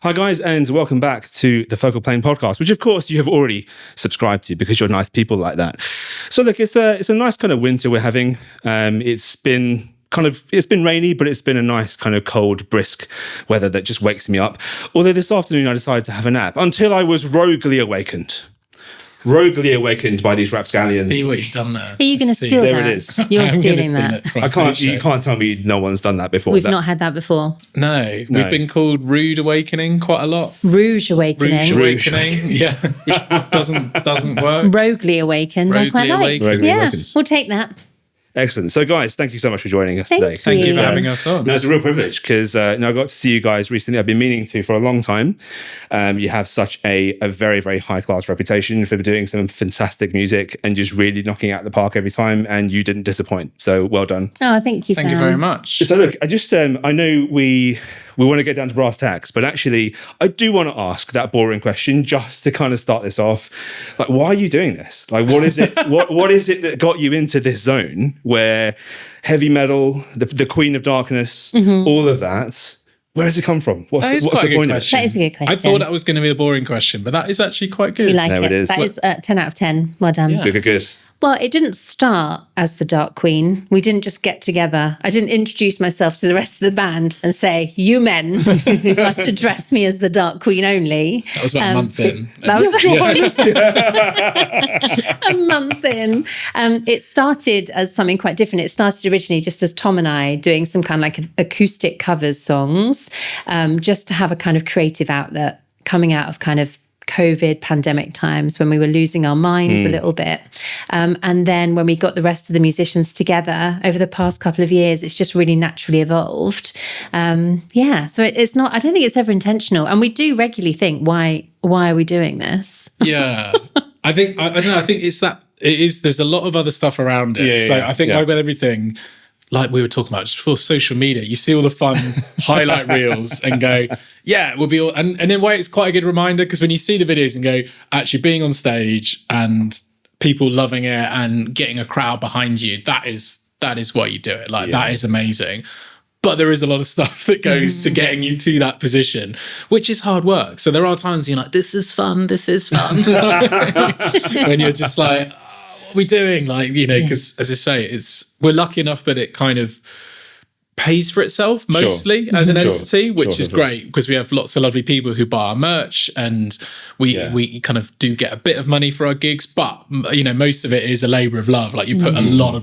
Hi guys, and welcome back to the Focal Plane podcast, which of course you have already subscribed to because you're nice people like that. So look, it's a nice kind of winter we're having. It's been rainy, but it's been a nice kind of cold, brisk weather that just wakes me up. Although this afternoon I decided to have a nap until I was roguely awakened by these rapscallions. See what you've done there. Are you going to steal that? There it is. You're stealing that. You can't tell me no one's done that before. We've not had that before. No, we've been called Rude Awakening quite a lot. Rouge Awakening. Rouge Awakening, yeah, which doesn't work. Roguely Awakened, I quite like. Yeah, we'll take that. Excellent. So guys, thank you so much for joining us today. Thank you for having us on. No, it's a real privilege because I got to see you guys recently. I've been meaning to for a long time. You have such a very, very high class reputation for doing some fantastic music and just really knocking out the park every time, and you didn't disappoint. So well done. Oh, thank you, Sam. Thank you very much. So look, I know we want to get down to brass tacks, but actually I do want to ask that boring question just to kind of start this off. Like, why are you doing this? Like, what is it? what is it that got you into this zone where heavy metal, the Queen of Darkness, all of that? Where does it come from? What's the point of it? That is a good question. I thought that was going to be a boring question, but that is actually quite good. You like it? It is. That is 10 out of 10. Well done. Yeah. Good. Well, it didn't start as the Dark Queen. We didn't just get together. I didn't introduce myself to the rest of the band and say, you men must address me as the Dark Queen only. That was about a month in. That was a month in. It started as something quite different. It started originally just as Tom and I doing some kind of like acoustic covers songs, just to have a kind of creative outlet coming out of kind of COVID pandemic times when we were losing our minds a little bit. And then when we got the rest of the musicians together over the past couple of years, it's just really naturally evolved. So it's not, I don't think it's ever intentional. And we do regularly think, why are we doing this? Yeah. I don't know. I think there's a lot of other stuff around it. I think like with everything, like we were talking about just before, social media, you see all the fun highlight reels and go, yeah, we'll be all, and in a way it's quite a good reminder, because when you see the videos and go, actually being on stage and people loving it and getting a crowd behind you, that is why you do it. Like that is amazing. But there is a lot of stuff that goes to getting you to that position, which is hard work. So there are times you're like, this is fun. When you're just like, what are we doing? Like, because as I say, we're lucky enough that it kind of pays for itself mostly as an entity, which is great, because we have lots of lovely people who buy our merch, and we kind of do get a bit of money for our gigs, but most of it is a labor of love. Like you put a lot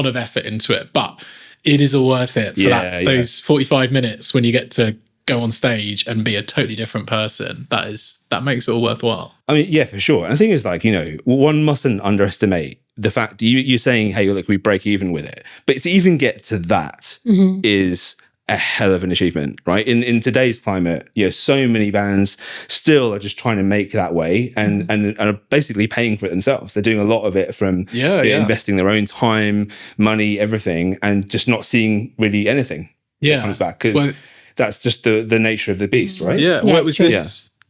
of effort into it, but it is all worth it for those 45 minutes when you get to go on stage and be a totally different person. That makes it all worthwhile. I mean, yeah, for sure. And the thing is, like, one mustn't underestimate the fact that you're saying, hey, look, we break even with it. But to even get to that is a hell of an achievement, right? In today's climate, so many bands still are just trying to make that way and are basically paying for it themselves. They're doing a lot of it from investing their own time, money, everything, and just not seeing really anything that comes back, because that's just the nature of the beast, right? Yeah. Well, it was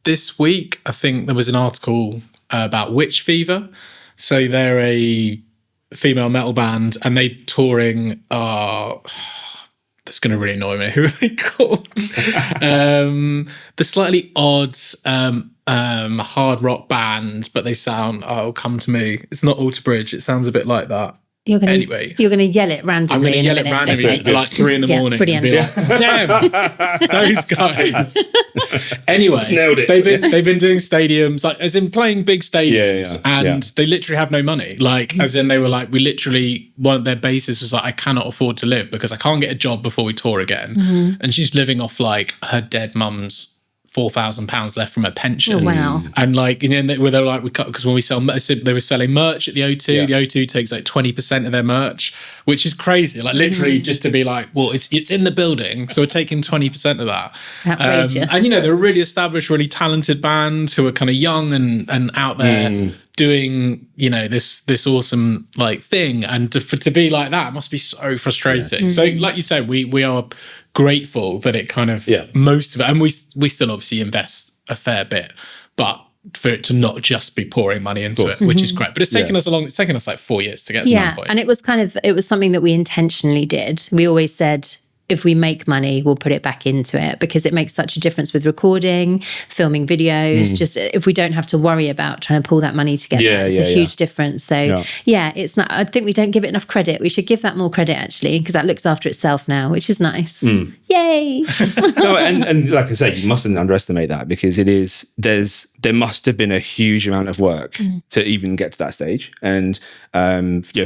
this week, I think there was an article about Witch Fever. So they're a female metal band, and they touring. That's going to really annoy me. Who are they called? The slightly odd hard rock band, but they sound. Oh, come to me. It's not Alter Bridge. It sounds a bit like that. You're going to yell it randomly. I'm going to yell it randomly at like 3 a.m. Brilliant. And be like, damn, those guys. Anyway, nailed it. They've been doing stadiums, like as in playing big stadiums, and they literally have no money. Like as in they were like, one of their bases was like, I cannot afford to live because I can't get a job before we tour again. And she's living off like her dead mum's £4,000 left from her pension. Oh, wow. And like, where they're like, because when we sell, they were selling merch at the O2. The O2 takes like 20% of their merch, which is crazy. Like literally just to be like, well, it's in the building, so we're taking 20% of that. It's outrageous. And they're a really established, really talented band who are kind of young and out there doing, this awesome like thing. And to be like that must be so frustrating. Yes. So like you said, we are grateful that it kind of most of it, and we still obviously invest a fair bit, but for it to not just be pouring money into it, which is great. But it's taken us it's taken us like 4 years to get to that point. And it was something that we intentionally did. We always said, if we make money, we'll put it back into it, because it makes such a difference with recording, filming videos. Just if we don't have to worry about trying to pull that money together, it's a huge difference. So it's not, I think we don't give it enough credit. We should give that more credit, actually, because that looks after itself now, which is nice. Yay. No, and like I say, you mustn't underestimate that, because there must have been a huge amount of work to even get to that stage. And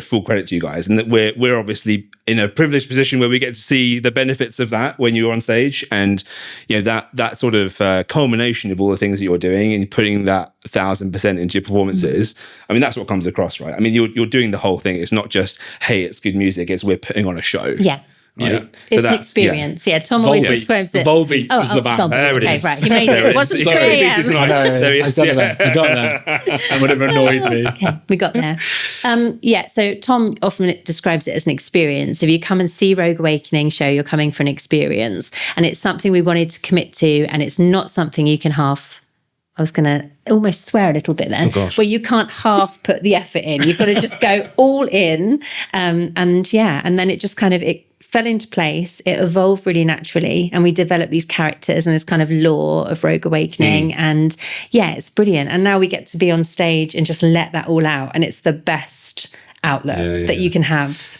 full credit to you guys. And that we're obviously in a privileged position where we get to see the benefits of that when you're on stage, and that sort of culmination of all the things that you're doing and putting that 1,000% into your performances. I mean, that's what comes across, right? I mean, you're doing the whole thing. It's not just, hey, it's good music. It's we're putting on a show. Yeah. Right? Yeah. It's an experience. Yeah. Tom always describes it. Volbeats was the band. There it is. Right. He made it. It wasn't 3 a.m. There he is. I got there. That would have annoyed me. Okay, we got there. So Tom often describes it as an experience. If you come and see Rogue Awakening show, you're coming for an experience. And it's something we wanted to commit to, and it's not something you can half. I was going to almost swear a little bit then, where you can't half put the effort in. You've got to just go all in. And then it just kind of, it fell into place. It evolved really naturally. And we developed these characters and this kind of lore of Rogue Awakening. And it's brilliant. And now we get to be on stage and just let that all out. And it's the best outlet that you can have.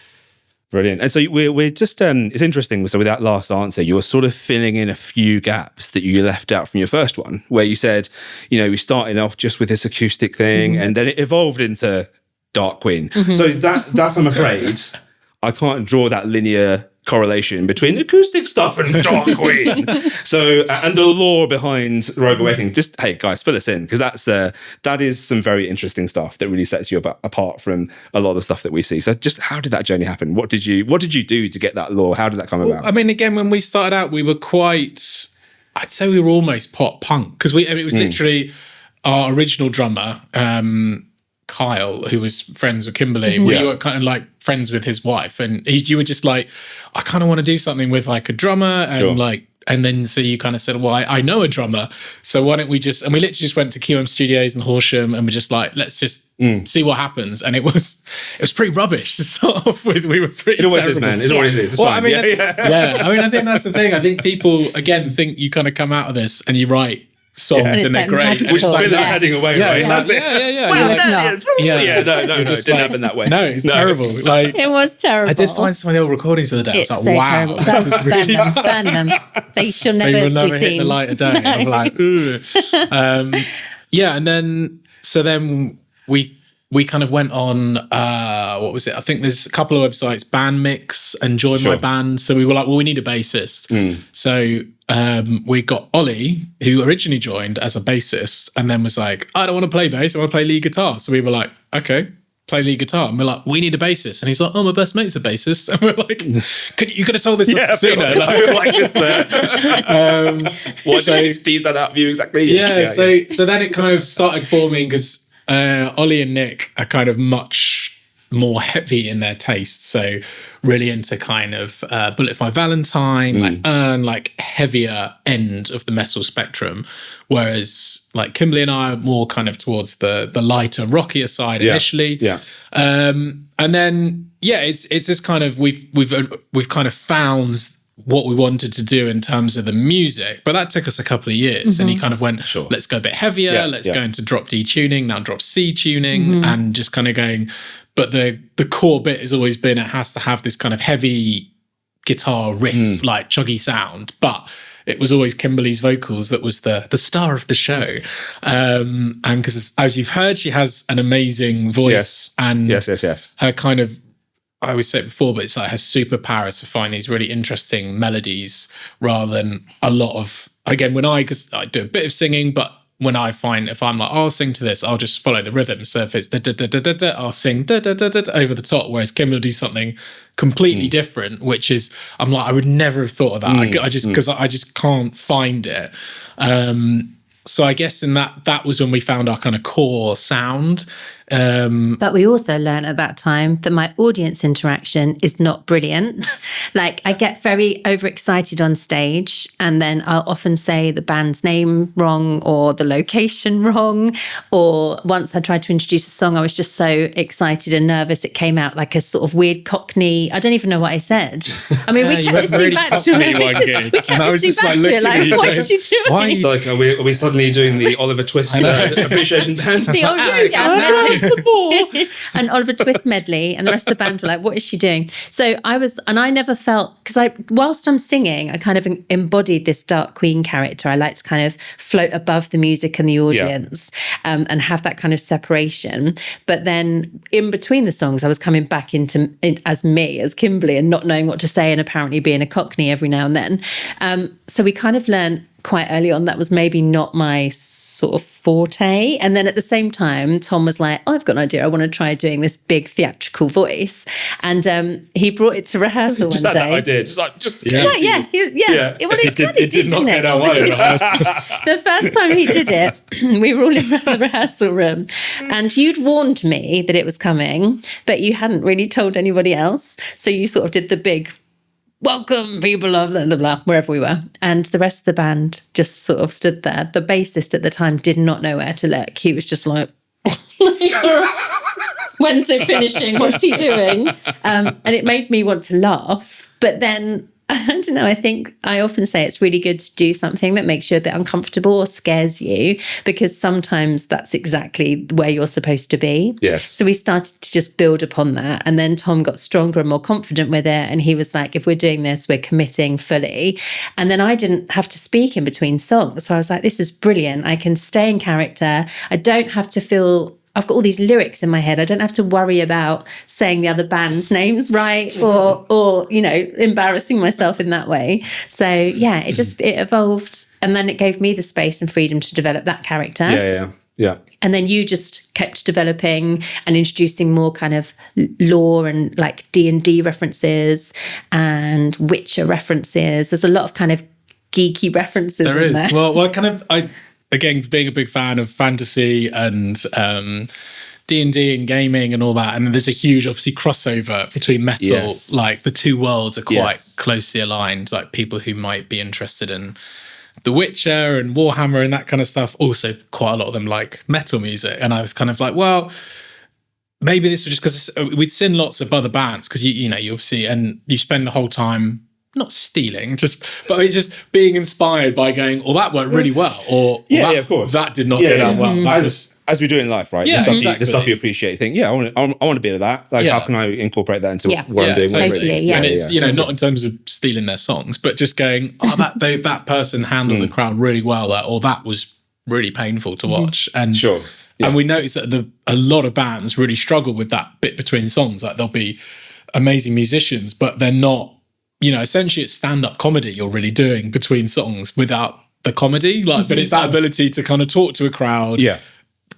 Brilliant. And so we're just, it's interesting. So with that last answer, you were sort of filling in a few gaps that you left out from your first one, where you said, we started off just with this acoustic thing, and then it evolved into Dark Queen. So that's, I'm afraid, I can't draw that linear correlation between acoustic stuff and Dark Queen. So, and the lore behind Rogue Awakening, just, hey guys, fill us in, because that is some very interesting stuff that really sets you apart from a lot of stuff that we see. So just how did that journey happen? What did you do to get that lore? How did that come about? I mean, again, when we started out, we were quite, I'd say we were almost pop punk, because it was literally our original drummer, Kyle, who was friends with Kimberly. We were kind of like friends with his wife, and you were just like, I kind of want to do something with like a drummer, and and then so you kind of said, well, I know a drummer, so why don't we just, and we literally just went to QM Studios in Horsham, and we're just like, let's just see what happens. And it was pretty rubbish to start off with. We were pretty. It always terrible. Is, man. It always is. It's fine. I mean, I mean, I think that's the thing. I think people again think you kind of come out of this and you write songs and they're great. Which is heading away, right? That's it. No, it didn't happen that way. No, it's terrible. Like, it was terrible. I did find some of the old recordings of the day. I was like, so wow, terrible. this is really burn them. They shall never they will never be hit seen. the light of day. No. I'm like, ooh. And then we kind of went on, what was it? I think there's a couple of websites, Band Mix and Join My Band. So we were like, well, we need a bassist. So we got Ollie, who originally joined as a bassist and then was like, I don't want to play bass, I want to play lead guitar. So we were like, okay, play lead guitar. And we're like, we need a bassist. And he's like, oh, my best mate's a bassist. And we're like, you could have told this sooner. I feel like this. Why do you tease that out of you exactly? So then it kind of started forming, because Ollie and Nick are kind of much more heavy in their taste, so really into kind of Bullet for My Valentine, like heavier end of the metal spectrum, whereas like Kimberly and I are more kind of towards the lighter, rockier side initially. And then it's this kind of we've kind of found what we wanted to do in terms of the music, but that took us a couple of years. And he kind of went, let's go a bit heavier, let's go into drop D tuning, now drop C tuning, and just kind of going, but the core bit has always been, it has to have this kind of heavy guitar riff, like chuggy sound, but it was always Kimberly's vocals that was the star of the show. And because as you've heard, she has an amazing voice, and her kind of, I always say it before, but it's like her superpower is to find these really interesting melodies rather than a lot of, again, because I do a bit of singing, but when I find, if I'm like, I'll sing to this, I'll just follow the rhythm. So if it's da-da-da-da-da, I'll sing da-da-da-da over the top, whereas Kim will do something completely different, which is, I'm like, I would never have thought of that. Because I just can't find it. So I guess in that was when we found our kind of core sound. But we also learned at that time that my audience interaction is not brilliant. Like, I get very overexcited on stage, and then I'll often say the band's name wrong or the location wrong. Or once I tried to introduce a song, I was just so excited and nervous, it came out like a sort of weird Cockney. I don't even know what I said. I mean, we kept listening back to it. We kept listening back to it. Like, what is she doing? Why? Like, are we suddenly doing the Oliver Twist appreciation band? And Oliver Twist medley, and the rest of the band were like, what is she doing? So I never felt, because whilst I'm singing, I kind of embodied this Dark Queen character. I like to kind of float above the music and the audience, and have that kind of separation. But then in between the songs, I was coming back as me, as Kimberly, and not knowing what to say, and apparently being a Cockney every now and then. So we kind of learned quite early on that was maybe not my sort of forte. And then at the same time, Tom was like, I've got an idea. I want to try doing this big theatrical voice. And he brought it to rehearsal one day. That idea. It did not get our way. The first time he did it, we were all in the rehearsal room, and you'd warned me that it was coming, but you hadn't really told anybody else. So you sort of did the big welcome people of blah, blah, blah, wherever we were. And the rest of the band just sort of stood there. The bassist at the time did not know where to look. He was just like, when's it finishing? What's he doing? And it made me want to laugh. But then, I don't know, I think I often say it's really good to do something that makes you a bit uncomfortable or scares you, because sometimes that's exactly where you're supposed to be. Yes. So we started to just build upon that. And then Tom got stronger and more confident with it. And he was like, if we're doing this, we're committing fully. And then I didn't have to speak in between songs. So I was like, this is brilliant. I can stay in character. I don't have to feel... I've got all these lyrics in my head. I don't have to worry about saying the other band's names right or embarrassing myself in that way. So yeah, it evolved, and then it gave me the space and freedom to develop that character. Yeah. And then you just kept developing and introducing more kind of lore and like D&D references and Witcher references. There's a lot of kind of geeky references in there. Well, again, being a big fan of fantasy and D&D and gaming and all that, and there's a huge, obviously, crossover between metal. Yes. Like, the two worlds are quite closely aligned. Like, people who might be interested in The Witcher and Warhammer and that kind of stuff, also quite a lot of them like metal music. And I was kind of like, well, maybe this was just because we'd seen lots of other bands, because you obviously, and you spend the whole time not stealing, but it's just being inspired by going, oh, that worked really well, or of course, that did not get on well. As we do in life, right? Yeah, the stuff you appreciate. You think, I want to be of that. Like, how can I incorporate that into what I'm doing? Totally, And it's not in terms of stealing their songs, but just going, that person handled the crowd really well, or that was really painful to watch. And sure. Yeah. And we noticed that a lot of bands really struggle with that bit between songs. Like, they'll be amazing musicians, but they're not. Essentially it's stand-up comedy you're really doing between songs without the comedy. But it's that ability to kind of talk to a crowd,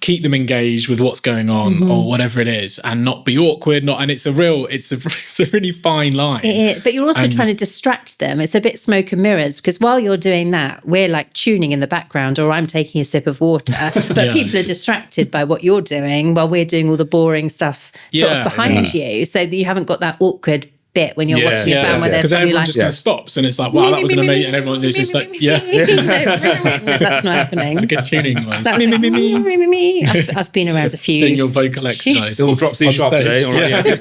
keep them engaged with what's going on or whatever it is, and not be awkward. And it's a really fine line. It is, but you're also trying to distract them. It's a bit smoke and mirrors, because while you're doing that, we're like tuning in the background, or I'm taking a sip of water, but people are distracted by what you're doing while we're doing all the boring stuff sort of behind you, so that you haven't got that awkward bit when you're watching a band where there's because everyone like, just kind of stops and it's like, wow, that was an amazing, and everyone is just like, that's not happening. It's a good tuning noise. I've been around a few. Doing your vocal exercise. It all drops C sharp today. All right,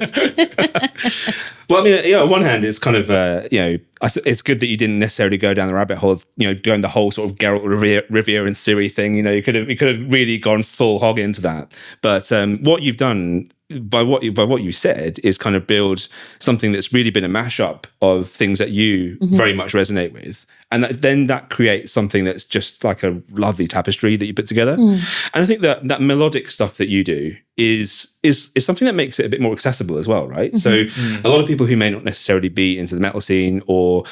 Well, I mean, on one hand, it's kind of, it's good that you didn't necessarily go down the rabbit hole of, doing the whole sort of Geralt Rivia and Ciri thing. You could have really gone full hog into that. But what you've done by what you said is kind of build something that's really been a mashup of things that you very much resonate with. And then that creates something that's just like a lovely tapestry that you put together. And I think that melodic stuff that you do is something that makes it a bit more accessible as well, right? So a lot of people who may not necessarily be into the metal scene, or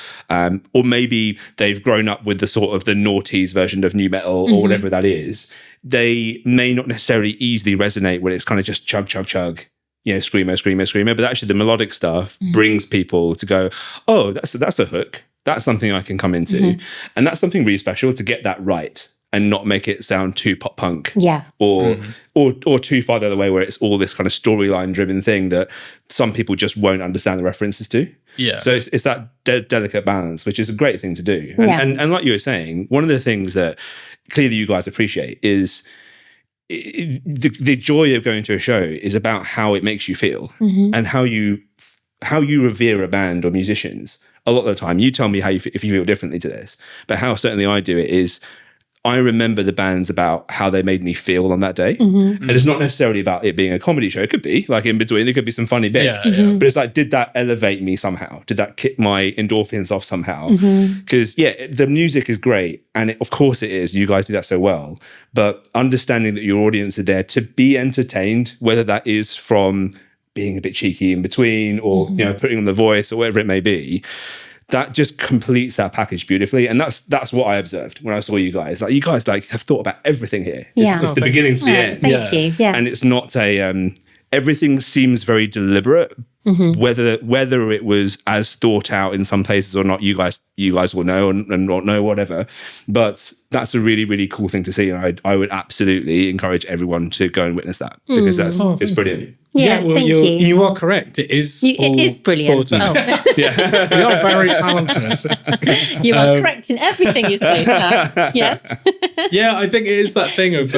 maybe they've grown up with the sort of the noughties version of nu metal or whatever that is, they may not necessarily easily resonate when it's kind of just chug, chug, chug, screamo, screamo, screamo. But actually the melodic stuff brings people to go, oh, that's a hook. That's something I can come into. And that's something really special to get that right. and not make it sound too pop punk, Yeah. or too far the other way where it's all this kind of storyline driven thing that some people just won't understand the references to. Yeah. So it's that delicate balance, which is a great thing to do. And like you were saying, one of the things that clearly you guys appreciate is the joy of going to a show is about how it makes you feel and how you revere a band or musicians. A lot of the time, you tell me how if you feel differently to this, but how certainly I do it is I remember the bands about how they made me feel on that day. And it's not necessarily about it being a comedy show. It could be, like, in between, there could be some funny bits. But it's like, did that elevate me somehow? Did that kick my endorphins off somehow? Because, the music is great. And of course it is. You guys do that so well. But understanding that your audience are there to be entertained, whether that is from being a bit cheeky in between or, putting on the voice or whatever it may be, that just completes that package beautifully. And that's what I observed when I saw you guys. Like, you guys have thought about everything here. It's the beginning to the end. Thank you. Yeah. And it's not everything seems very deliberate. Whether it was as thought out in some places or not, you guys will know and not know, whatever. But that's a really, really cool thing to see. And I would absolutely encourage everyone to go and witness that, because it's brilliant. Yeah, well, you are correct. It is brilliant. We are very talented. You are correct in everything you say, sir. Yes. Yeah, I think it is that thing of,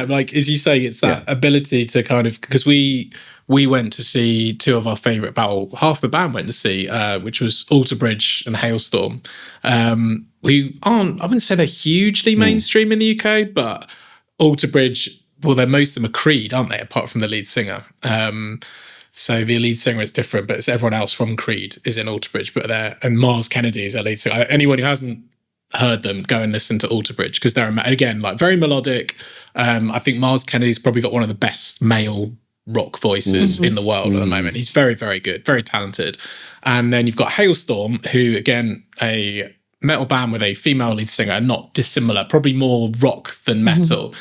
like, as you say, it's that ability to kind of, because we went to see two of our favourite half the band went to see, which was Alter Bridge and Hailstorm. We aren't, I wouldn't say they're hugely mainstream in the UK, but Alter Bridge, well, most of them are Creed, aren't they? Apart from the lead singer. So the lead singer is different, but it's everyone else from Creed is in Alter Bridge. And Mars Kennedy is their lead singer. Anyone who hasn't heard them, go and listen to Alter Bridge, because they're, again, like, very melodic. I think Mars Kennedy's probably got one of the best male rock voices in the world at the moment. He's very, very good, very talented. And then you've got Hailstorm, who, again, a metal band with a female lead singer, not dissimilar, probably more rock than metal.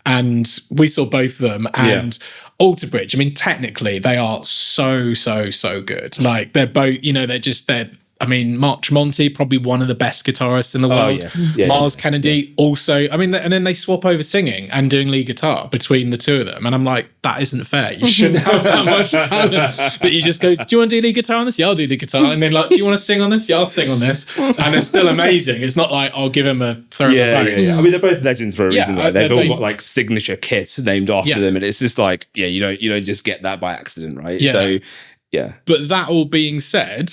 And we saw both of them, and Alter Bridge, I mean, technically they are so good. Like, they're both, Mark Tremonti, probably one of the best guitarists in the world. Mars Kennedy, also. I mean, and then they swap over singing and doing lead guitar between the two of them. And I'm like, that isn't fair. You shouldn't have that much talent. But you just go, do you want to do lead guitar on this? Yeah, I'll do lead guitar. And then, like, do you want to sing on this? Yeah, I'll sing on this. And it's still amazing. It's not like, I'll give him a throw of a bone. I mean, they're both legends for a reason. They've all got, like, signature kit named after them. And it's just like, you don't just get that by accident, right? So, But that all being said,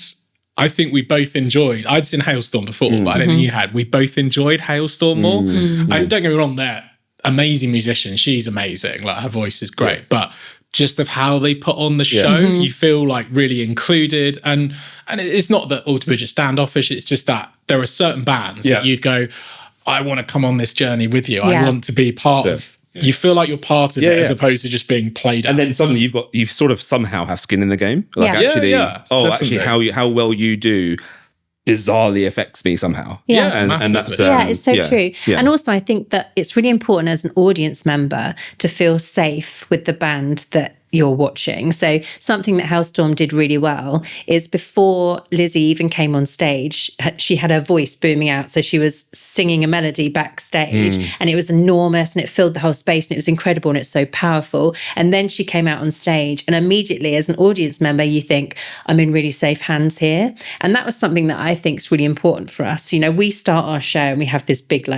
I think we both enjoyed. I'd seen Hailstorm before, but I don't think you had. We both enjoyed Hailstorm more. And don't get me wrong, they're amazing musicians. She's amazing. Like, her voice is great. But just of how they put on the show, you feel like really included. And it's not that Alter Bridge is standoffish. It's just that there are certain bands that you'd go, I want to come on this journey with you. I want to be part of. You feel like you're part of it as opposed to just being played out. And then suddenly you sort of somehow have skin in the game. Like, actually, actually how well you do bizarrely affects me somehow. And that's it's so true. And also, I think that it's really important as an audience member to feel safe with the band that you're watching. So something that Hailstorm did really well is before Lizzie even came on stage, she had her voice booming out. So she was singing a melody backstage and it was enormous and it filled the whole space and it was incredible and it's so powerful. And then she came out on stage and immediately as an audience member, you think, I'm in really safe hands here. And that was something that I think is really important for us. We start our show and we have this big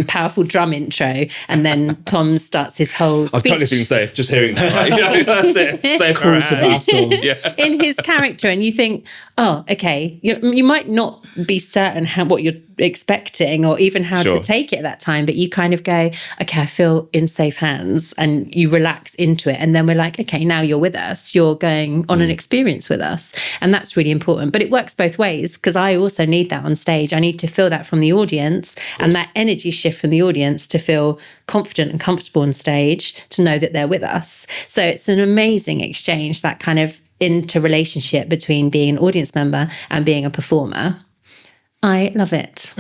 powerful drum intro and then Tom starts his whole speech. I'm totally feeling safe just hearing that, right? That's it. Safe Call to battle. In his character, and you think, oh, okay, you might not be certain what you're expecting or even how to take it at that time, but you kind of go, okay, I feel in safe hands, and you relax into it. And then we're like, okay, now you're with us. You're going on an experience with us. And that's really important. But it works both ways because I also need that on stage. I need to feel that from the audience and that energy shift from the audience to feel confident and comfortable on stage, to know that they're with us. So it's an amazing exchange, that kind of interrelationship between being an audience member and being a performer. I love it.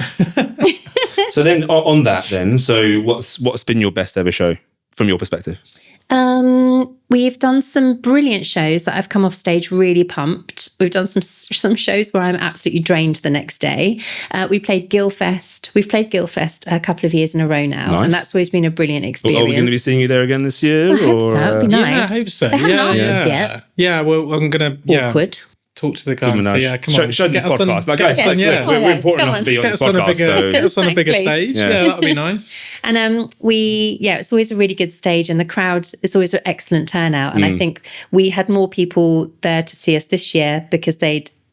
So then on that then, so what's been your best ever show from your perspective? We've done some brilliant shows that I've come off stage really pumped. We've done some shows where I'm absolutely drained the next day. We played Guildfest. We've played Guildfest a couple of years in a row now, and that's always been a brilliant experience. Are we going to be seeing you there again this year? I hope so. That'd be nice. Yeah, I hope so. They haven't asked us yet. Yeah, well, I'm going to... Awkward. Talk to the guys. So yeah, come on. Show this podcast. We're important enough to be on this podcast. Get us on a bigger stage. Yeah, that would be nice. And it's always a really good stage, and the crowd is always an excellent turnout. And I think we had more people there to see us this year because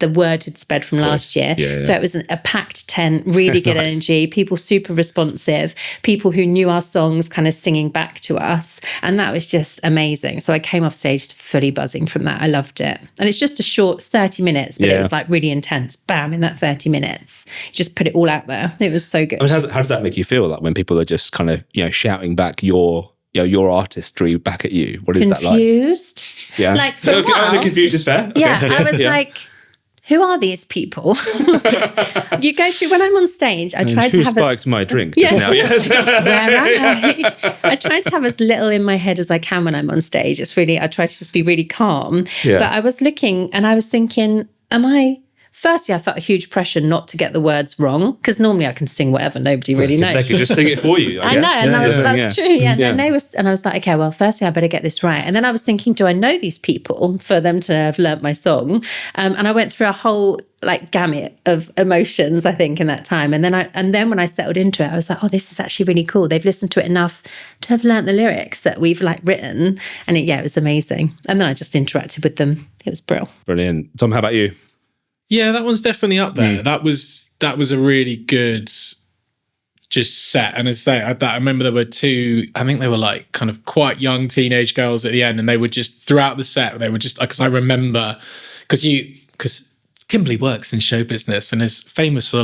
the word had spread from last year. So it was a packed tent, really good energy, people super responsive, people who knew our songs kind of singing back to us. And that was just amazing. So I came off stage fully buzzing from that. I loved it. And it's just a short 30 minutes, but it was like really intense. Bam, in that 30 minutes. You just put it all out there. It was so good. I mean, how does that make you feel, like when people are just kind of, shouting back your artistry back at you? What is that like? Confused. Yeah. Like for a while. The confused is fair. Okay. Yeah, I was like... Who are these people? You go through, when I'm on stage, I try to have... Who spiked my drink just now? Yes. Where am I? I try to have as little in my head as I can when I'm on stage. I try to just be really calm. Yeah. But I was looking and I was thinking, Firstly, I felt a huge pressure not to get the words wrong, because normally I can sing whatever, nobody really knows. They could just sing it for you. I know, and that's true. Yeah. And I was like, okay, well, firstly, I better get this right. And then I was thinking, do I know these people for them to have learnt my song? And I went through a whole gamut of emotions, I think, in that time. And then when I settled into it, I was like, oh, this is actually really cool. They've listened to it enough to have learnt the lyrics that we've written. And it was amazing. And then I just interacted with them. It was brilliant. Tom, how about you? Yeah, that one's definitely up there. That was a really good just set. And as I say, I remember there were two, I think they were kind of quite young teenage girls at the end, and they were just throughout the set, they were just, because I remember, because Kimberly works in show business and is famous for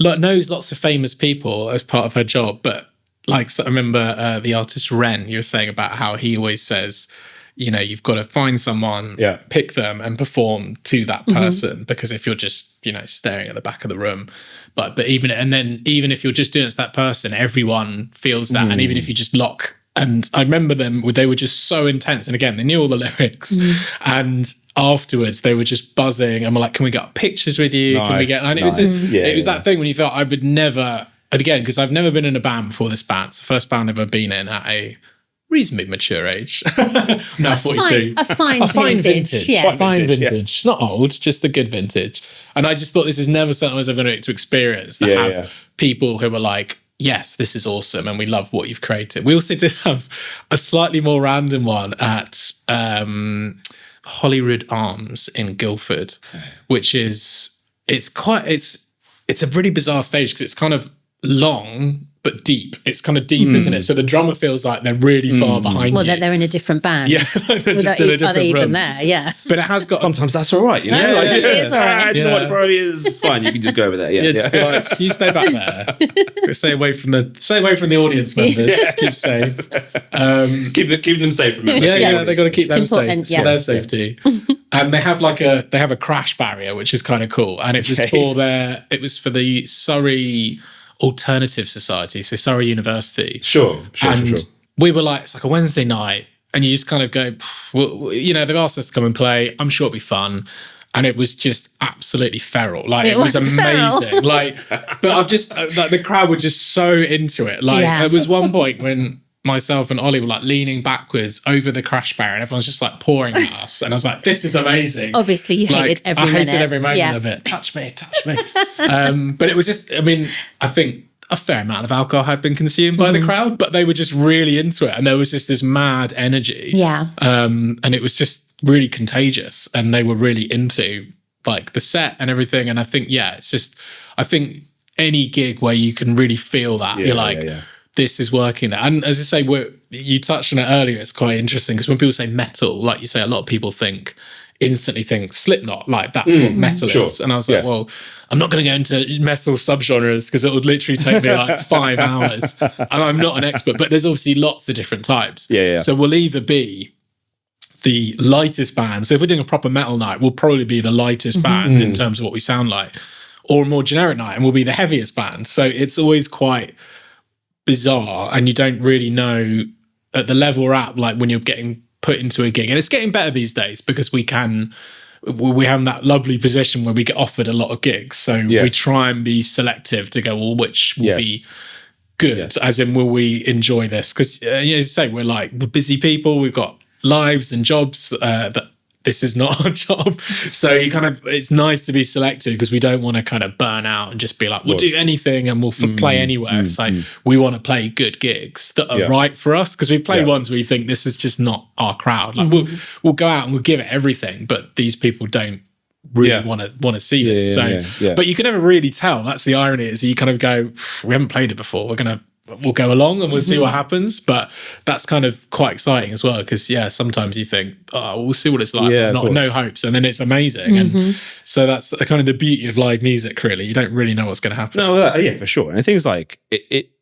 knows lots of famous people as part of her job. But so I remember the artist Ren, you were saying about how he always says, you've got to find someone, pick them and perform to that person, because if you're just, staring at the back of the room, but even if you're just doing it to that person, everyone feels that. And even if you just lock, and I remember they were just so intense. And again, they knew all the lyrics and afterwards they were just buzzing and were like, can we get pictures with you? Nice, can we get, and it was just, it was that thing when you thought I would never, and again, because I've never been in a band before this band. It's the first band I've ever been in at a reasonably mature age. Now 42. A fine vintage. Yeah. Fine vintage. Not old, just a good vintage. And I just thought this is never something I was ever going to experience, to have people who were like, yes, this is awesome and we love what you've created. We also did have a slightly more random one at Holyrood Arms in Guildford, which is, it's a really bizarre stage because it's kind of long but deep. It's kind of deep, isn't it? So the drummer feels like they're really far behind you. Well, they're in a different band. Yeah, they're just in a different room. Are they even there? Yeah. But it has got... Sometimes that's all right, It is all right. You know what, bro, is fine. You can just go over there. Yeah, just be like, you stay back there. Stay away from the audience members. Keep safe. Keep them safe, remember. Yeah, they got to keep them safe. It's for their safety. And they have a crash barrier, which is kind of cool. And it was for the Surrey Alternative Society, so Surrey University. Sure. We were like, it's like a Wednesday night, and you just kind of go, well, they've asked us to come and play. I'm sure it'll be fun. And it was just absolutely feral. It was amazing. But I've just, the crowd were just so into it. There was one point when myself and Ollie were leaning backwards over the crash barrier and everyone's just pouring at us. And I was like, this is amazing. Obviously you hated every minute. I hated every moment of it. Touch me. But it was just, I think a fair amount of alcohol had been consumed by the crowd, but they were just really into it. And there was just this mad energy. Yeah. And it was just really contagious. And they were really into the set and everything. And I think, it's just, I think any gig where you can really feel that, this is working. And as I say, you touched on it earlier, it's quite interesting because when people say metal, like you say, a lot of people instantly think Slipknot, that's what metal is. And I was like, well, I'm not going to go into metal subgenres because it would literally take me 5 hours. And I'm not an expert, but there's obviously lots of different types. So we'll either be the lightest band. So if we're doing a proper metal night, we'll probably be the lightest band in terms of what we sound like, or a more generic night and we'll be the heaviest band. So it's always quite bizarre, and you don't really know at the level we're at, when you're getting put into a gig. And it's getting better these days because we have that lovely position where we get offered a lot of gigs. So we try and be selective to go, well, which will be good, as in, will we enjoy this? Because as you say, we're busy people, we've got lives and jobs that this is not our job. So it's nice to be selective because we don't want to kind of burn out and just be like, we'll do anything and we'll play anywhere. It's like, we want to play good gigs that are right for us, because we play ones where you think this is just not our crowd. Like we'll go out and we'll give it everything, but these people don't really want to see this. But you can never really tell. That's the irony, is you kind of go, we haven't played it before, we'll go along and we'll see what happens. But that's kind of quite exciting as well, because sometimes you think, oh, we'll see what it's like, no hopes, and then it's amazing. And so that's kind of the beauty of live music, really. You don't really know what's going to happen. For sure. And things like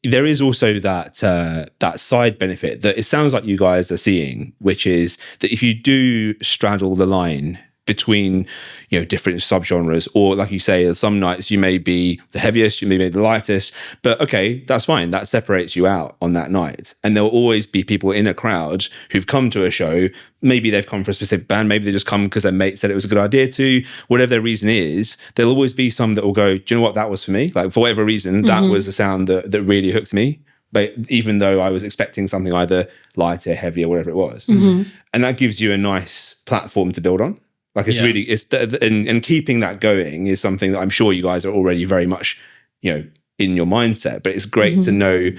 there is also that side benefit that it sounds like you guys are seeing, which is that if you do straddle the line between different subgenres, or like you say, some nights you may be the heaviest, you may be the lightest, but okay, that's fine, that separates you out on that night. And there'll always be people in a crowd who've come to a show, maybe they've come for a specific band, maybe they just come because their mate said it was a good idea to, whatever their reason is. There'll always be some that will go, do you know what, that was for me, like for whatever reason, that was a sound that really hooked me. But even though I was expecting something either lighter, heavier, whatever it was. And that gives you a nice platform to build on. Like and keeping that going is something that I'm sure you guys are already very much, in your mindset. But it's great to know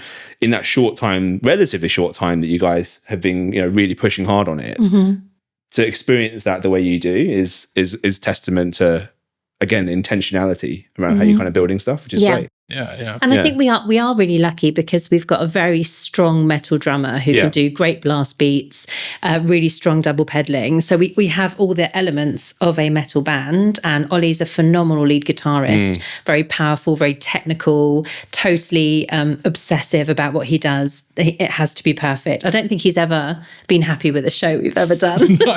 in that relatively short time that you guys have been, really pushing hard on it, to experience that the way you do is testament to, again, intentionality around how you're kind of building stuff, which is great. And I think we are really lucky because we've got a very strong metal drummer who can do great blast beats, really strong double pedaling. So we have all the elements of a metal band, and Ollie's a phenomenal lead guitarist, very powerful, very technical, totally obsessive about what he does. It has to be perfect. I don't think he's ever been happy with a show we've ever done. No,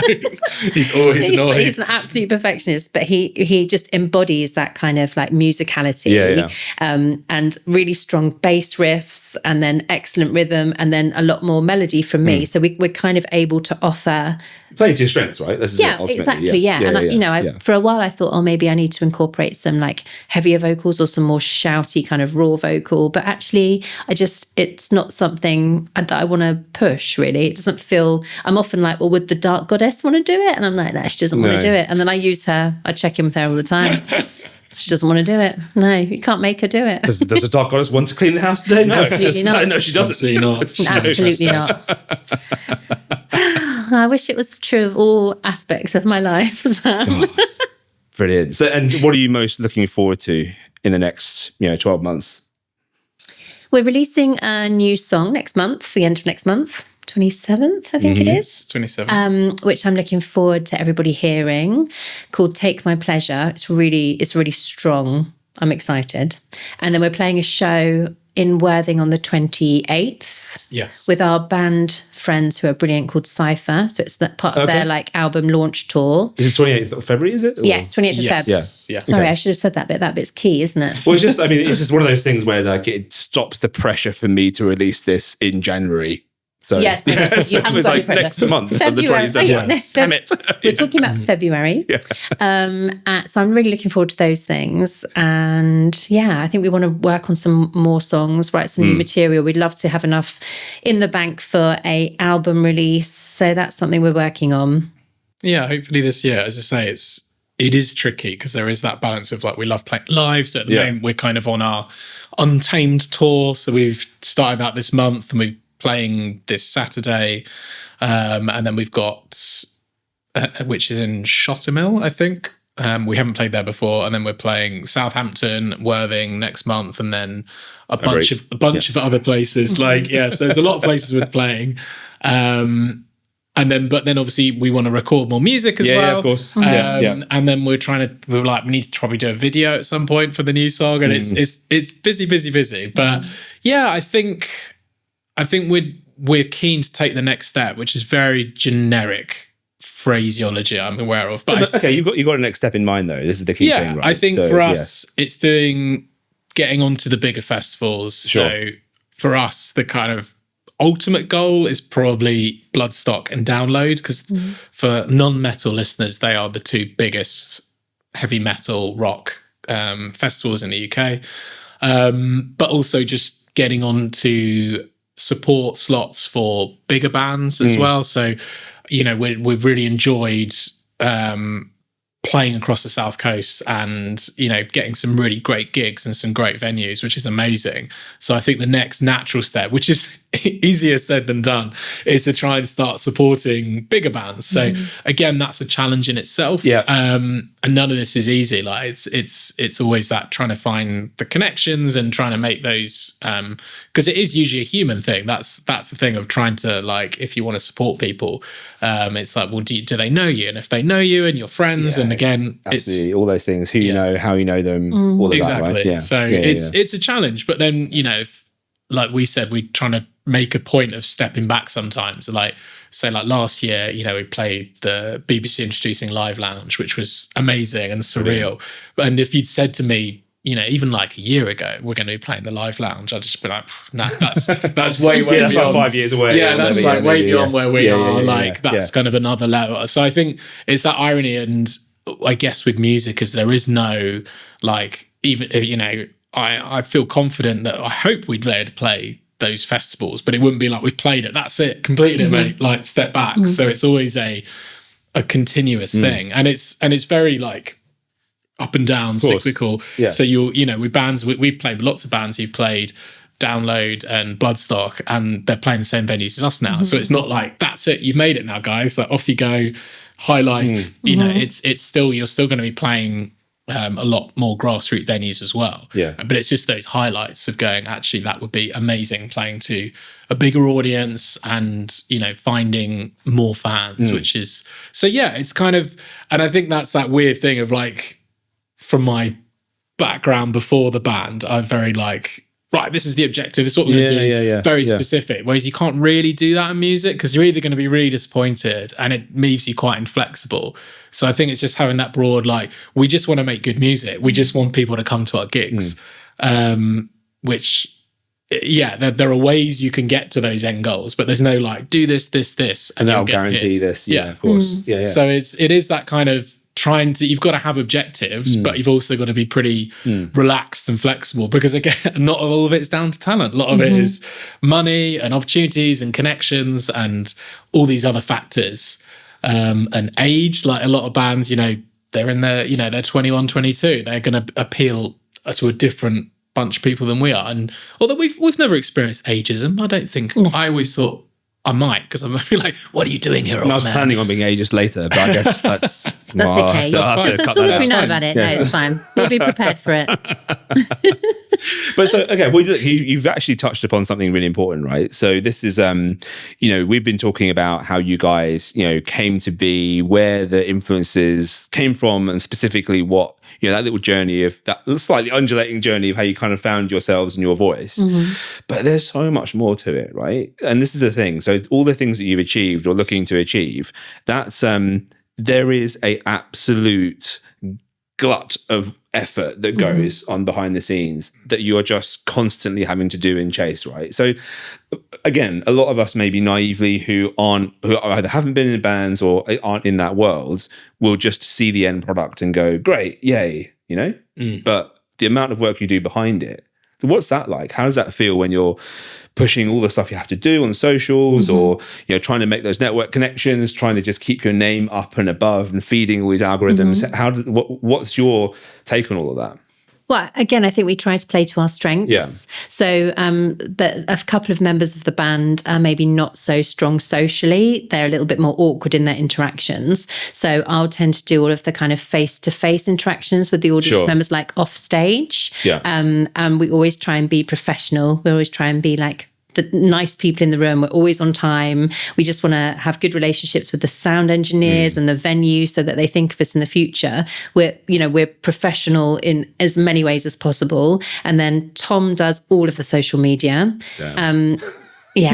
he's always annoyed. He's an absolute perfectionist, but he just embodies that kind of like musicality. And really strong bass riffs, and then excellent rhythm, and then a lot more melody from me. So we're kind of able to offer... Playing to your strengths, right? This is exactly. For a while I thought, maybe I need to incorporate some like heavier vocals or some more shouty kind of raw vocal. But actually, it's not something that I want to push, really. It doesn't feel... I'm often like, well, would the Dark Goddess want to do it? And I'm like, no, she doesn't want to do it. And then I use her. I check in with her all the time. She doesn't want to do it. No, you can't make her do it. Does a Dark Goddess want to clean the house today? No, absolutely not. No, she doesn't. Absolutely not. Absolutely not. I wish it was true of all aspects of my life. Brilliant. So, and what are you most looking forward to in the next 12 months? We're releasing a new song next month, the end of next month. 27th, I think it is. 27th. Which I'm looking forward to everybody hearing, called Take My Pleasure. It's really strong. I'm excited. And then we're playing a show in Worthing on the 28th. Yes. With our band friends who are brilliant, called Cypher. So it's that part of their like album launch tour. Is it 28th of February, is it? Or? Yes, 28th of Feb. Yeah. Sorry, I should have said that bit. That bit's key, isn't it? Well, it's just one of those things where like it stops the pressure for me to release this in January. So, yes, you haven't got like the next month, February. the 27th. Damn it. We're talking about February. So I'm really looking forward to those things. And I think we want to work on some more songs, write some new material. We'd love to have enough in the bank for a album release. So that's something we're working on. Yeah, hopefully this year. As I say, it is tricky because there is that balance of like, we love playing live. So at the moment we're kind of on our Untamed tour. So we've started out this month and we're playing this Saturday, and then we've got which is in Shottermill, I think. We haven't played there before, and then we're playing Southampton, Worthing next month, and then a bunch of other places. So there's a lot of places we're playing. But then obviously we want to record more music as well. Yeah, of course. And then we need to probably do a video at some point for the new song, and it's busy. But I think we're keen to take the next step, which is very generic phraseology I'm aware of. But you've got a next step in mind though. This is the key thing, right? I think for us, it's getting onto the bigger festivals. Sure. So for us, the kind of ultimate goal is probably Bloodstock and Download, because for non-metal listeners, they are the two biggest heavy metal rock festivals in the UK. But also just getting on to support slots for bigger bands as well. So, you know, we've really enjoyed playing across the South Coast and, you know, getting some really great gigs and some great venues, which is amazing. So I think the next natural step, which is easier said than done, is to try and start supporting bigger bands. So again, that's a challenge in itself. And none of this is easy. Like it's always that trying to find the connections and trying to make those, because it is usually a human thing. That's the thing of trying to, like, if you want to support people, it's like, well, do they know you? And if they know you and you're friends, and again, absolutely, all those things, who you know, how you know them, all of exactly. that, right? So it's a challenge. But then, you know, if, like we said, we're trying to make a point of stepping back sometimes. Like, say, like last year, you know, we played the BBC Introducing Live Lounge, which was amazing and surreal. And if you'd said to me, you know, even like a year ago, we're going to be playing the Live Lounge, I'd just be like, nah, that's way that's beyond. like 5 years away. Yeah, that's like way beyond where we are. Like, that's kind of another level. So I think it's that irony, and I guess with music, is there is no, like, even, you know, I feel confident that I hope we'd be able to play those festivals, but it wouldn't be like we've played it, that's it, completed it, mate, like step back. So it's always a continuous thing, and it's very like up and down, cyclical. So you know, with bands, we've played lots of bands who played Download and Bloodstock, and they're playing the same venues as us now. So it's not like, that's it, you've made it now, guys, like off you go, high life. You know, it's still, you're still going to be playing a lot more grassroots venues as well. But it's just those highlights of going, actually, that would be amazing, playing to a bigger audience and, you know, finding more fans, which is, so yeah, it's kind of, and I think that's that weird thing of, like, from my background before the band, I'm very like, right, this is the objective, this is what we're going to do, very specific. Whereas you can't really do that in music, because you're either going to be really disappointed and it leaves you quite inflexible. So I think it's just having that broad, like, we just want to make good music. We just want people to come to our gigs, which, there are ways you can get to those end goals, but there's no like, do this, and that'll guarantee this. Of course. So it is that kind of trying to, you've got to have objectives, but you've also got to be pretty relaxed and flexible, because again, not all of it's down to talent. A lot of it is money and opportunities and connections and all these other factors, and age. Like, a lot of bands, you know, they're in their, you know, they're 21, 22, they're going to appeal to a different bunch of people than we are. And although we've never experienced ageism, I don't think, I always thought I might, because I'm like, what are you doing here, old man? I was planning on being ageist later, but I guess that's okay. Just as long as we know about it, no, it's fine. We'll be prepared for it. But so, okay, well, look, you've actually touched upon something really important, right? So this is, you know, we've been talking about how you guys, you know, came to be, where the influences came from, and specifically what, you know, that little journey of that slightly undulating journey of how you kind of found yourselves and your voice. But there's so much more to it, right? And this is the thing. So all the things that you've achieved or looking to achieve, that's, there is a absolute glut of effort that goes on behind the scenes that you are just constantly having to do and chase, right? So again, a lot of us maybe naively who either haven't been in bands or aren't in that world will just see the end product and go, great, yay, you know? But the amount of work you do behind it, so what's that like? How does that feel when you're pushing all the stuff you have to do on socials, or, you know, trying to make those network connections, trying to just keep your name up and above and feeding all these algorithms? What's your take on all of that? Well, again, I think we try to play to our strengths. So a couple of members of the band are maybe not so strong socially. They're a little bit more awkward in their interactions. So I'll tend to do all of the kind of face-to-face interactions with the audience members, like off stage. And we always try and be professional. We always try and be like the nice people in the room. We're always on time. We just want to have good relationships with the sound engineers and the venue, so that they think of us in the future. We're professional in as many ways as possible. And then Tom does all of the social media. You do. I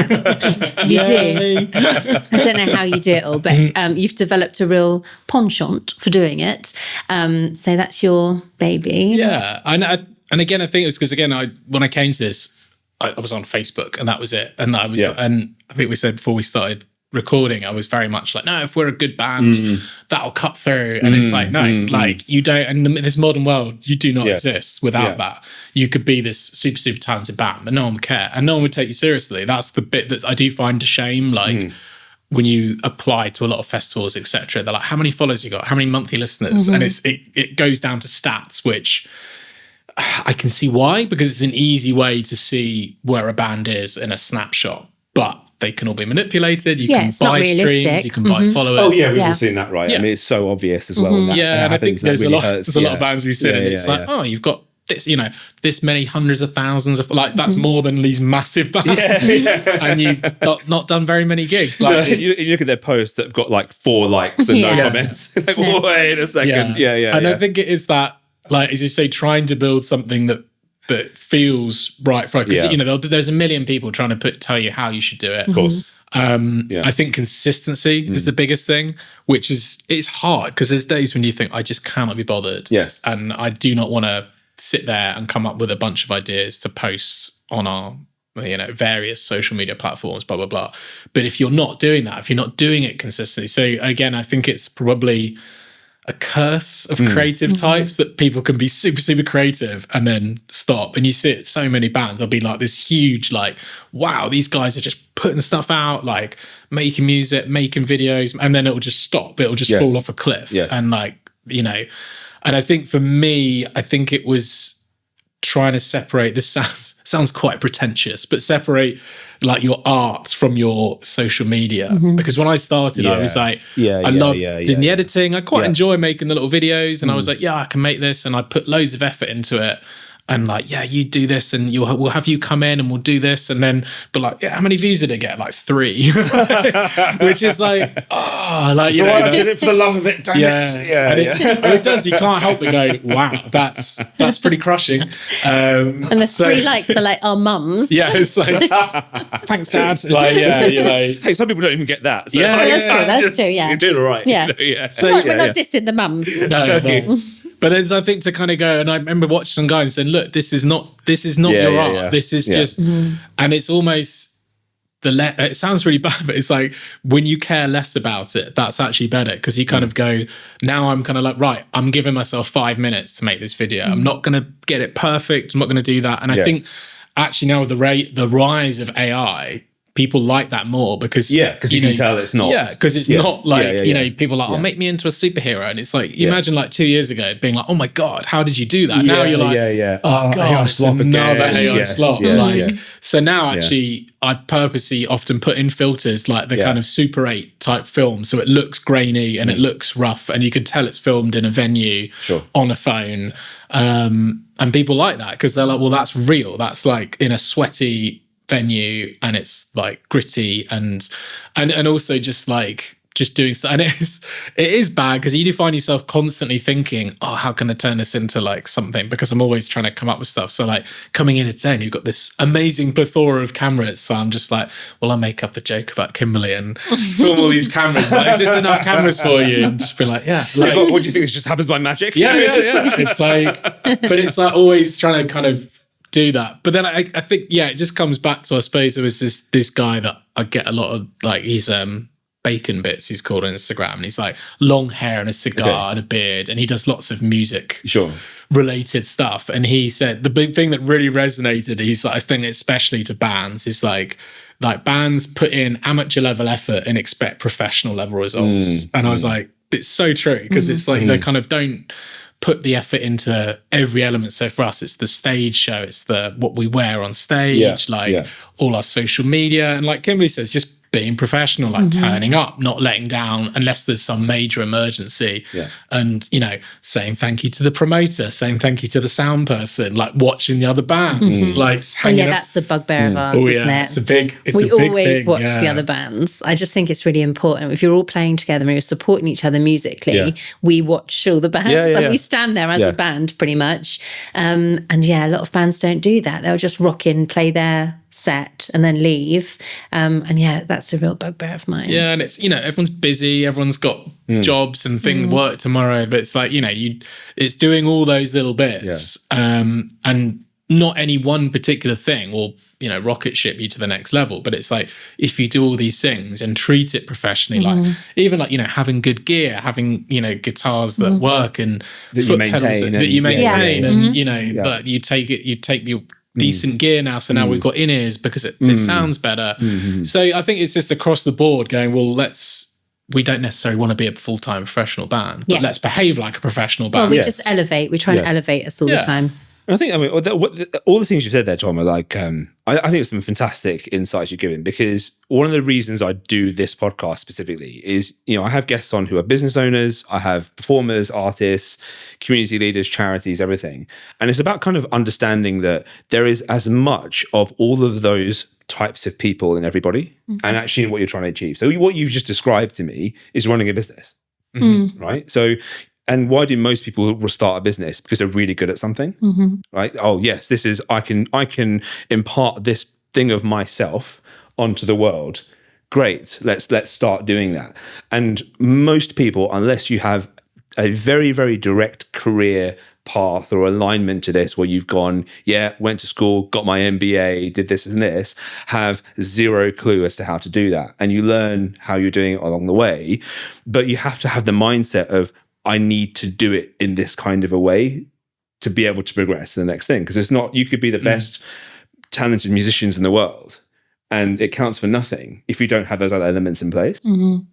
don't know how you do it all, but you've developed a real penchant for doing it. So that's your baby. And again, I think it was because, again, when I came to this, I was on Facebook and that was it. And I was, and I think we said before we started recording, I was very much like, no, if we're a good band, that'll cut through. And it's like, no, like you don't, and in this modern world, you do not exist without that. You could be this super, super talented band, but no one would care and no one would take you seriously. That's the bit that I do find a shame. Like when you apply to a lot of festivals, etc., they're like, how many followers you got? How many monthly listeners? And it goes down to stats, which I can see why, because it's an easy way to see where a band is in a snapshot, but they can all be manipulated. You can buy streams, you can buy followers. Oh yeah, we've all seen that, right? I mean, it's so obvious as well. And I think there's a lot of bands we've seen, and it's like, oh, you've got this, you know, this many hundreds of thousands of, like, that's more than these massive bands. And you've not done very many gigs. Like, you look at their posts that have got like 4 likes and no comments. Like, wait a second. And I think it is that, like, as you say, trying to build something that feels right for it. Because, you know, there's a million people trying to tell you how you should do it. Of course. I think consistency is the biggest thing, which is, it's hard because there's days when you think, I just cannot be bothered. Yes. And I do not want to sit there and come up with a bunch of ideas to post on our, you know, various social media platforms, blah, blah, blah. But if you're not doing that, if you're not doing it consistently, so again, I think it's probably a curse of creative types that people can be super, super creative and then stop. And you see it so many bands, there'll be like this huge, like, wow, these guys are just putting stuff out, like making music, making videos, and then it'll just stop. It'll just fall off a cliff. And like, you know, and I think for me, I think it was trying to separate, this sounds quite pretentious, but separate like your art from your social media. Because when I started, I was like, I love doing the editing. I quite enjoy making the little videos. And I was like, yeah, I can make this. And I put loads of effort into it. And like, yeah, you do this and we'll have you come in and we'll do this. And then, but like, how many views did it get? Like 3, which is like, oh, like, you know, I did it for the love of it. Damn it. And it does, you can't help but go, wow, that's pretty crushing. And the 3 likes are like our mums. Yeah, it's like, thanks, Dad. Like, you know. Hey, some people don't even get that. So that's true, You're doing all right. Yeah. You know, So we're not dissing the mums. No. But then I think to kind of go, and I remember watching some guys and saying, look, this is not your art. Yeah. This is just, and it's almost it sounds really bad, but it's like when you care less about it, that's actually better, because you kind of go, now I'm kind of like, right, I'm giving myself 5 minutes to make this video. I'm not going to get it perfect. I'm not going to do that. And I think actually now with the rise of AI, people like that more because you can tell it's not. Yeah, because it's not like, you know, people are like, oh, make me into a superhero. And it's like, imagine like 2 years ago being like, oh my God, how did you do that? Now you're like, oh God, it's another AI slop. So now actually I purposely often put in filters like the kind of Super 8 type film. So it looks grainy and it looks rough and you can tell it's filmed in a venue on a phone. And people like that because they're like, well, that's real. That's like in a sweaty venue and it's like gritty and also just like doing stuff. And it is bad because you do find yourself constantly thinking, oh, how can I turn this into like something, because I'm always trying to come up with stuff. So like coming in at 10, you've got this amazing plethora of cameras, so I'm just like, well, I'll make up a joke about Kimberly and film all these cameras, but is this enough cameras for you? And just be like, like, what do you think, this just happens by magic? It's like, but it's like always trying to kind of do that. But then I think it just comes back to, I suppose there was this guy that I get a lot of, like, he's Bacon Bits, he's called on Instagram, and he's like long hair and a cigar and a beard, and he does lots of music related stuff. And he said the big thing that really resonated, he's like, I think especially to bands, is like bands put in amateur level effort and expect professional level results. And I was like, it's so true, because it's like they kind of don't put the effort into every element. So for us, it's the stage show, it's the what we wear on stage, all our social media, and like Kimberly says, just being professional, like turning up, not letting down unless there's some major emergency, and you know, saying thank you to the promoter, saying thank you to the sound person, like watching the other bands, like hanging that's the bugbear of ours, isn't it? We always watch the other bands. I just think it's really important. If you're all playing together and you're supporting each other musically, we watch all the bands. We stand there as a band pretty much. And a lot of bands don't do that. They'll just rock in, play their set and then leave. That's a real bugbear of mine. Yeah, and it's, you know, everyone's busy, everyone's got jobs and things, work tomorrow, but it's like, you know, it's doing all those little bits. And not any one particular thing will, rocket ship you to the next level. But it's like, if you do all these things and treat it professionally, like even like, having good gear, having, guitars that work and that foot you pedals maintain, that you maintain and, but you take the decent gear now. So now we've got in-ears because it sounds better. So I think it's just across the board going, well, we don't necessarily want to be a full-time professional band, but let's behave like a professional band. Well, we just elevate. We try and elevate us all the time. I think, all the things you said there, Tom, are like, I think it's some fantastic insights you're giving, because one of the reasons I do this podcast specifically is, I have guests on who are business owners, I have performers, artists, community leaders, charities, everything. And it's about kind of understanding that there is as much of all of those types of people in everybody, and actually what you're trying to achieve. So what you've just described to me is running a business, right? So, and why do most people will start a business? Because they're really good at something, right? Oh yes, this is, I can impart this thing of myself onto the world. Great, let's start doing that. And most people, unless you have a very, very direct career path or alignment to this, where you've gone, went to school, got my MBA, did this and this, have zero clue as to how to do that. And you learn how you're doing it along the way, but you have to have the mindset of, I need to do it in this kind of a way to be able to progress to the next thing. Because it's not, you could be the best talented musicians in the world, and it counts for nothing if you don't have those other elements in place.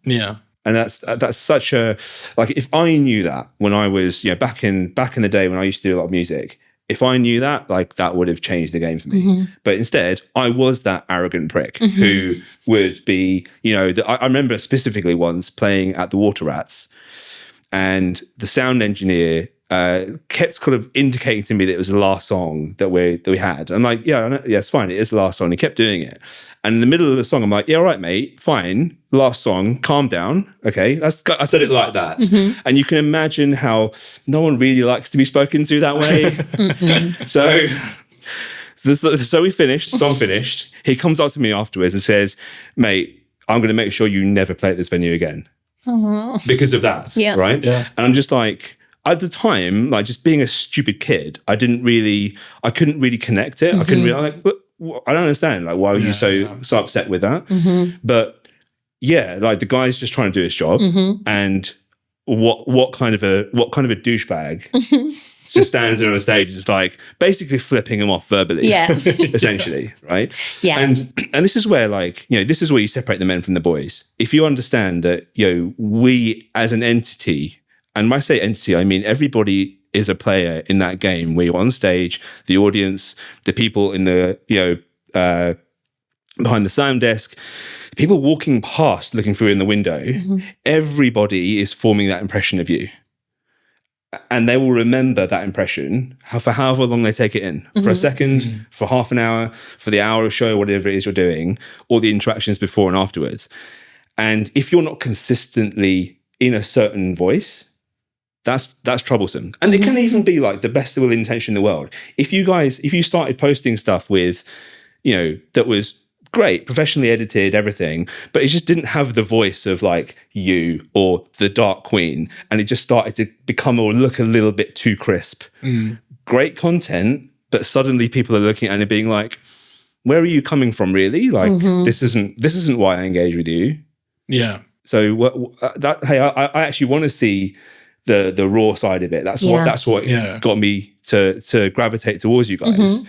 Yeah. And that's such a, like, if I knew that when I was, back in the day when I used to do a lot of music, if I knew that, like, that would have changed the game for me. But instead, I was that arrogant prick who would be, I remember specifically once playing at the Water Rats, and the sound engineer kept kind of indicating to me that it was the last song that we had. I'm like, it's fine, it is the last song. He kept doing it. And in the middle of the song, I'm like, all right, mate, fine, last song, calm down. Okay, I said it like that. And you can imagine how no one really likes to be spoken to that way. So we finished, song finished. He comes up to me afterwards and says, mate, I'm going to make sure you never play at this venue again. Because of that, right? Yeah. And I'm just like, at the time, like, just being a stupid kid, I couldn't really connect it. I couldn't really, I don't understand, like, why were you so upset with that? But like, the guy's just trying to do his job, and what kind of a douchebag just stands there on a stage, just like basically flipping him off verbally, essentially, right? Yeah. And this is where, like, this is where you separate the men from the boys. If you understand that, we as an entity, and when I say entity, I mean everybody is a player in that game, where you're on stage, the audience, the people in the, behind the sound desk, people walking past, looking through in the window, everybody is forming that impression of you. And they will remember that impression for however long they take it in, for a second, for half an hour, for the hour of show, whatever it is you're doing, or the interactions before and afterwards. And if you're not consistently in a certain voice, that's troublesome. And it can even be like the best will intention in the world. If you started posting stuff with, that was great, professionally edited, everything, but it just didn't have the voice of, like, you or the Dark Queen, and it just started to become or look a little bit too crisp. Great content, but suddenly people are looking at it and being like, where are you coming from, really? Like, this isn't why I engage with you. Yeah. So I actually want to see the raw side of it. That's what got me to gravitate towards you guys.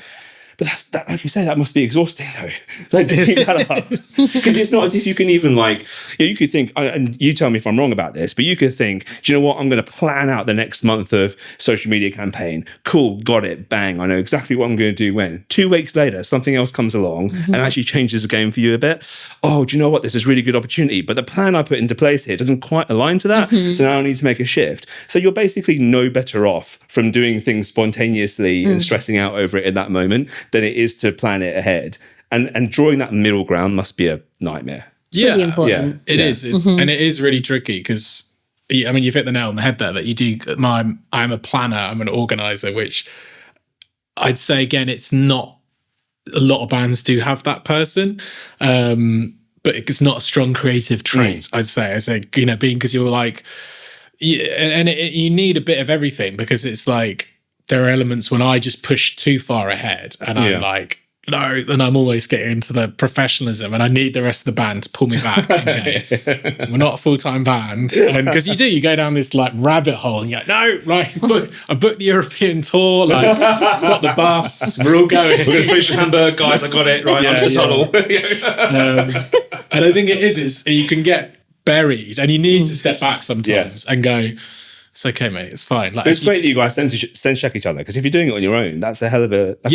But that, like you say, that must be exhausting, though. Like, to keep that up. Because it's not as if you can even, like, you could think, and you tell me if I'm wrong about this, but you could think, do you know what? I'm going to plan out the next month of social media campaign. Cool, got it, bang. I know exactly what I'm going to do when. 2 weeks later, something else comes along and actually changes the game for you a bit. Oh, do you know what? This is a really good opportunity. But the plan I put into place here doesn't quite align to that. So now I need to make a shift. So you're basically no better off from doing things spontaneously and stressing out over it in that moment than it is to plan it ahead. And drawing that middle ground must be a nightmare. It's really important. It is. And it is really tricky because, I mean, you've hit the nail on the head there, that you do, I'm a planner, I'm an organizer, which I'd say, again, it's not, a lot of bands do have that person, but it's not a strong creative trait, I'd say, being, because you're like, you need a bit of everything, because it's like, there are elements when I just push too far ahead and I'm like, no, then I'm always getting into the professionalism and I need the rest of the band to pull me back and go, we're not a full-time band. And because you go down this like rabbit hole and you're like, no, right, I booked the European tour, like I've got the bus, we're all going. We're going to finish Hamburg, guys, I got it, right, under the tunnel. And I think it is you can get buried and you need to step back sometimes and go, it's okay, mate. It's fine. Like, but it's great that you guys sense check each other, because if you're doing it on your own, that's a hell of a task.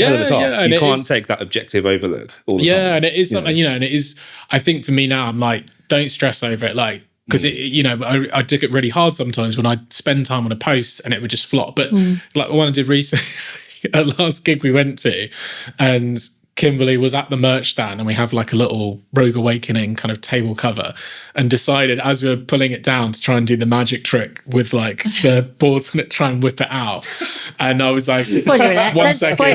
You can't take that objective overlook all the time. Yeah, and it is something, and it is. I think for me now, I'm like, don't stress over it, like, because I took it really hard sometimes when I spend time on a post and it would just flop. But like one I did recently, at last gig we went to, and Kimberly was at the merch stand and we have like a little Rogue Awakening kind of table cover, and decided as we were pulling it down to try and do the magic trick with like the boards on it, try and whip it out. And I was like, spoiler alert,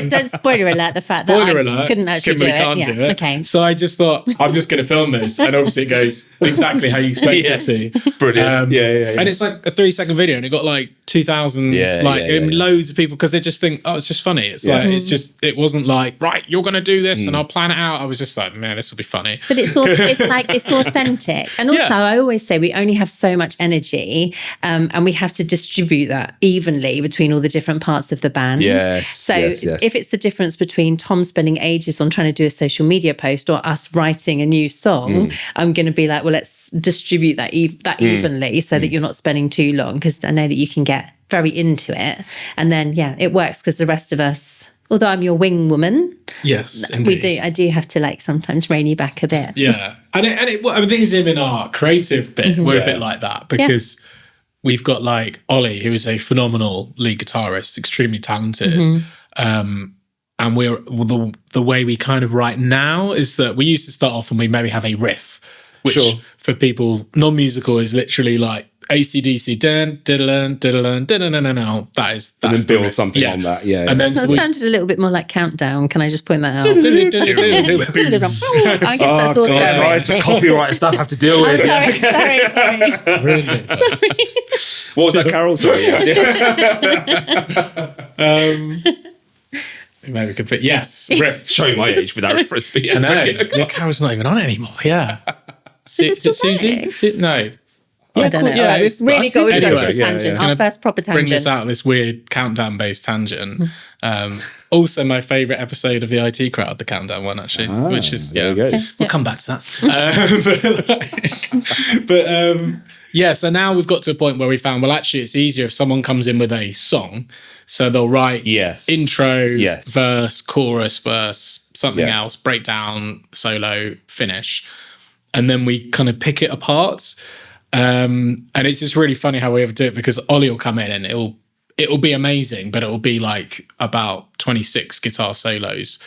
don't spoiler alert the fact that I couldn't actually Kimberly do it. Can't do it. Okay. So I just thought, I'm just going to film this. And obviously it goes exactly how you expect it to. Brilliant. And it's like a 3-second video and it got like 2,000 loads of people, because they just think, oh, it's just funny. It's like, it's just, it wasn't like, right, you're going to do this and I'll plan it out. I was just like, man, this will be funny. But it's authentic. And also I always say we only have so much energy, and we have to distribute that evenly between all the different parts of the band. So if it's the difference between Tom spending ages on trying to do a social media post or us writing a new song, I'm going to be like, well, let's distribute that evenly so that you're not spending too long, because I know that you can get very into it. And then, it works, because the rest of us, although I'm your wing woman, yes, indeed. I do have to like sometimes rein you back a bit. Yeah. I think it's him in our creative bit. We're a bit like that, because we've got like Ollie, who is a phenomenal lead guitarist, extremely talented. And we're the way we kind of write now is that we used to start off and we maybe have a riff, which for people non-musical is literally like AC/DC, that is and then build something on that, and then it sounded a little bit more like Countdown. Can I just point that out? I guess that's also the copyright stuff I have to deal with. Sorry. Really? What was that, Carol? Sorry. Maybe we could put riff. Showing my age for that reference. But I know. Carol's not even on it anymore. Yeah. Is it Susie? No. I don't know. We've really got to go to the tangent. Our first proper tangent. Bring this out, this weird countdown-based tangent. Also, my favourite episode of the IT Crowd, the Countdown one, actually, which is we'll come back to that. So now we've got to a point where we found, well, actually, it's easier if someone comes in with a song, so they'll write intro, verse, chorus, verse, something else, breakdown, solo, finish, and then we kind of pick it apart. And it's just really funny how we ever do it, because Ollie will come in and it'll be amazing, but it'll be like about 26 guitar solos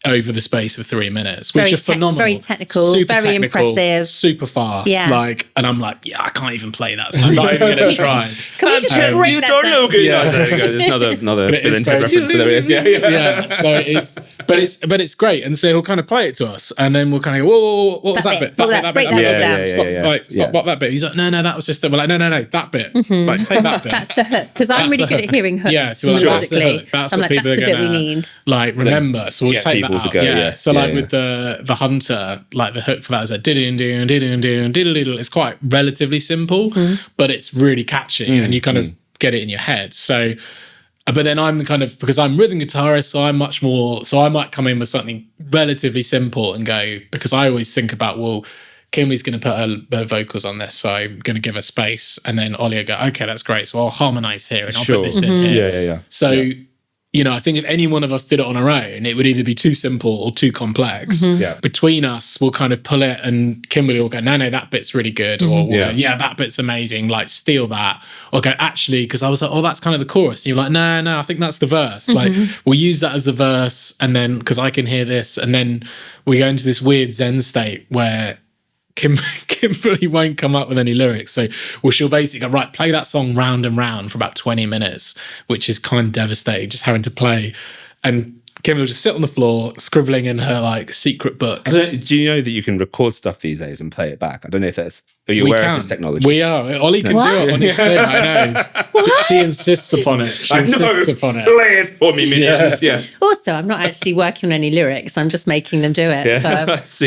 over the space of 3 minutes, which are phenomenal. Very technical, very impressive. Super fast. And I'm like, I can't even play that, so I'm not even going to try. Can we just break you that don't down? know good. There you go. There's another Bill and Ted reference, but there it is. So it is, but it's great. And so he'll kind of play it to us, and then we'll kind of go, whoa, what was that bit? Break that bit down. Stop, what that bit? He's like, no, that was just, we're like, no, that bit. Like, take that bit. That's the hook, because I'm really good at hearing hooks melodically. That's what people are going to, we need. Like, remember. So we'll take that out. To go, So like with the Hunter, like the hook for that is like diddle. It's quite relatively simple, but it's really catchy, and you kind of get it in your head. So, but then I'm kind of, because I'm rhythm guitarist, so I'm much more. So I might come in with something relatively simple and go, because I always think about, well, Kimberly's going to put her vocals on this, so I'm going to give her space, and then Ollie will go, okay, that's great. So I'll harmonize here and I'll put this in here. So. I think if any one of us did it on our own, it would either be too simple or too complex. Between us, we'll kind of pull it, and Kimberly will go, no, that bit's really good. Or we'll go, that bit's amazing, like steal that. Or go, actually, because I was like, oh, that's kind of the chorus. And you're like, no, I think that's the verse. Like, we'll use that as the verse, and then, because I can hear this, and then we go into this weird Zen state where Kimberly won't come up with any lyrics. So she'll basically go, right, play that song round and round for about 20 minutes, which is kind of devastating, just having to play. And Kim will just sit on the floor, scribbling in her like secret book. Do you know that you can record stuff these days and play it back? I don't know if that's. Are you aware of this technology? We are. Ollie can do it on his phone. I know. But she insists upon it. Play it for me, minions. Yeah. Also, I'm not actually working on any lyrics. I'm just making them do it for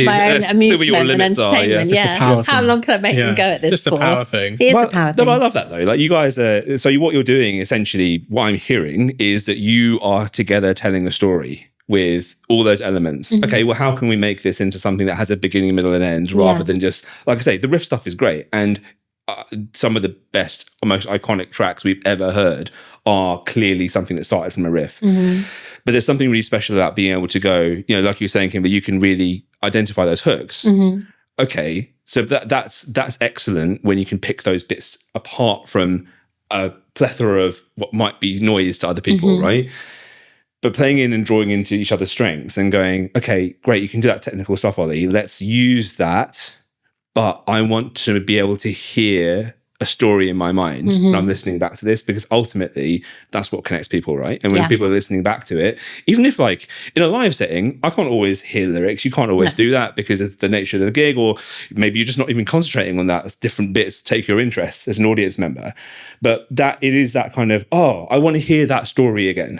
my own where amusement your and limits are, entertainment. Just a power How thing. long can I make them go at this Just for? a power thing. It is a power thing. No, I love that though. Like you guys are. So what you're doing essentially, what I'm hearing is that you are together telling a story with all those elements. Okay, well, how can we make this into something that has a beginning, middle, and end, rather than just, like I say, the riff stuff is great, and some of the best, most iconic tracks we've ever heard are clearly something that started from a riff. But there's something really special about being able to go, like you were saying, Kimber, you can really identify those hooks. Okay, so that's excellent when you can pick those bits apart from a plethora of what might be noise to other people, right? But playing in and drawing into each other's strengths and going, okay, great, you can do that technical stuff, Ollie. Let's use that. But I want to be able to hear a story in my mind when I'm listening back to this, because ultimately that's what connects people, right? And when people are listening back to it, even if like in a live setting, I can't always hear lyrics. You can't always do that because of the nature of the gig, or maybe you're just not even concentrating on that. Different bits take your interest as an audience member. But it is that kind of, I want to hear that story again.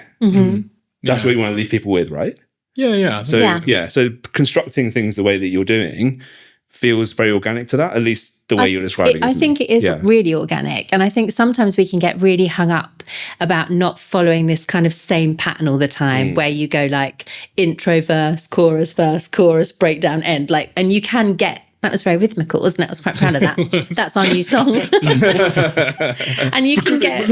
That's what you want to leave people with, right? Yeah. So constructing things the way that you're doing feels very organic to that, at least the way you're describing it. I think it is really organic. And I think sometimes we can get really hung up about not following this kind of same pattern all the time, where you go like intro, verse, chorus, breakdown, end. Like, and you can get, that was very rhythmical, wasn't it? I was quite proud of that. That's our new song. And you can get,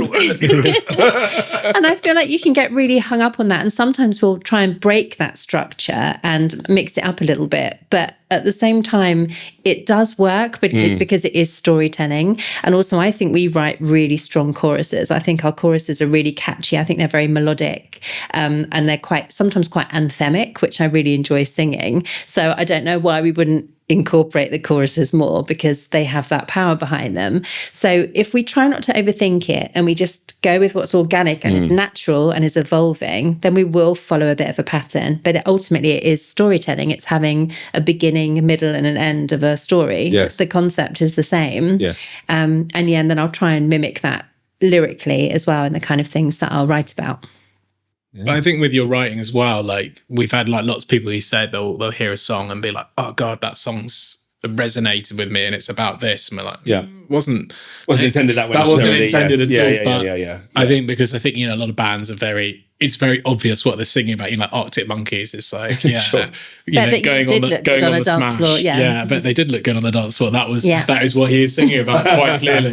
and I feel like you can get really hung up on that. And sometimes we'll try and break that structure and mix it up a little bit. But at the same time, it does work because it is storytelling. And also, I think we write really strong choruses. I think our choruses are really catchy. I think they're very melodic, and they're sometimes quite anthemic, which I really enjoy singing. So I don't know why we wouldn't incorporate the choruses more, because they have that power behind them. So if we try not to overthink it and we just go with what's organic and is natural and is evolving, then we will follow a bit of a pattern. But ultimately it is storytelling. It's having a beginning, a middle and an end of a story. Yes. The concept is the same. Yes. And then I'll try and mimic that lyrically as well in the kind of things that I'll write about. Yeah. But I think with your writing as well, like we've had like lots of people who said they'll hear a song and be like, oh God, that song's resonated with me and it's about this. And we're like, wasn't intended that way. That wasn't intended at all. Yeah. I think because I think, a lot of bands are it's very obvious what they're singing about. Like Arctic Monkeys, it's like, Sure. Going on the smash. Floor, yeah. But they did look good on the dance floor. That is what he is singing about quite clearly.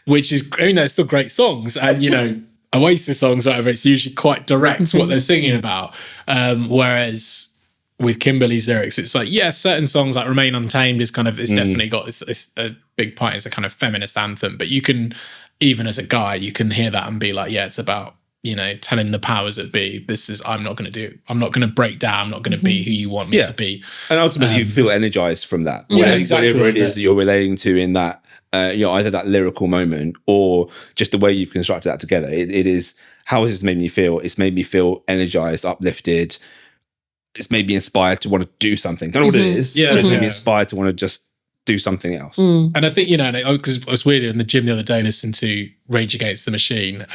Which is, they're still great songs. And, Oasis songs, whatever, it's usually quite direct what they're singing about. Whereas with Kimberly's lyrics, it's like, certain songs like Remain Untamed is kind of, it's definitely got it's a big part, it's a kind of feminist anthem, but you can, even as a guy, you can hear that and be like, it's about, telling the powers that be, I'm not going to break down, I'm not going to be who you want me to be. And ultimately you feel energized from that. Exactly. Whatever it is that you're relating to in that, either that lyrical moment or just the way you've constructed that together. It is, how has this made me feel? It's made me feel energized, uplifted. It's made me inspired to want to do something. Don't know what it is, but it's made me inspired to want to just do something else. And I think, because I was weird in the gym the other day listening to Rage Against the Machine.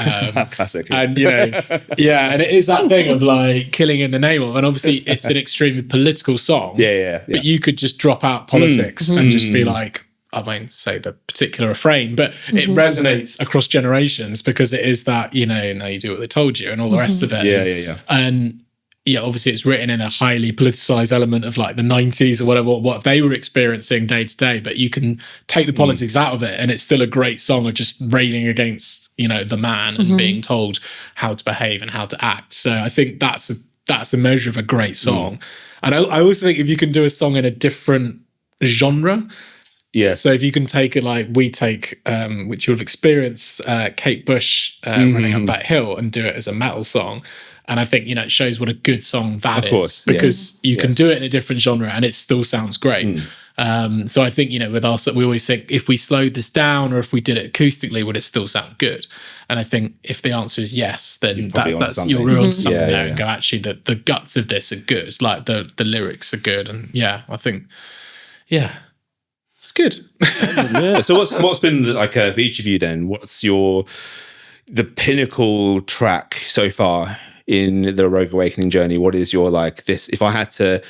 Classic. And, and it is that thing of like killing in the name of, and obviously it's an extremely political song. Yeah. But you could just drop out politics and just be like, I won't say the particular refrain, but it resonates across generations because it is that, now you do what they told you and all the rest of it. Yeah. And obviously it's written in a highly politicized element of like the 90s or whatever, what they were experiencing day to day, but you can take the politics out of it and it's still a great song of just railing against, the man and being told how to behave and how to act. So I think that's a measure of a great song. And I also think if you can do a song in a different genre, so if you can take it like we take, which you'll have experienced, Kate Bush running up that hill and do it as a metal song. And I think, it shows what a good song that is. Because you can do it in a different genre and it still sounds great. So I think, with us, we always say, if we slowed this down or if we did it acoustically, would it still sound good? And I think if the answer is yes, then you're onto something there and go, actually, the guts of this are good. Like the lyrics are good. And I think, it's good. So what's been like for each of you then? What's the pinnacle track so far in the Rogue Awakening journey? What is your this? If I had to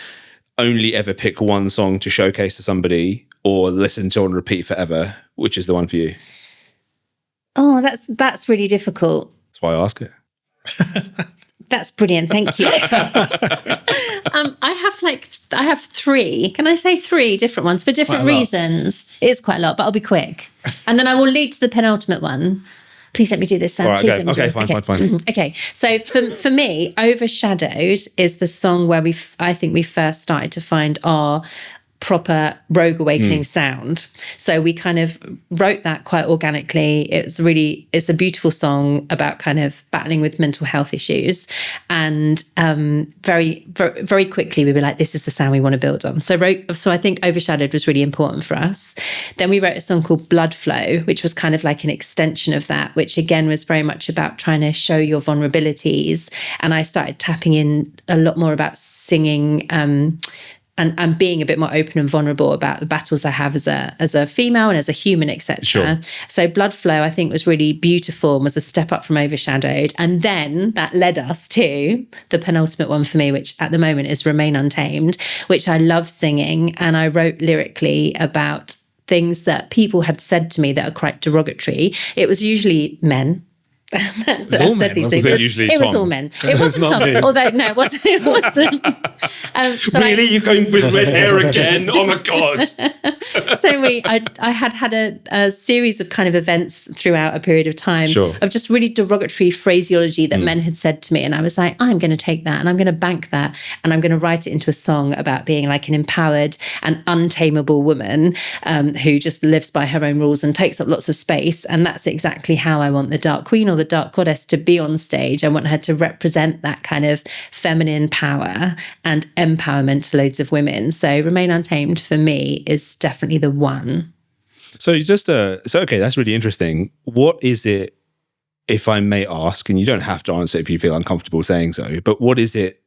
only ever pick one song to showcase to somebody or listen to on repeat forever, which is the one for you? Oh, that's really difficult. That's why I ask it. That's brilliant. Thank you. I have three. Can I say three different ones for different reasons? It is quite a lot, but I'll be quick. And then I will lead to the penultimate one. Please let me do this, Sam. Right, Please let me do this. Fine. Okay, so for me, Overshadowed is the song where I think we first started to find our proper Rogue Awakening sound. So we kind of wrote that quite organically. It's a beautiful song about kind of battling with mental health issues. And very, very, very quickly we were like, this is the sound we want to build on. So I think Overshadowed was really important for us. Then we wrote a song called Blood Flow, which was kind of like an extension of that, which again was very much about trying to show your vulnerabilities. And I started tapping in a lot more about singing and being a bit more open and vulnerable about the battles I have as a female and as a human, etc. Sure. So Blood Flow, I think, was really beautiful and was a step up from Overshadowed. And then that led us to the penultimate one for me, which at the moment is Remain Untamed, which I love singing. And I wrote lyrically about things that people had said to me that are quite derogatory. It was usually men. I've said these things. It was all men. It wasn't Tom. Although no, it wasn't. Really, you're going with red hair again? Oh my god! So I had a series of kind of events throughout a period of time of just really derogatory phraseology that men had said to me, and I was like, I'm going to take that and I'm going to bank that and I'm going to write it into a song about being like an empowered and untamable woman who just lives by her own rules and takes up lots of space. And that's exactly how I want the Dark Queen or the Dark Goddess to be on stage. I want her to represent that kind of feminine power and empowerment to loads of women. So Remain Untamed for me is definitely the one. So okay, that's really interesting. What is it, if I may ask, and you don't have to answer if you feel uncomfortable saying so, but what is it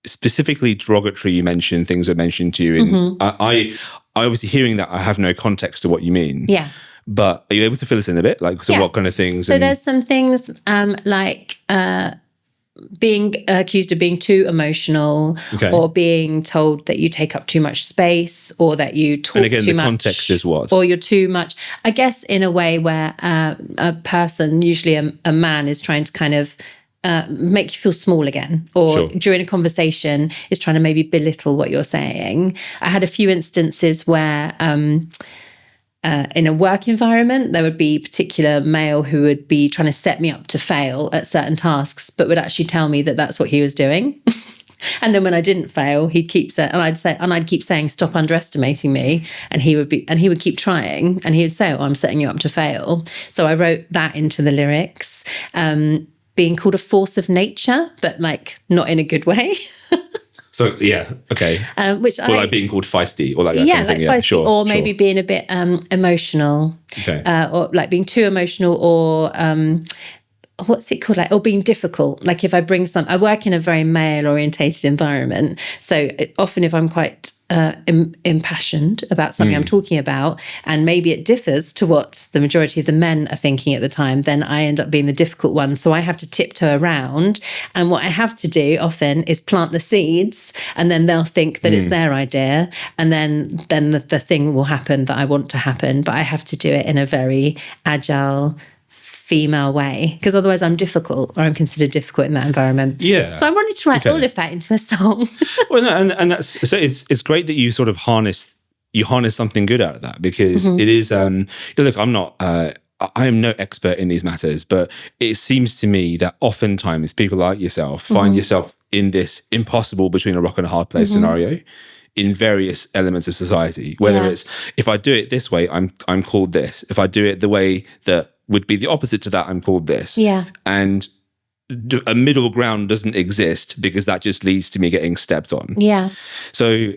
specifically derogatory you mentioned, things are mentioned to you? And I obviously hearing that, I have no context to what you mean. Yeah. But are you able to fill us in a bit? What kind of things? So there's some things like being accused of being too emotional, or being told that you take up too much space, or that you talk too much. And again, the context is what? Or you're too much. I guess in a way where a person, usually a man, is trying to kind of make you feel small again, or during a conversation is trying to maybe belittle what you're saying. I had a few instances where in a work environment, there would be a particular male who would be trying to set me up to fail at certain tasks, but would actually tell me that that's what he was doing. And then when I didn't fail, he'd keep saying, and I'd keep saying, "Stop underestimating me," and he would keep trying, and he would say, "Oh, I'm setting you up to fail." So I wrote that into the lyrics. Being called a force of nature, but like not in a good way. So okay. Like being called feisty, or like that kind of thing. Feisty, or maybe being a bit emotional, or like being too emotional, or what's it called? Like, or being difficult. Like if I I work in a very male-orientated environment, so often if I'm quite impassioned about something I'm talking about, and maybe it differs to what the majority of the men are thinking at the time, then I end up being the difficult one. So I have to tiptoe around, and what I have to do often is plant the seeds, and then they'll think that it's their idea, and then the thing will happen that I want to happen, but I have to do it in a very agile female way, because otherwise I'm difficult, or I'm considered difficult in that environment. Yeah. So I wanted to write all of that into a song. Well, no, and that's so it's great that you sort of harness something good out of that, because it is. Look, I am no expert in these matters, but it seems to me that oftentimes people like yourself find yourself in this impossible between a rock and a hard place scenario in various elements of society. Whether it's, if I do it this way, I'm called this. If I do it the way that would be the opposite to that, I'm called this. Yeah. And a middle ground doesn't exist, because that just leads to me getting stepped on. Yeah. So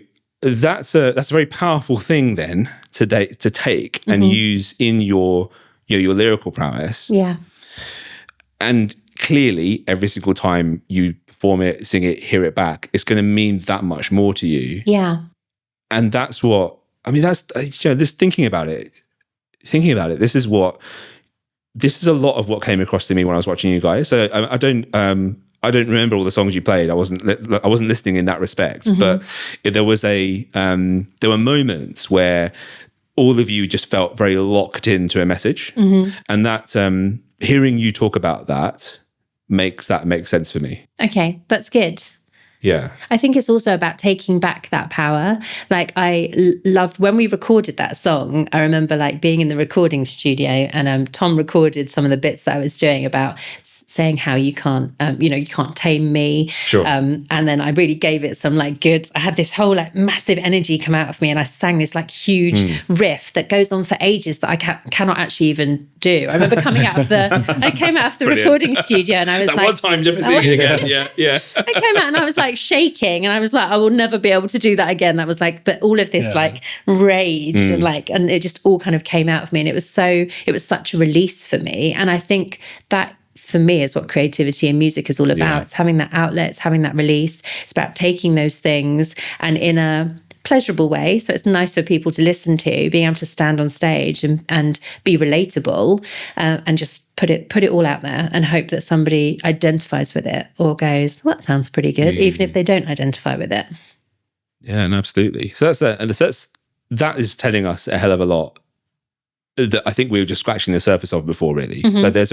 that's a very powerful thing then to take and use in your lyrical prowess. Yeah. And clearly, every single time you perform it, sing it, hear it back, it's going to mean that much more to you. Yeah. And that's what, I mean, that's, this thinking about it, this is a lot of what came across to me when I was watching you guys. So I don't remember all the songs you played. I wasn't listening in that respect, but there were moments where all of you just felt very locked into a message, and that hearing you talk about that makes sense for me. Okay, that's good. Yeah. I think it's also about taking back that power. Like I loved when we recorded that song, I remember like being in the recording studio and Tom recorded some of the bits that I was doing about saying how you can't, you can't tame me. Sure. And then I really gave it some like good, I had this whole like massive energy come out of me and I sang this like huge riff that goes on for ages that I cannot actually even do. I remember coming out of I came out of the recording studio and I was that like. One time never seen it again. Yeah. I came out and I was like shaking and I was like, I will never be able to do that again. That was like, but all of this like rage and it just all kind of came out of me. And it was such a release for me. And I think that for me is what creativity and music is all about. Yeah. It's having that outlet, it's having that release. It's about taking those things and in a pleasurable way. So it's nice for people to listen to, being able to stand on stage and be relatable and just put it all out there and hope that somebody identifies with it or goes, well, that sounds pretty good, even if they don't identify with it. Yeah, no, absolutely. So that is telling us a hell of a lot that I think we were just scratching the surface of before, really. Like there's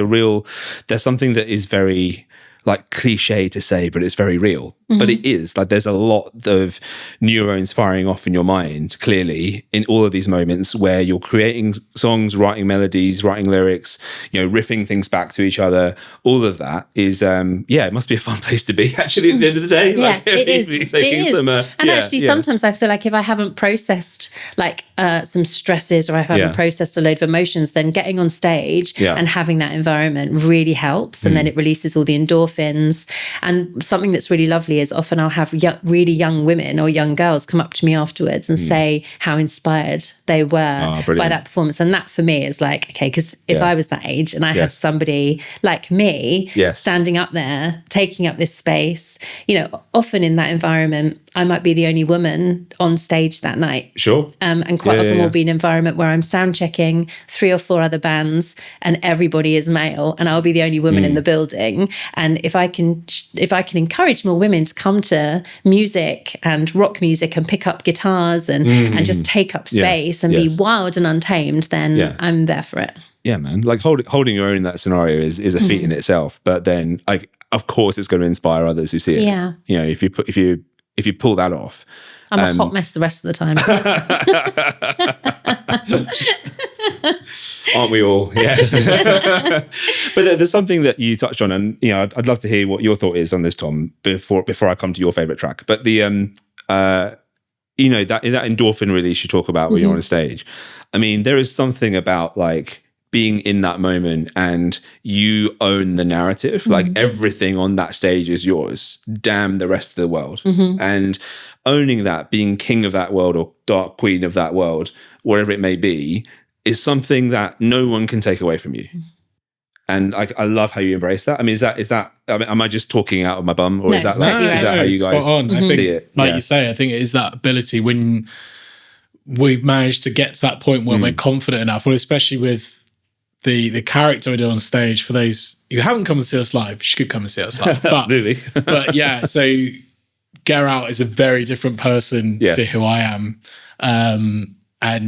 something that is very like cliche to say, but it's very real. But it is like there's a lot of neurons firing off in your mind, clearly, in all of these moments where you're creating songs, writing melodies, writing lyrics, riffing things back to each other. All of that is, it must be a fun place to be, actually, at the end of the day. Yeah, it is. Sometimes I feel like if I haven't processed like some stresses or I haven't processed a load of emotions, then getting on stage and having that environment really helps. And then it releases all the endorphins. And something that's really lovely is often I'll have really young women or young girls come up to me afterwards and say how inspired they were by that performance. And that for me is like, okay, because if I was that age and I had somebody like me standing up there, taking up this space, often in that environment, I might be the only woman on stage that night. Sure. And quite often will be an environment where I'm sound checking 3 or 4 other bands and everybody is male and I'll be the only woman in the building. And if I can encourage more women to come to music and rock music and pick up guitars and just take up space and be wild and untamed, then I'm there for it. Yeah, man. Like holding your own in that scenario is a feat in itself. But then, like, of course, it's going to inspire others who see it. Yeah. If you pull that off, I'm a hot mess the rest of the time. Aren't we all? Yes. But there's something that you touched on, and I'd love to hear what your thought is on this, Tom, before I come to your favorite track. But the that endorphin release you talk about when you're on stage. I mean, there is something about like being in that moment and you own the narrative. Like everything on that stage is yours. Damn the rest of the world. And owning that, being king of that world or dark queen of that world, whatever it may be, is something that no one can take away from you. And I love how you embrace that. I mean, is that am I just talking out of my bum, or is that totally is that how you guys I think, see it? Like you say, I think it is that ability when we've managed to get to that point where we're confident enough, well, especially with the character we do on stage. For those who haven't come and see us live, you should come and see us live. Absolutely. But yeah, so Get Out is a very different person to who I am. And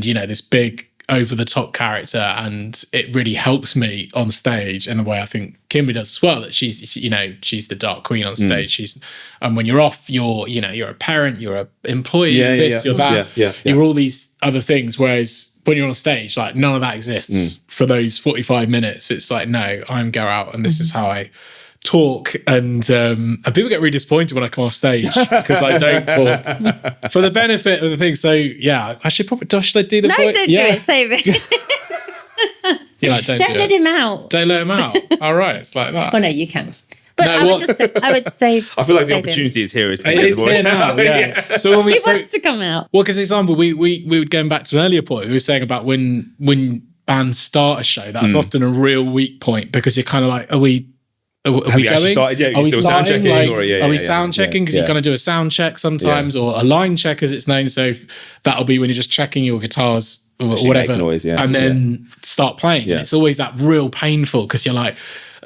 this big over-the-top character, and it really helps me on stage in a way I think Kimberly does as well, that she's the dark queen on stage. And when you're off, you're a parent, you're an employee, you're that, you're all these other things, whereas when you're on stage, like none of that exists for those 45 minutes. It's like, no, I'm Get Out and this is how I talk, and people get really disappointed when I come off stage because I don't talk for the benefit of the thing. So yeah, should I do the voice? Don't do it, save it. You're like, don't let him out. Don't let him out. All right, it's like that. Oh no, you can. But I would say. I feel like the opportunity is here. It is here now. Yeah. So when He wants to come out. Well, because example, we would going back to an earlier point. We were saying about when bands start a show, that's often a real weak point because you're kind of like, are we going? Started yet? Are we still sound checking? Are we sound checking? Because you're going to do a sound check sometimes, or a line check as it's known. So that'll be when you're just checking your guitars or whatever, noise, and then start playing. And it's always that real painful because you're like,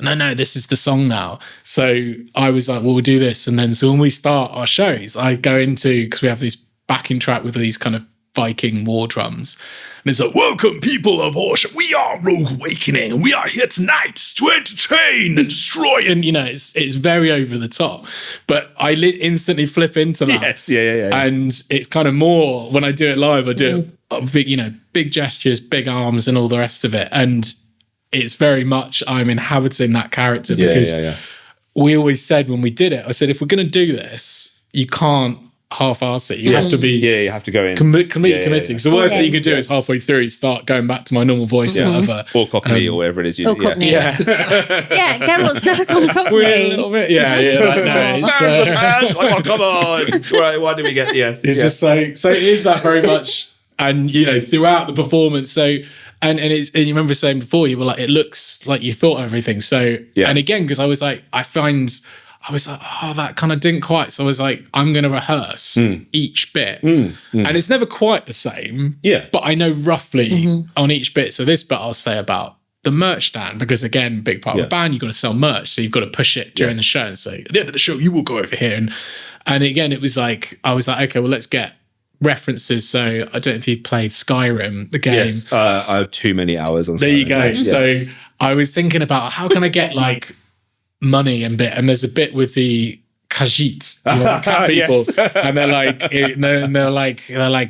no, this is the song now. So I was like, well, we'll do this. And then so when we start our shows, I go into, because we have this backing track with these kind of Viking war drums. And it's like, welcome people of Horsham. We are Rogue Awakening and we are here tonight to entertain and destroy. And, it's very over the top. But I instantly flip into that. Yes, yeah. And it's kind of more, when I do it live, I do big gestures, big arms and all the rest of it. And it's very much I'm inhabiting that character because we always said when we did it, I said, if we're going to do this, you can't half-arse it. You have to be you have to go in committing. So the worst thing you could do is halfway through start going back to my normal voice or whatever. Or Cockney or whatever it is. Cockney. Yeah. Geralt's never gone Cockney. We're a little bit. Yeah. Like, no, come on. Right, why do we get It's just so it is that very much, and throughout the performance. So and you remember saying before, you were like, it looks like you thought of everything. So and again, because I was like, oh, that kind of didn't quite. So I was like, I'm going to rehearse each bit. And it's never quite the same. Yeah. But I know roughly on each bit. So this bit I'll say about the merch stand, because again, big part of a band, you've got to sell merch. So you've got to push it during the show and say, at the end of the show, you will go over here. And again, it was like, I was like, okay, well, let's get references. So I don't know if you played Skyrim, the game. Yes, I have too many hours on Skyrim. There you go. So I was thinking about how can I get like money and bit, and there's a bit with the Khajiit, the cat people, and they're like,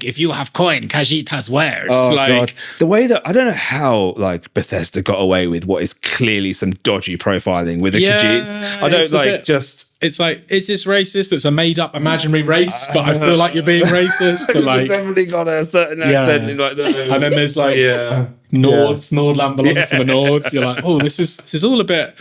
if you have coin, Khajiit has wares. Oh, God. The way that I don't know how like Bethesda got away with what is clearly some dodgy profiling with the Khajiits. I don't like just. It's like, is this racist? It's a made-up imaginary race, but I feel like you're being racist. So like, it's definitely got a certain accent. Like, no. And then there's like Nords, Nordland belongs to the Nords. You're like, oh, this is all a bit,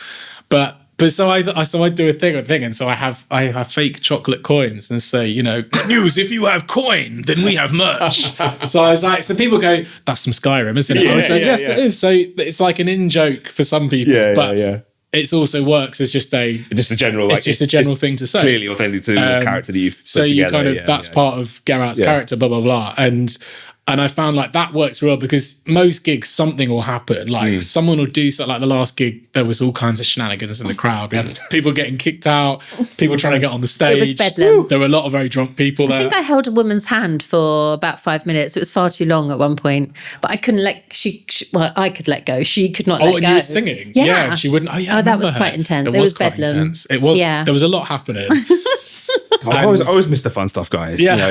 but so I do a thing, and so I have fake chocolate coins, and say, good news, if you have coin, then we have merch. So I was like, so people go, that's some Skyrim, isn't it? I was like, yes, it is. So it's like an in joke for some people, but it also works as just a general. It's just a general thing to say. Clearly authentic to the character that you've put so together. You kind of that's part of Geralt's character, blah blah blah, and I found like that works well because most gigs something will happen. Like someone will do something. Like the last gig, there was all kinds of shenanigans in the crowd. We had people getting kicked out, people trying to get on the stage. It was bedlam. There were a lot of very drunk people there. I think I held a woman's hand for about 5 minutes. It was far too long at one point, but I couldn't let I could let go. She could not let go. Oh, and you were singing. Yeah. She wouldn't. Oh, that was quite intense. It was bedlam. Intense. It was. Yeah. There was a lot happening. I always miss the fun stuff, guys. Yeah,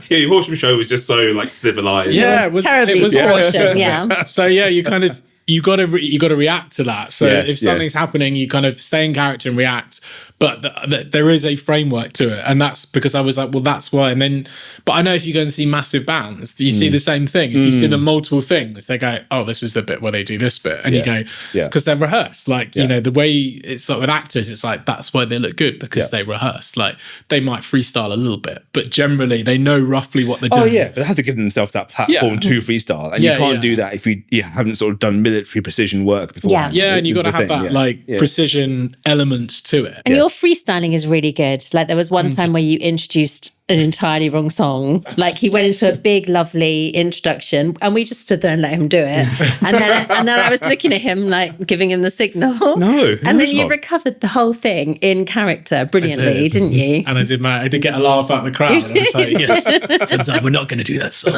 your Horsham show was just so like civilized. Yeah, it was terribly Horsham. Yeah. So you got to react to that. So if something's happening, you kind of stay in character and react. But there is a framework to it, and that's because I was like, well, that's why. And then, but I know if you go and see massive bands, you see the same thing. If you see the multiple things, they go, oh, this is the bit where they do this bit, and you go, it's because they're rehearsed. Like the way it's sort of with actors, it's like that's why they look good because they rehearse. Like they might freestyle a little bit, but generally they know roughly what they're doing. Oh yeah, but they have to give themselves that platform to freestyle, and you can't do that if you haven't sort of done military precision work before. Yeah, and you got to have that precision elements to it. And your freestyling is really good. Like there was one time where you introduced an entirely wrong song. Like he went into a big, lovely introduction, and we just stood there and let him do it. And then I was looking at him, like giving him the signal. And then you recovered the whole thing in character brilliantly, didn't you? And I did get a laugh out of the crowd. I was like, yes, turns out we're not going to do that song.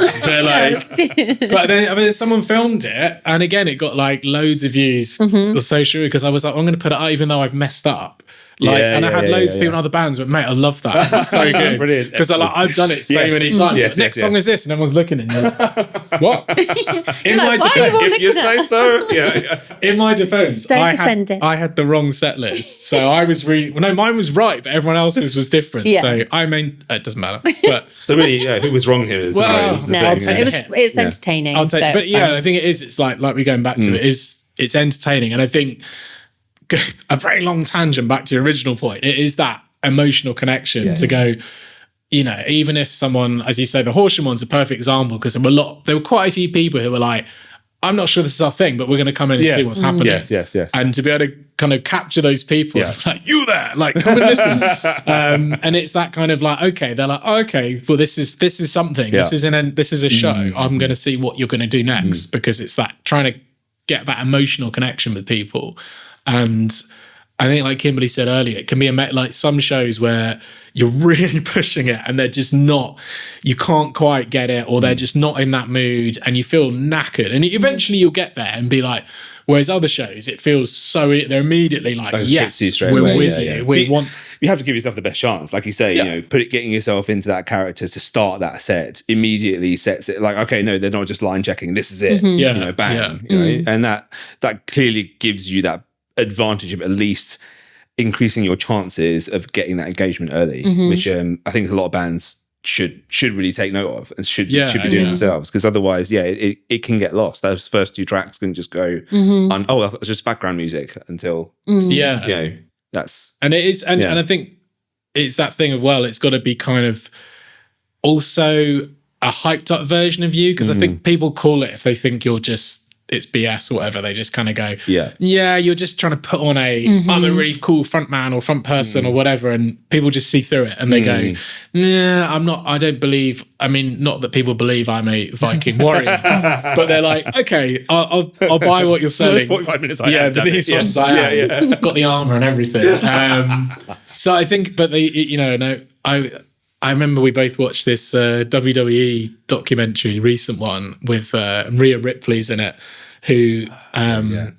But then someone filmed it, and again, it got like loads of views on social because I was like, I'm going to put it out even though I've messed up. I had loads of people in other bands, but mate, I love that. It's so good. Brilliant. Because they're like, I've done it so many times. Next song is this, and everyone's looking at you. What? In my defense, if you say so. In my defense, don't defend it. I had the wrong set list, so I was mine was right, but everyone else's was different. So it doesn't matter. But so really, who was wrong here? It was entertaining. I think it is. It's like we're going back to it. It's entertaining, and I think a very long tangent back to your original point. It is that emotional connection to go, you know, even if someone, as you say, the Horsham one's a perfect example, because there were quite a few people who were like, I'm not sure this is our thing, but we're going to come in and see what's happening. Yes. And to be able to kind of capture those people, like, you there, like, come and listen. And it's that kind of like, okay, they're like, oh, okay, well, this is something. This is a show. I'm going to see what you're going to do next, because it's that trying to get that emotional connection with people. And I think, like Kimberly said earlier, it can be like some shows where you're really pushing it and they're just not, you can't quite get it, or they're just not in that mood and you feel knackered. And eventually you'll get there and be like, whereas other shows, it feels so, they're immediately like, yes, we're with you. You have to give yourself the best chance. Like you say, you know, getting yourself into that character to start that set immediately sets it like, okay, no, they're not just line checking. This is it. You know, bang. You know? And that clearly gives you that advantage of at least increasing your chances of getting that engagement early, which I think a lot of bands should really take note of and should be doing themselves, because otherwise it can get lost. Those first 2 tracks can just go it's just background music until you know, that's, and it is, and I think it's that thing of, well, it's got to be kind of also a hyped up version of you, because I think people call it, if they think you're just, it's BS or whatever, they just kind of go, you're just trying to put on I'm a really cool front man or front person or whatever, and people just see through it and they go, nah, I'm not, I don't believe, I mean, not that people believe I'm a Viking warrior, but they're like, okay, I'll buy what you're selling. 45 minutes these ones I have got the armor and everything. So I think, but I remember we both watched this WWE documentary, recent one, with Rhea Ripley's in it, who, a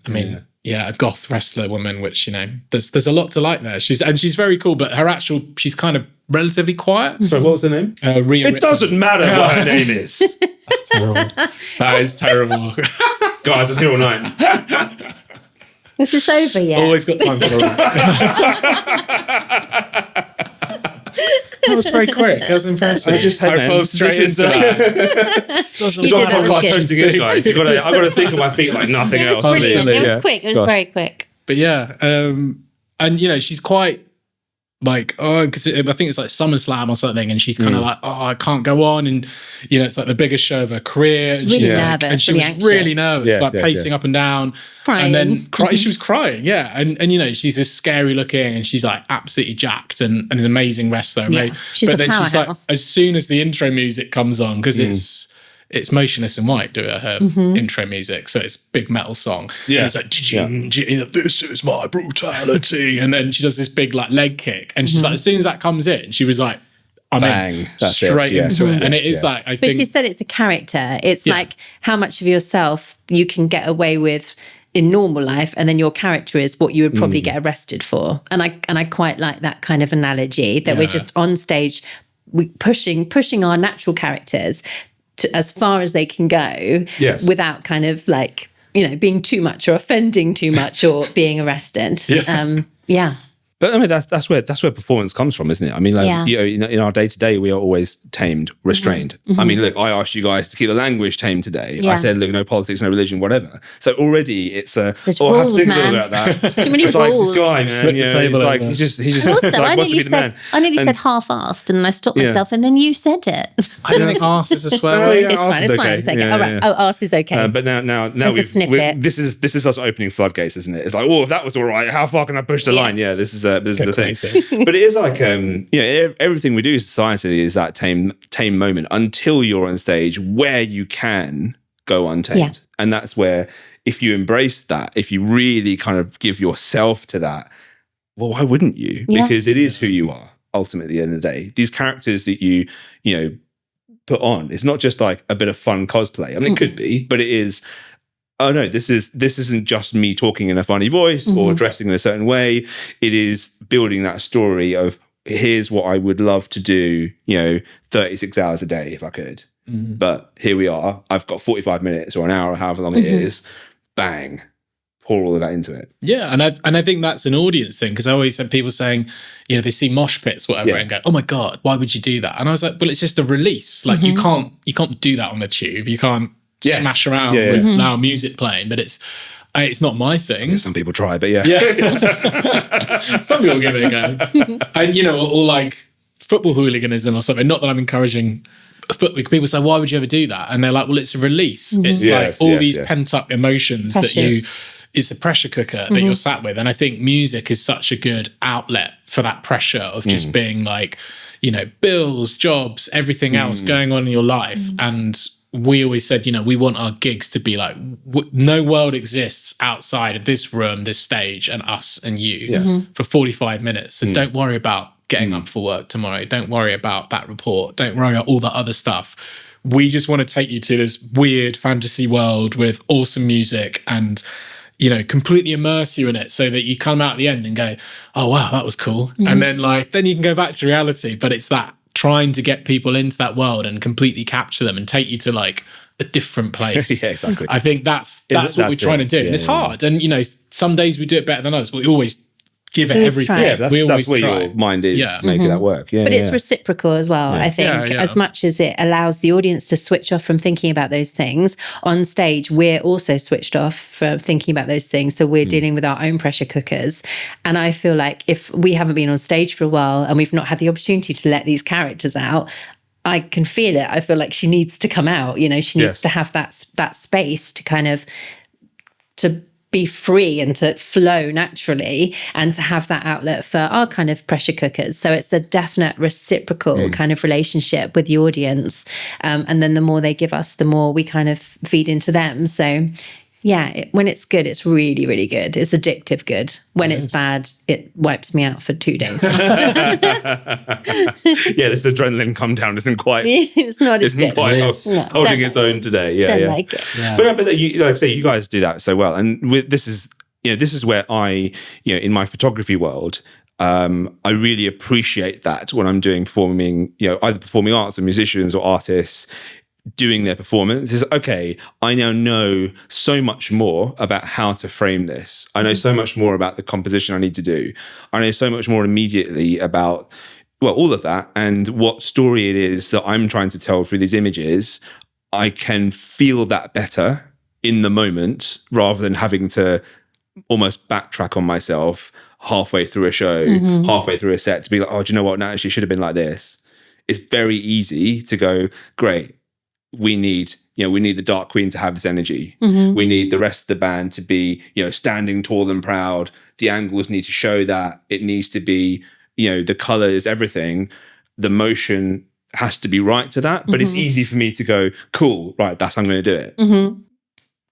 goth wrestler woman, which, you know, there's a lot to like there. She's very cool, but she's kind of relatively quiet. Sorry, what was her name? Rhea Ripley. Doesn't matter what her name is. That's terrible. That is terrible. Guys, until 9. Was this over yet? Always got time for that. That was very quick. That was impressive. I fell straight into that. That's what podcast hosting is, guys. I've got to think on my feet like nothing else. It was quick. It was very quick. But yeah, and you know, she's quite like, because I think it's like SummerSlam or something, and she's kind of like, I can't go on, and you know, it's like the biggest show of her career. She's really nervous, and she was really nervous, pacing up and down, crying. And then she was crying, and you know, she's this scary looking, and she's like absolutely jacked and an amazing wrestler. She's but a then powerhouse. she's like, as soon as the intro music comes on, because it's Motionless in White do her intro music, so it's big metal song. And it's like, this is my brutality, and then she does this big like leg kick, and she's like, as soon as that comes in, she was like, I'm in, straight into it. And it is that, I think. But she said it's a character. It's like how much of yourself you can get away with in normal life, and then your character is what you would probably get arrested for. And I quite like that kind of analogy, that we're just on stage, pushing our natural characters to as far as they can go, without kind of like, you know, being too much or offending too much or being arrested. But I mean, that's where performance comes from, isn't it? I mean, like, you know, in our day to day, we are always tamed, restrained. I mean, look, I asked you guys to keep the language tamed today. I said, look, no politics, no religion, whatever. So already it's there's I have to rules, think man. a little about that. There's too many it's rules. like this guy, man. You know, he's like he's just Also, like, wants to be the man. I nearly said half-assed, and I stopped myself, and then you said it. I don't think arse is a swear word. It's fine. It's okay. All right. Oh, arse is okay. But now There's a snippet. This is us opening floodgates, isn't it? It's like, if that was all right, how far can I push the line? Yeah, this is the thing. But it is like, everything we do societally is that tame moment until you're on stage where you can go untamed. And that's where, if you embrace that, if you really kind of give yourself to that, well, why wouldn't you? Because it is who you are, ultimately, at the end of the day. These characters that you put on, it's not just like a bit of fun cosplay. I mean, it could be, but it is, oh no, this isn't just me talking in a funny voice or dressing in a certain way. It is building that story of, here's what I would love to do, 36 hours a day if I could. But here we are. I've got 45 minutes or an hour, however long it is. Bang. Pour all of that into it. Yeah, and I think that's an audience thing, because I always had people saying, they see mosh pits, whatever, and go, "Oh my god, why would you do that?" And I was like, "Well, it's just a release. Like you can't do that on the tube. You can't smash around with loud music playing." But It's not my thing. Some people try, but yeah. Some people give it a go. And, you know, or like football hooliganism or something. Not that I'm encouraging football. People say, why would you ever do that? And they're like, well, it's a release. It's like all these pent up emotions that it's a pressure cooker that you're sat with. And I think music is such a good outlet for that pressure of just being like, you know, bills, jobs, everything else going on in your life. And we always said, you know, we want our gigs to be like, no world exists outside of this room, this stage, and us and you for 45 minutes. So don't worry about getting up for work tomorrow. Don't worry about that report. Don't worry about all that other stuff. We just want to take you to this weird fantasy world with awesome music and, you know, completely immerse you in it so that you come out at the end and go, oh, wow, that was cool. And then you can go back to reality. But it's that trying to get people into that world and completely capture them and take you to like a different place. Yeah, exactly. I think that's what we're trying to do. And it's hard. And, you know, some days we do it better than others, but we always give it everything. Yeah, that's where your mind is making that work. Yeah, but it's reciprocal as well. I think as much as it allows the audience to switch off from thinking about those things, on stage we're also switched off from thinking about those things. So we're dealing with our own pressure cookers. And I feel like if we haven't been on stage for a while and we've not had the opportunity to let these characters out, I can feel it. I feel like she needs to come out. You know, she needs to have that space to kind of to be free and to flow naturally and to have that outlet for our kind of pressure cookers. So it's a definite reciprocal kind of relationship with the audience. And then the more they give us, the more we kind of feed into them. So yeah, when it's good, it's really, really good. It's addictive good. When it's bad, it wipes me out for 2 days. This adrenaline come down isn't quite. It's not as good. Quite holding its own today. Yeah, don't like it. Yeah. But you, like I say, you guys do that so well, and this is where I, in my photography world, I really appreciate that when I'm performing, either performing arts or musicians or artists doing their performance is, okay, I now know so much more about how to frame this. I know so much more about the composition I need to do. I know so much more immediately about, all of that and what story it is that I'm trying to tell through these images. I can feel that better in the moment rather than having to almost backtrack on myself halfway through a show, halfway through a set to be like, oh, do you know what? No, actually should have been like this. It's very easy to go, great. We need the Dark Queen to have this energy. We need the rest of the band to be, standing tall and proud. The angles need to show that. It needs to be, the colors, everything. The motion has to be right to that. But it's easy for me to go, cool, right, that's how I'm going to do it.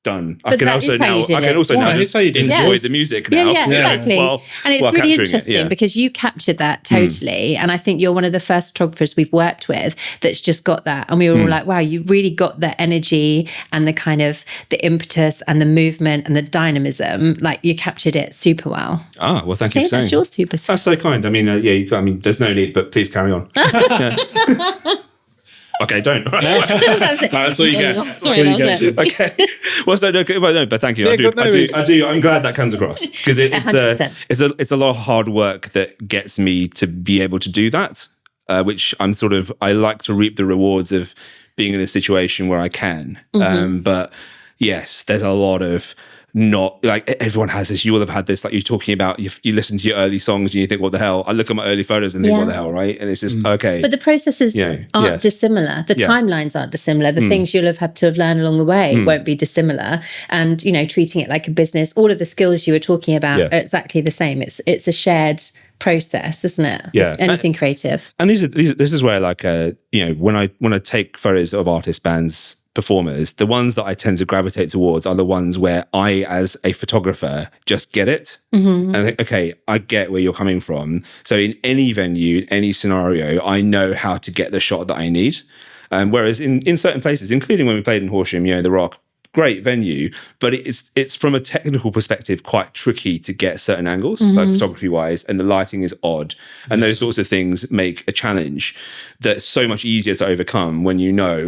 Done. I can also now just enjoy the music now. Yeah, exactly. And it's really interesting because you captured that totally. And I think you're one of the first photographers we've worked with that's just got that. And we were all like, wow, you really got the energy and the kind of the impetus and the movement and the dynamism. Like you captured it super well. Ah, well, thank you for saying. That's your super. That's so kind. I mean, there's no need, but please carry on. Okay, don't. That's all you get. Okay. Well, but thank you. I do. I'm glad that comes across because it's a lot of hard work that gets me to be able to do that, which I like to reap the rewards of being in a situation where I can. But yes, there's a lot of not like everyone has this. You will have had this, like you're talking about. You listen to your early songs and you think, "What the hell?" I look at my early photos and think, "What the hell?" Right? And it's just okay. But the processes aren't dissimilar. The timelines aren't dissimilar. The things you'll have had to have learned along the way won't be dissimilar. And treating it like a business, all of the skills you were talking about are exactly the same. It's a shared process, isn't it? Yeah, anything creative. And this is where when I take photos of artist bands, performers, the ones that I tend to gravitate towards are the ones where I, as a photographer, just get it. And I think, okay, I get where you're coming from. So in any venue, any scenario, I know how to get the shot that I need. Whereas in certain places, including when we played in Horsham, the Rock, great venue, but it's from a technical perspective quite tricky to get certain angles, like photography wise, and the lighting is odd, and those sorts of things make a challenge that's so much easier to overcome when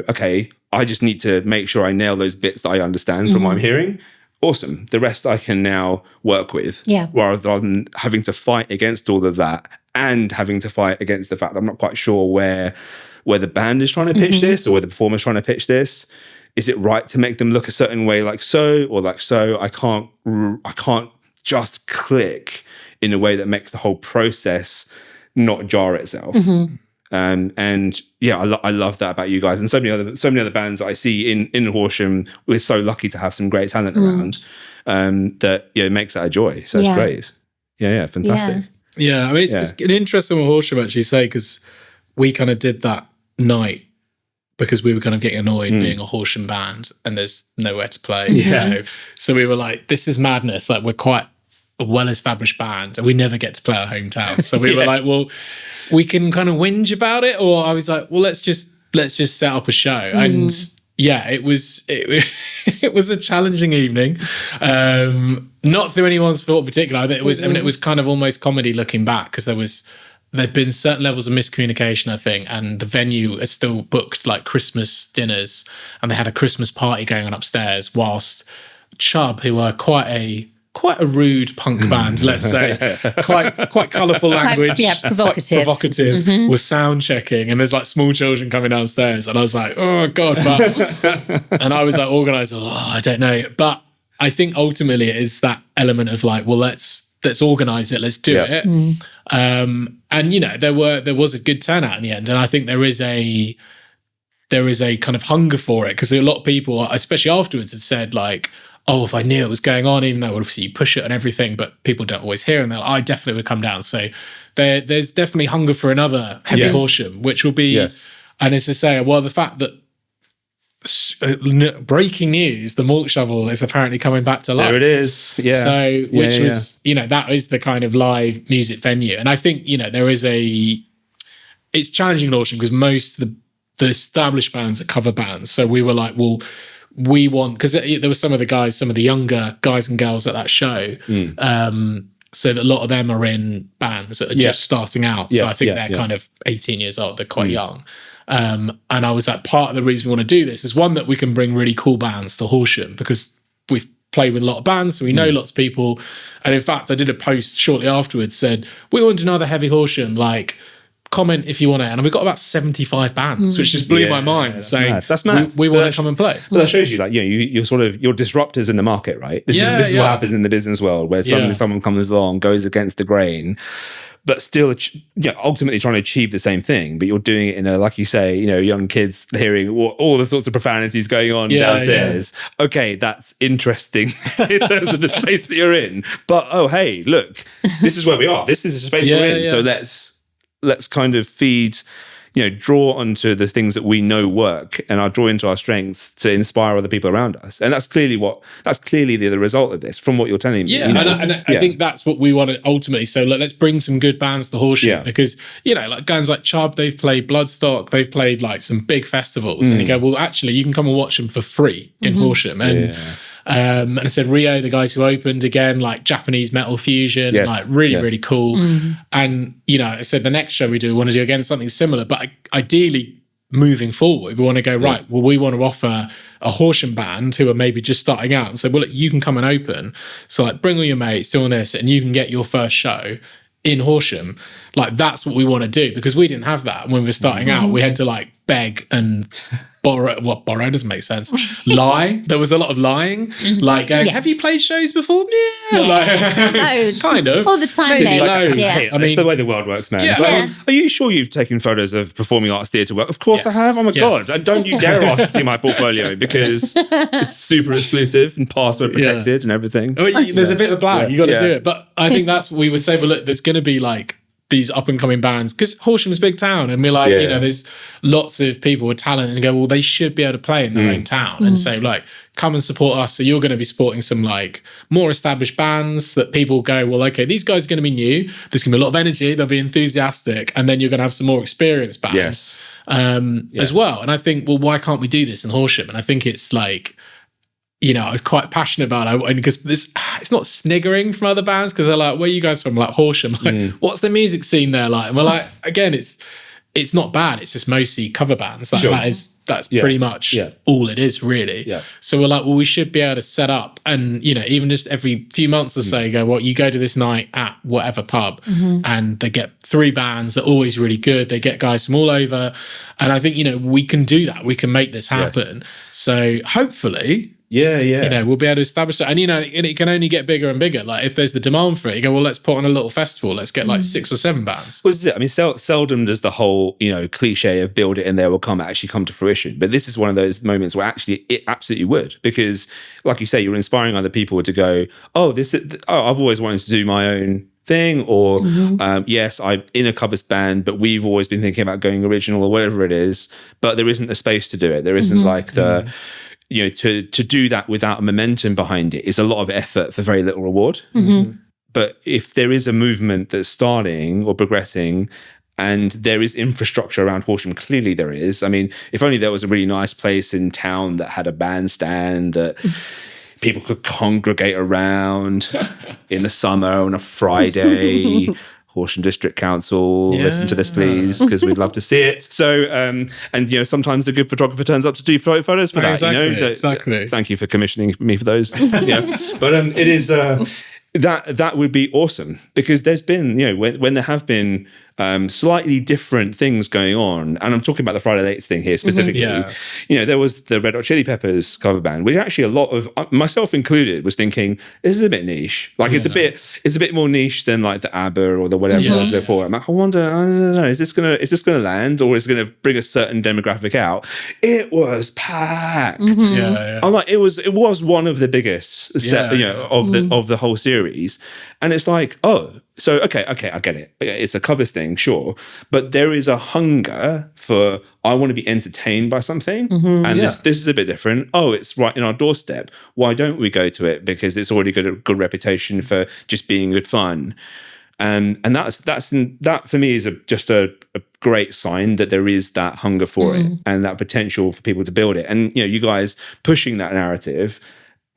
okay, I just need to make sure I nail those bits that I understand from what I'm hearing. Awesome. The rest I can now work with, rather than having to fight against all of that and having to fight against the fact that I'm not quite sure where the band is trying to pitch this or where the performer's trying to pitch this. is it right to make them look a certain way, like so or like so? I can't just click in a way that makes the whole process not jar itself. And yeah, I love that about you guys, and so many other bands that I see in Horsham. We're so lucky to have some great talent around, that it makes that a joy. So it's great. Yeah, fantastic. Yeah, I mean, it's an interesting one, Horsham, actually, say, because we kind of did that night because we were kind of getting annoyed being a Horsham band and there's nowhere to play. You know? So we were like, this is madness. Like, we're quite a well-established band and we never get to play our hometown. So we were like, well, we can kind of whinge about it. Or I was like, well, let's just set up a show. And yeah, it was a challenging evening. Not through anyone's fault in particular. It was, I mean, it was kind of almost comedy looking back, because there'd been certain levels of miscommunication, I think, and the venue is still booked like Christmas dinners, and they had a Christmas party going on upstairs, whilst Chubb, who were quite a rude punk band, let's say, quite colourful language, provocative, was sound checking, and there's like small children coming downstairs, and I was like, oh god, and I was like organised, I don't know, but I think ultimately it is that element of like, well, let's organise it, let's do it. And you know, there was a good turnout in the end, and I think there is a kind of hunger for it, because a lot of people, especially afterwards, had said like, oh, if I knew it was going on, even though obviously you push it and everything, but people don't always hear, and they're like, I definitely would come down. So there's definitely hunger for another heavy Horsham, which will be, and it's to say, well, the fact that breaking news, the Malt Shovel is apparently coming back to life. There it is. Yeah. So, which was, you know, that is the kind of live music venue. And I think, you know, it's challenging in Horsham because most of the established bands are cover bands. So we were like, well, we want, because there were some of the younger guys and girls at that show. So that a lot of them are in bands that are just starting out. So I think they're kind of 18 years old. They're quite young. And I was like, part of the reason we want to do this is one, that we can bring really cool bands to Horsham, because we've played with a lot of bands, so we know lots of people. And in fact, I did a post shortly afterwards, said, we want another heavy Horsham, like, comment if you want to. And we got about 75 bands, which just blew my mind. So that's mad. We want to come and play. But that shows you, like, you know, you're disruptors in the market, right? This is what happens in the business world, where suddenly someone comes along, goes against the grain, but still, ultimately trying to achieve the same thing. But you're doing it in a, like you say, you know, young kids hearing all the sorts of profanities going on downstairs. Okay, that's interesting in terms of the space that you're in. But oh, hey, look, this is where we are. This is the space we're in. So let's kind of feed, you know, draw onto the things that we know work, and draw into our strengths to inspire other people around us. And that's clearly the result of this, from what you're telling me. Yeah, you know? and I think that's what we want to ultimately. So let's bring some good bands to Horsham, because, you know, like bands like Chubb, they've played Bloodstock, they've played like some big festivals, and you go, well, actually, you can come and watch them for free in Horsham. And and I said Rio, the guys who opened, again, like Japanese metal fusion, like really cool. And, you know, I said the next show we want to do again something similar, but ideally moving forward, we want to go, right, well, we want to offer a Horsham band who are maybe just starting out, and say, well, look, you can come and open. So like, bring all your mates, do all this, and you can get your first show in Horsham. Like, that's what we want to do, because we didn't have that when we were starting out. We had to like beg and borrow doesn't make sense. Lie. There was a lot of lying. Like, going, have you played shows before? Yeah. Like, loads. Kind of. All the time. Maybe loads. Hey, I mean, it's the way the world works, man. Like, are you sure you've taken photos of performing arts theatre work? Of course I have. Oh my God. And don't you dare ask to see my portfolio, because it's super exclusive and password protected and everything. There's a bit of black. You got to do it. But I think that's what we would say. But look, there's going to be like these up and coming bands, because Horsham's a big town, and we're like, you know, there's lots of people with talent, and go, well, they should be able to play in their own town, and say, like, come and support us. So you're going to be supporting some like more established bands that people go, well, okay, these guys are going to be new. There's going to be a lot of energy. They'll be enthusiastic, and then you're going to have some more experienced bands as well. And I think, well, why can't we do this in Horsham? And I think it's like, you know, I was quite passionate about it, because it's not sniggering from other bands, because they're like, where are you guys from? Like, Horsham. Like, what's the music scene there like? And we're like, again, it's it's not bad. It's just mostly cover bands. That's pretty much all it is, really. Yeah. So we're like, well, we should be able to set up and, even just every few months or so, go, well, you go to this night at whatever pub, and they get 3 bands. They're always really good. They get guys from all over. And I think, we can do that. We can make this happen. Yes. So hopefully... we'll be able to establish that. And, and it can only get bigger and bigger. Like, if there's the demand for it, you go, well, let's put on a little festival. Let's get like 6 or 7 bands. Well, this is it. I mean, seldom does the whole, cliche of build it and there will come actually come to fruition. But this is one of those moments where actually it absolutely would. Because, like you say, you're inspiring other people to go, I've always wanted to do my own thing, or yes, I'm in a covers band, but we've always been thinking about going original or whatever it is. But there isn't a space to do it. There isn't like the... to do that without a momentum behind it is a lot of effort for very little reward. But if there is a movement that's starting or progressing, and there is infrastructure around Horsham, clearly there is. I mean, if only there was a really nice place in town that had a bandstand that people could congregate around in the summer on a Friday. Horsham District Council, listen to this, please, because we'd love to see it. So, and sometimes a good photographer turns up to do photos for that. Exactly. Thank you for commissioning me for those. But it is that would be awesome, because there's been when there have been slightly different things going on, and I'm talking about the Friday Lates thing here specifically. There was the Red Hot Chili Peppers cover band, which actually a lot of myself included was thinking this is a bit niche. Like it's a bit more niche than like the ABBA or the whatever was before. I'm like, I don't know, is this gonna land, or is it gonna bring a certain demographic out? It was packed. I'm like, it was one of the biggest set, of the whole series, and it's like, so, okay, I get it. It's a covers thing, sure. But there is a hunger for, I want to be entertained by something. And this is a bit different. It's right in our doorstep. Why don't we go to it? Because it's already got a good reputation for just being good fun. And that for me is just a great sign that there is that hunger for it and that potential for people to build it. And, you guys pushing that narrative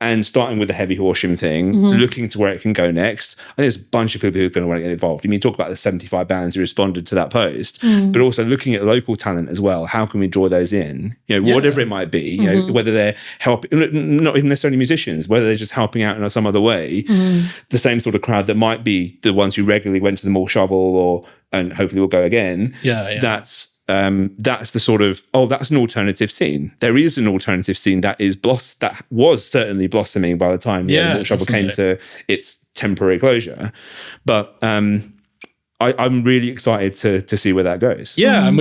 and starting with the heavy Horsham thing, looking to where it can go next. I think there's a bunch of people who are going to want to get involved. Talk about the 75 bands who responded to that post, but also looking at local talent as well. How can we draw those in? Whatever it might be, whether they're helping, not even necessarily musicians, whether they're just helping out in some other way, the same sort of crowd that might be the ones who regularly went to the Mall Shovel and hopefully will go again. That's the sort of, that's an alternative scene. There is an alternative scene that was certainly blossoming by the time the Malt Shovel came to its temporary closure. But I'm really excited to see where that goes. Yeah, and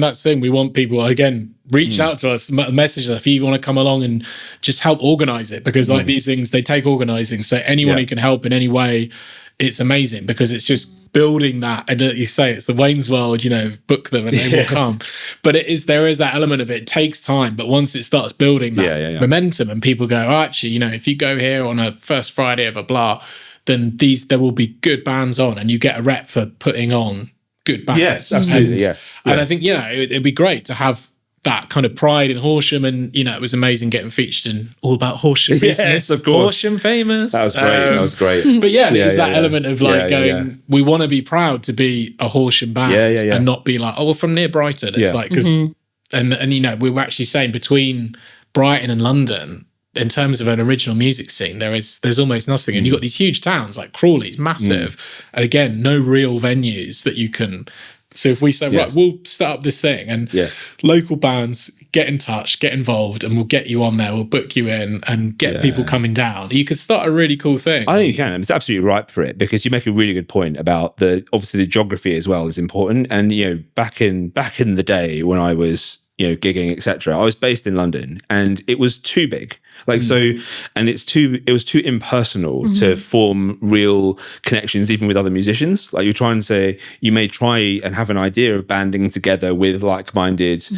that's the thing. We want people, again, reach out to us, message us if you want to come along and just help organize it, because these things, they take organizing. So anyone who can help in any way, it's amazing, because it's just building that. And you say it's the Wayne's World, book them and they will come. But there is that element of it takes time. But once it starts building that momentum and people go, actually, if you go here on a first Friday of a blah, then there will be good bands on, and you get a rep for putting on good bands. Yes, absolutely. And I think, it'd be great to have that kind of pride in Horsham, and it was amazing getting featured in All About Horsham business. Yes, of course. Horsham famous. That was great. But there's that element of going, we want to be proud to be a Horsham band and not be like, we're from near Brighton. It's like, because and we were actually saying between Brighton and London, in terms of an original music scene, there's almost nothing. And you've got these huge towns like Crawley's massive, and again, no real venues that you can. So if we say, right, we'll start up this thing, and local bands, get in touch, get involved, and we'll get you on there, we'll book you in and get people coming down. You could start a really cool thing. I think you can. It's absolutely ripe for it, because you make a really good point about obviously the geography as well is important. And, back in the day when I was, gigging, etc., I was based in London, and it was too big. And it was too impersonal to form real connections, even with other musicians. Like you may try and have an idea of banding together with like-minded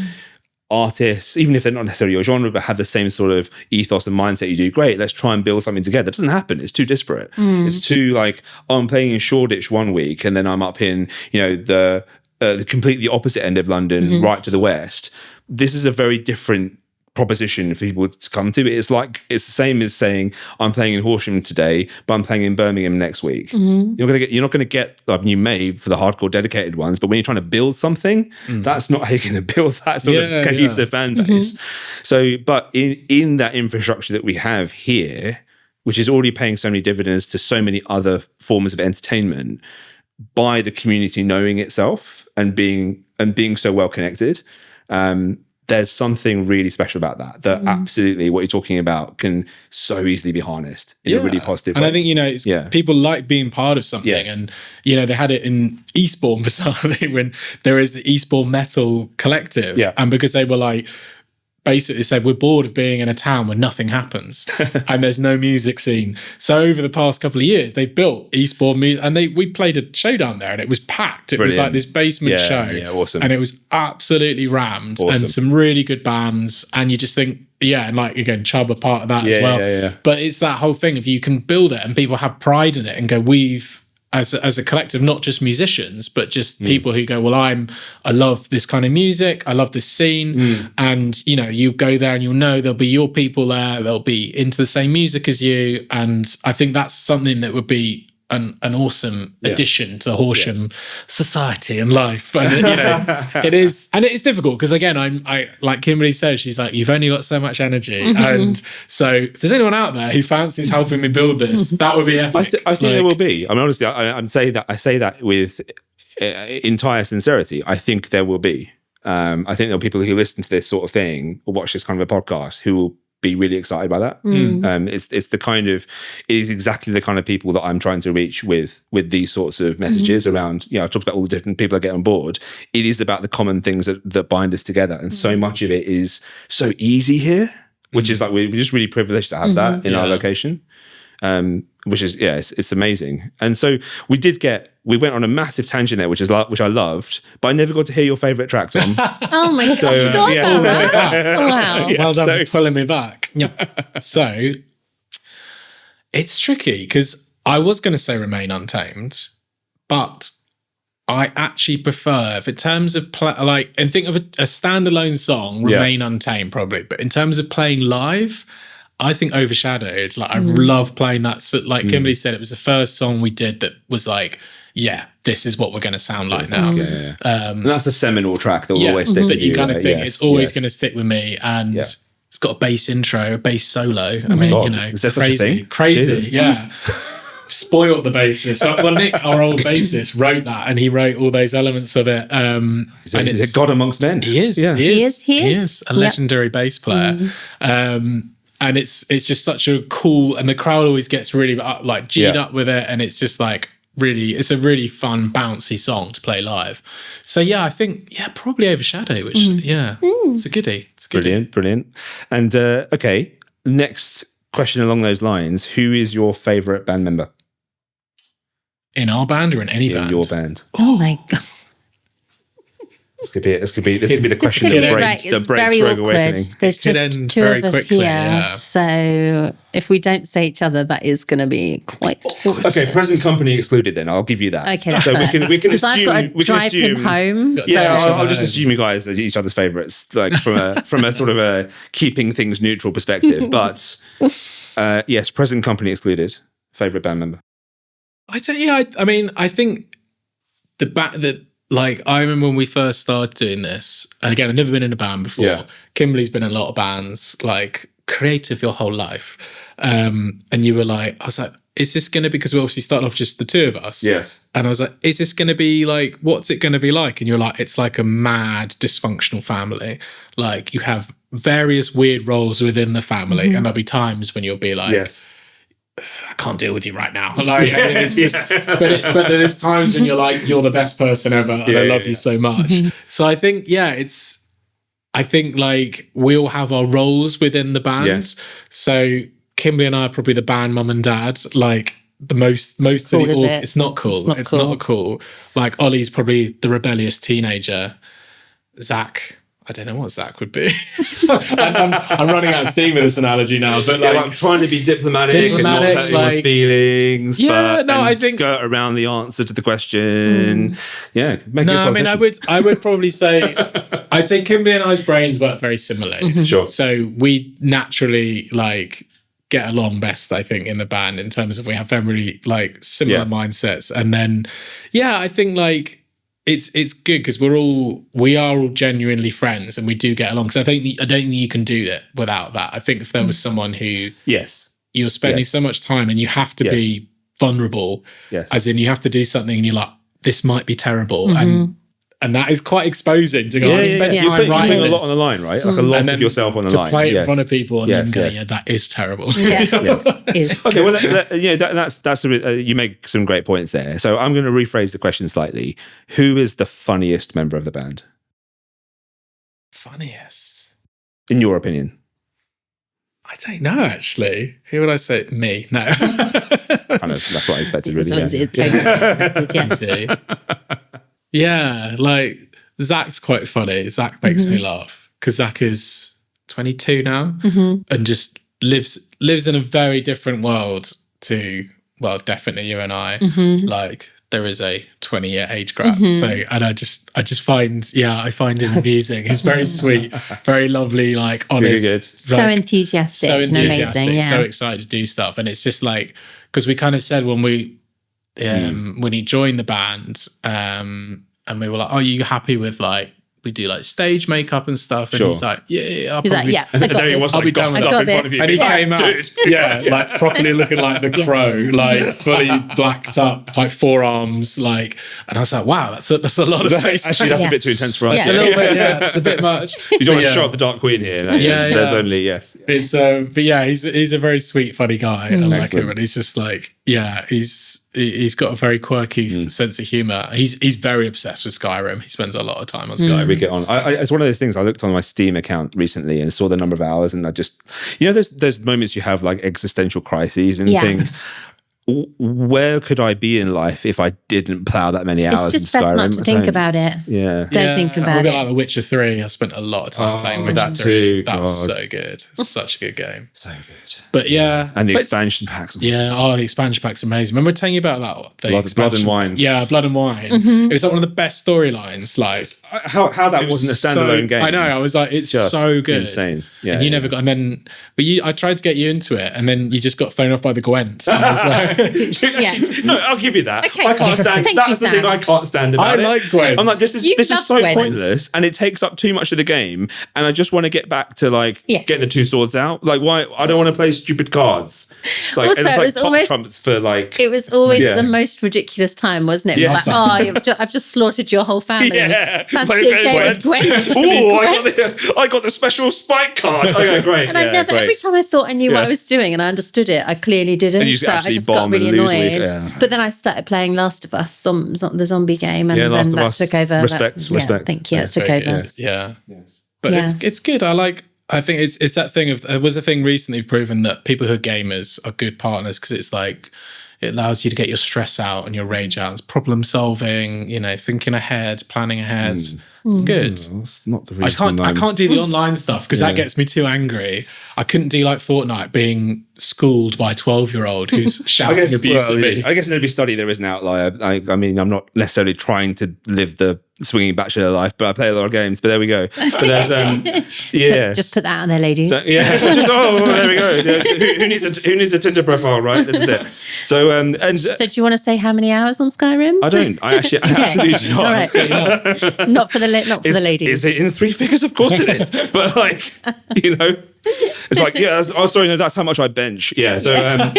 artists, even if they're not necessarily your genre, but have the same sort of ethos and mindset you do. Great, let's try and build something together. It doesn't happen. It's too disparate. It's too like, I'm playing in Shoreditch one week, and then I'm up in, the completely opposite end of London, right to the west. This is a very different proposition for people to come to. It's the same as saying I'm playing in Horsham today, but I'm playing in Birmingham next week. You're not going to get. I mean, you may for the hardcore dedicated ones, but when you're trying to build something, that's not how you're going to build that sort of cohesive fan base. So, but in that infrastructure that we have here, which is already paying so many dividends to so many other forms of entertainment, by the community knowing itself and being so well connected. There's something really special about that absolutely what you're talking about can so easily be harnessed in a really positive way. And I think, it's people like being part of something. And, they had it in Eastbourne bizarrely when there is the Eastbourne Metal Collective. And because they were like, basically said, we're bored of being in a town where nothing happens and there's no music scene. So over the past couple of years, they've built Eastbourne music, and we played a show down there and it was packed. It was like this basement show. Yeah, awesome. And it was absolutely rammed and some really good bands. And you just think, and like, again, Chubb are part of that as well. But it's that whole thing of you can build it and people have pride in it and go, we've, as a collective, not just musicians, but just people who go, well, I love this kind of music, I love this scene. And, you go there and you'll know there'll be your people there, they'll be into the same music as you. And I think that's something that would be an awesome addition to Horsham society and life. And, it is, and it is difficult because, again, I like Kimberly says, she's like, you've only got so much energy. And so if there's anyone out there who fancies helping me build this, that would be epic. I think there will be. I mean, honestly, I say that with entire sincerity. I think there will be. I think there are people who listen to this sort of thing or watch this kind of a podcast who will be really excited by that. It's the kind of, it is exactly the kind of people that I'm trying to reach with these sorts of messages around, I talked about all the different people that get on board. It is about the common things that bind us together. And so much of it is so easy here, which is like, we're just really privileged to have that in our location. Which is, it's amazing. And so we went on a massive tangent there, which I loved, but I never got to hear your favourite track, Tom. Oh my God, I forgot about that. Wow. Well done for pulling me back. So it's tricky because I was going to say Remain Untamed, but I actually prefer, if in terms of and think of a standalone song, Remain Untamed probably, but in terms of playing live, I think Overshadowed, I love playing that. So, like Kimberly said, it was the first song we did that was like, this is what we're going to sound like now. And that's the seminal track that will always stick with you. You kind of think it's always going to stick with me. And it's got a bass intro, a bass solo. I mean, is there such a thing? Crazy, Spoiled the bassist. Well, Nick, our old bassist, wrote that, and he wrote all those elements of it. He's a god amongst men. He is. Yeah. He is a legendary bass player. And it's just such a cool, and the crowd always gets really G'd up with it, and it's just like it's a really fun, bouncy song to play live. So I think probably Overshadow, which it's a goodie. It's a goodie. Brilliant. And okay, next question along those lines: who is your favourite band member? In our band or in any band? In your band. Oh my God. This could be the question that breaks Rogue Awakening. There's just two of us here, so if we don't say each other, that is going to be quite awkward. Okay, present company excluded. Then I'll give you that. Okay, that's so we can assume. Because I've got to drive him home. I'll just assume you guys are each other's favourites, like from a sort of a keeping things neutral perspective. But yes, present company excluded. Favourite band member. I think I remember when we first started doing this, and again, I've never been in a band before. Yeah. Kimberly's been in a lot of bands, creative your whole life. And you were like, I was like, is this going to be, because we obviously started off just the two of us. Yes. And I was like, is this going to be what's it going to be like? And you're like, it's like a mad, dysfunctional family. You have various weird roles within the family. And there'll be times when you'll be like, yes, I can't deal with you right now. It's just, but there's times when you're like, you're the best person ever, and I love you so much. So I think, we all have our roles within the band. Yes. So Kimberly and I are probably the band mum and dad. The most cool, of the it's not cool. It's not cool. Ollie's probably the rebellious teenager. Zach I don't know what Zach would be. I'm running out of steam with this analogy now, but like, I'm trying to be diplomatic and not hurt anyone's feelings. Yeah, but, I think skirt around the answer to the question. Yeah, make no, I mean, I would probably say, I'd say Kimberly and I's brains work very similarly. Sure. So we naturally like get along best, I think, in the band in terms of we have very like similar mindsets, and then I think like. It's good because we are all genuinely friends and we do get along. So I don't think you can do it without that. I think if there was someone who you're spending so much time and you have to be vulnerable, as in you have to do something and you're like, this might be terrible, and that is quite exposing to go. I've spent time writing a lot on the line, right? Like a lot of yourself on the line. To play it in front of people and then go, that is terrible. Okay, well, that's you make some great points there. So I'm going to rephrase the question slightly. Who is the funniest member of the band? Funniest, in your opinion? I don't know. Actually, who would I say? Me? No. That's what I expected. Really, totally expected. Yeah, like Zach's quite funny. Zach makes me laugh because Zach is 22 now and just lives in a very different world to, well, definitely you and I. Like there is a 20-year age gap. So, and I just find, I find him amusing. He's very sweet, very lovely, like honest, really good. So enthusiastic, and amazing, so excited to do stuff. And it's just like, because we kind of said when he joined the band, and we were like, "Are you happy with like we do like stage makeup and stuff?" And he's like, "Yeah, I'll probably, I got this. I'll be done with I it." And he came out, like properly looking like the Crow, like fully blacked up, like forearms, like. And I was like, "Wow, that's a lot of face." Actually, that's a bit too intense for us. It's a little bit, it's a bit much. You don't want to show up the Dark Queen here. There's only it's. But he's a very sweet, funny guy. I like him, and he's just like, he's got a very quirky sense of humor. He's very obsessed with Skyrim. He spends a lot of time on Skyrim. We get on. It's one of those things. I looked on my Steam account recently and saw the number of hours, and I just, there's moments you have like existential crises and think, where could I be in life if I didn't plow that many hours? It's just best not to think about it. Don't think about it. Like The Witcher 3, I spent a lot of time playing Witcher 3. That was so good. Such a good game. So good. But and the expansion packs. The expansion pack's amazing. Remember telling you about that? Blood and Wine. Yeah, Blood and Wine. It was like one of the best storylines. Like how that wasn't a standalone game. I know. I was like, it's just so good. Insane. Yeah. And you never got. And then, I tried to get you into it, and then you just got thrown off by the Gwent. And I was like, no, I'll give you that. Okay, I can't stand. That's the thing I can't stand about it. I like Gwent. I'm like, this is so pointless, and it takes up too much of the game. And I just want to get back to like getting the two swords out. Like, why? I don't want to play stupid cards. Like, also, and it's like it was top almost, trumps for like. It was always the most ridiculous time, wasn't it? Yes. Like, I've just slaughtered your whole family. Fancy a game of Gwent. I got the special spike card. Okay, great. And every time I thought I knew what I was doing and I understood it, I clearly didn't. And so I just got really annoyed. But then I started playing Last of Us, the zombie game, and then that took over. Respect. Thank you. It took over. Yeah. But it's good. I think it's that thing of, there was a thing recently proven that people who are gamers are good partners because it's like, it allows you to get your stress out and your rage out. It's problem solving, thinking ahead, planning ahead. It's good. That's not the reason. I can't do the online stuff because that gets me too angry. I couldn't do like Fortnite being schooled by a 12-year-old who's shouting abuse at me. I guess in every study there is an outlier. I mean, I'm not necessarily trying to live the swinging bachelor life, but I play a lot of games. But there we go. But there's just put that on there, ladies. So, there we go. Who needs a Tinder profile, right? This is it. So so do you want to say how many hours on Skyrim? I don't. I absolutely do not. All right. Not for the ladies. Is it in 3 figures? Of course it is. But like, it's like, that's how much I bench. Yeah. So so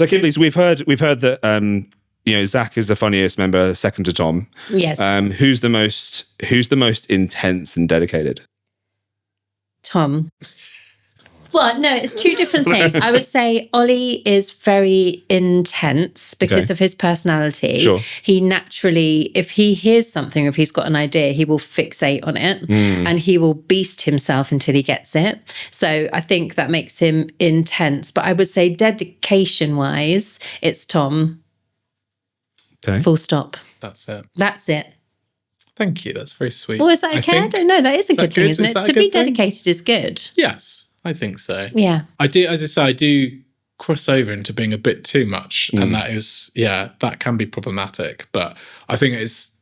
Kimberly, we've heard that Zach is the funniest member, second to Tom. Yes. Who's the most intense and dedicated? Tom. Well, no, it's two different things. I would say Ollie is very intense because of his personality. Sure. He naturally, if he hears something, if he's got an idea, he will fixate on it and he will beast himself until he gets it. So I think that makes him intense. But I would say dedication-wise, it's Tom. Okay. Full stop. That's it. That's it. Thank you. That's very sweet. Well, is that okay? I don't know. That is a good thing, isn't it? To be dedicated is good. Yes, I think so. Yeah. I do, as I say, I do cross over into being a bit too much. And that is, that can be problematic. But I think it's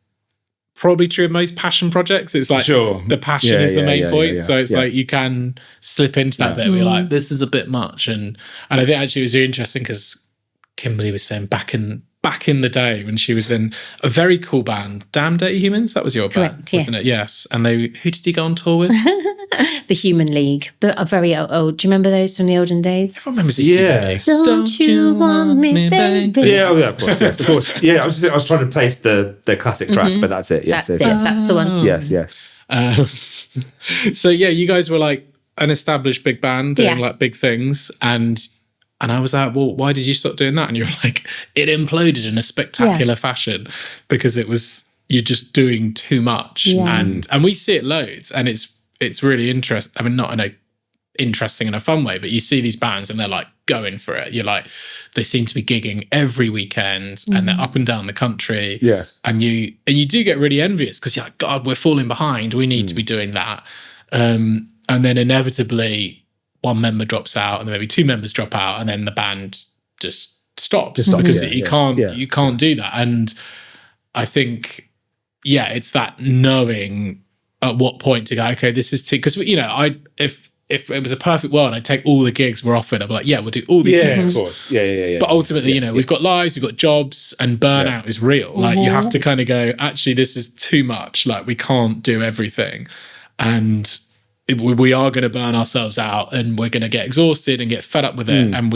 probably true of most passion projects. It's like the passion is the main point. So it's like you can slip into that bit where you're like, this is a bit much. And I think actually it was really interesting because Kimberly was saying back in the day when she was in a very cool band, Damn Dirty Humans, that was your band, wasn't it? Yes. And who did you go on tour with? The Human League. A very old. Do you remember those from the olden days? Everyone remembers the Human League. Don't you want me, baby? Yeah, of course, yes, of course. Yeah, I was trying to place the classic track, but that's it. Yes, that's it. That's the one. Yes. So you guys were like an established big band doing like big things, and I was like, well, why did you stop doing that? And you're like, it imploded in a spectacular fashion because you're just doing too much. Yeah. And we see it loads, and it's really interesting. I mean, not in a interesting in a fun way, but you see these bands and they're like going for it. You're like, they seem to be gigging every weekend and they're up and down the country. Yes. And you do get really envious because you're like, God, we're falling behind. We need to be doing that. And then inevitably one member drops out and then maybe two members drop out and then the band just stops because you can't do that. And I think, it's that knowing at what point to go, okay, this is too, because if it was a perfect world, I'd take all the gigs we're offered. I'd be like, we'll do all these gigs. Of course. Yeah. But ultimately, we've got lives, we've got jobs, and burnout is real. Like you have to kind of go, actually, this is too much. Like we can't do everything. And we are going to burn ourselves out and we're going to get exhausted and get fed up with it. And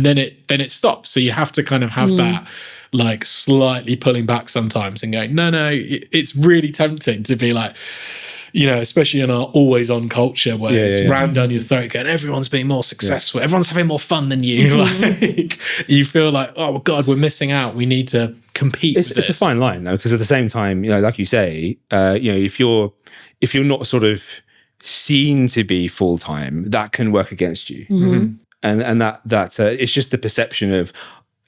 then it stops. So you have to kind of have that like slightly pulling back sometimes and going, no, it's really tempting to be like, especially in our always on culture where it's rammed down your throat going, everyone's being more successful. Everyone's having more fun than you. Like you feel like, oh God, we're missing out. We need to compete with this. It's a fine line though, because at the same time, like you say, if you're not sort of seen to be full-time, that can work against you. And that it's just the perception of,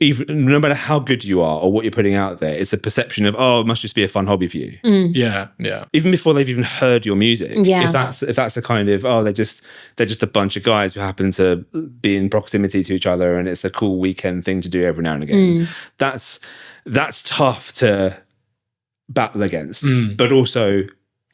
even no matter how good you are or what you're putting out there, it's a perception of, it must just be a fun hobby for you. Yeah. Even before they've even heard your music. If that's a kind of, they're just a bunch of guys who happen to be in proximity to each other and it's a cool weekend thing to do every now and again. That's tough to battle against, but also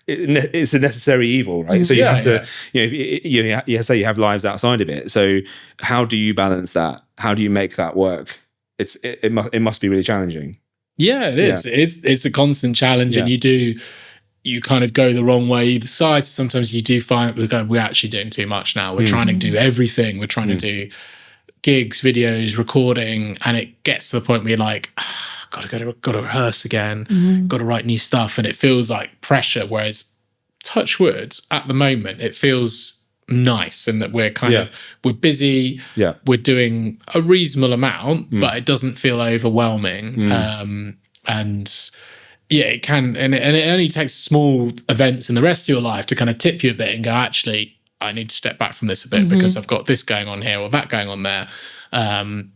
it's a necessary evil, right? So you have to, you say you have lives outside of it. So how do you balance that? How do you make that work? It must be really challenging. Yeah, it is. It's a constant challenge, and you kind of go the wrong way either side. Sometimes you do find we're actually doing too much now. We're trying to do everything. We're trying to do gigs, videos, recording, and it gets to the point where you're like, got to rehearse again, got to write new stuff, and it feels like pressure. Whereas, touch wood, at the moment, it feels nice and that we're kind of we're busy, we're doing a reasonable amount, but it doesn't feel overwhelming. And it can, and it only takes small events in the rest of your life to kind of tip you a bit and go, actually, I need to step back from this a bit because I've got this going on here or that going on there. And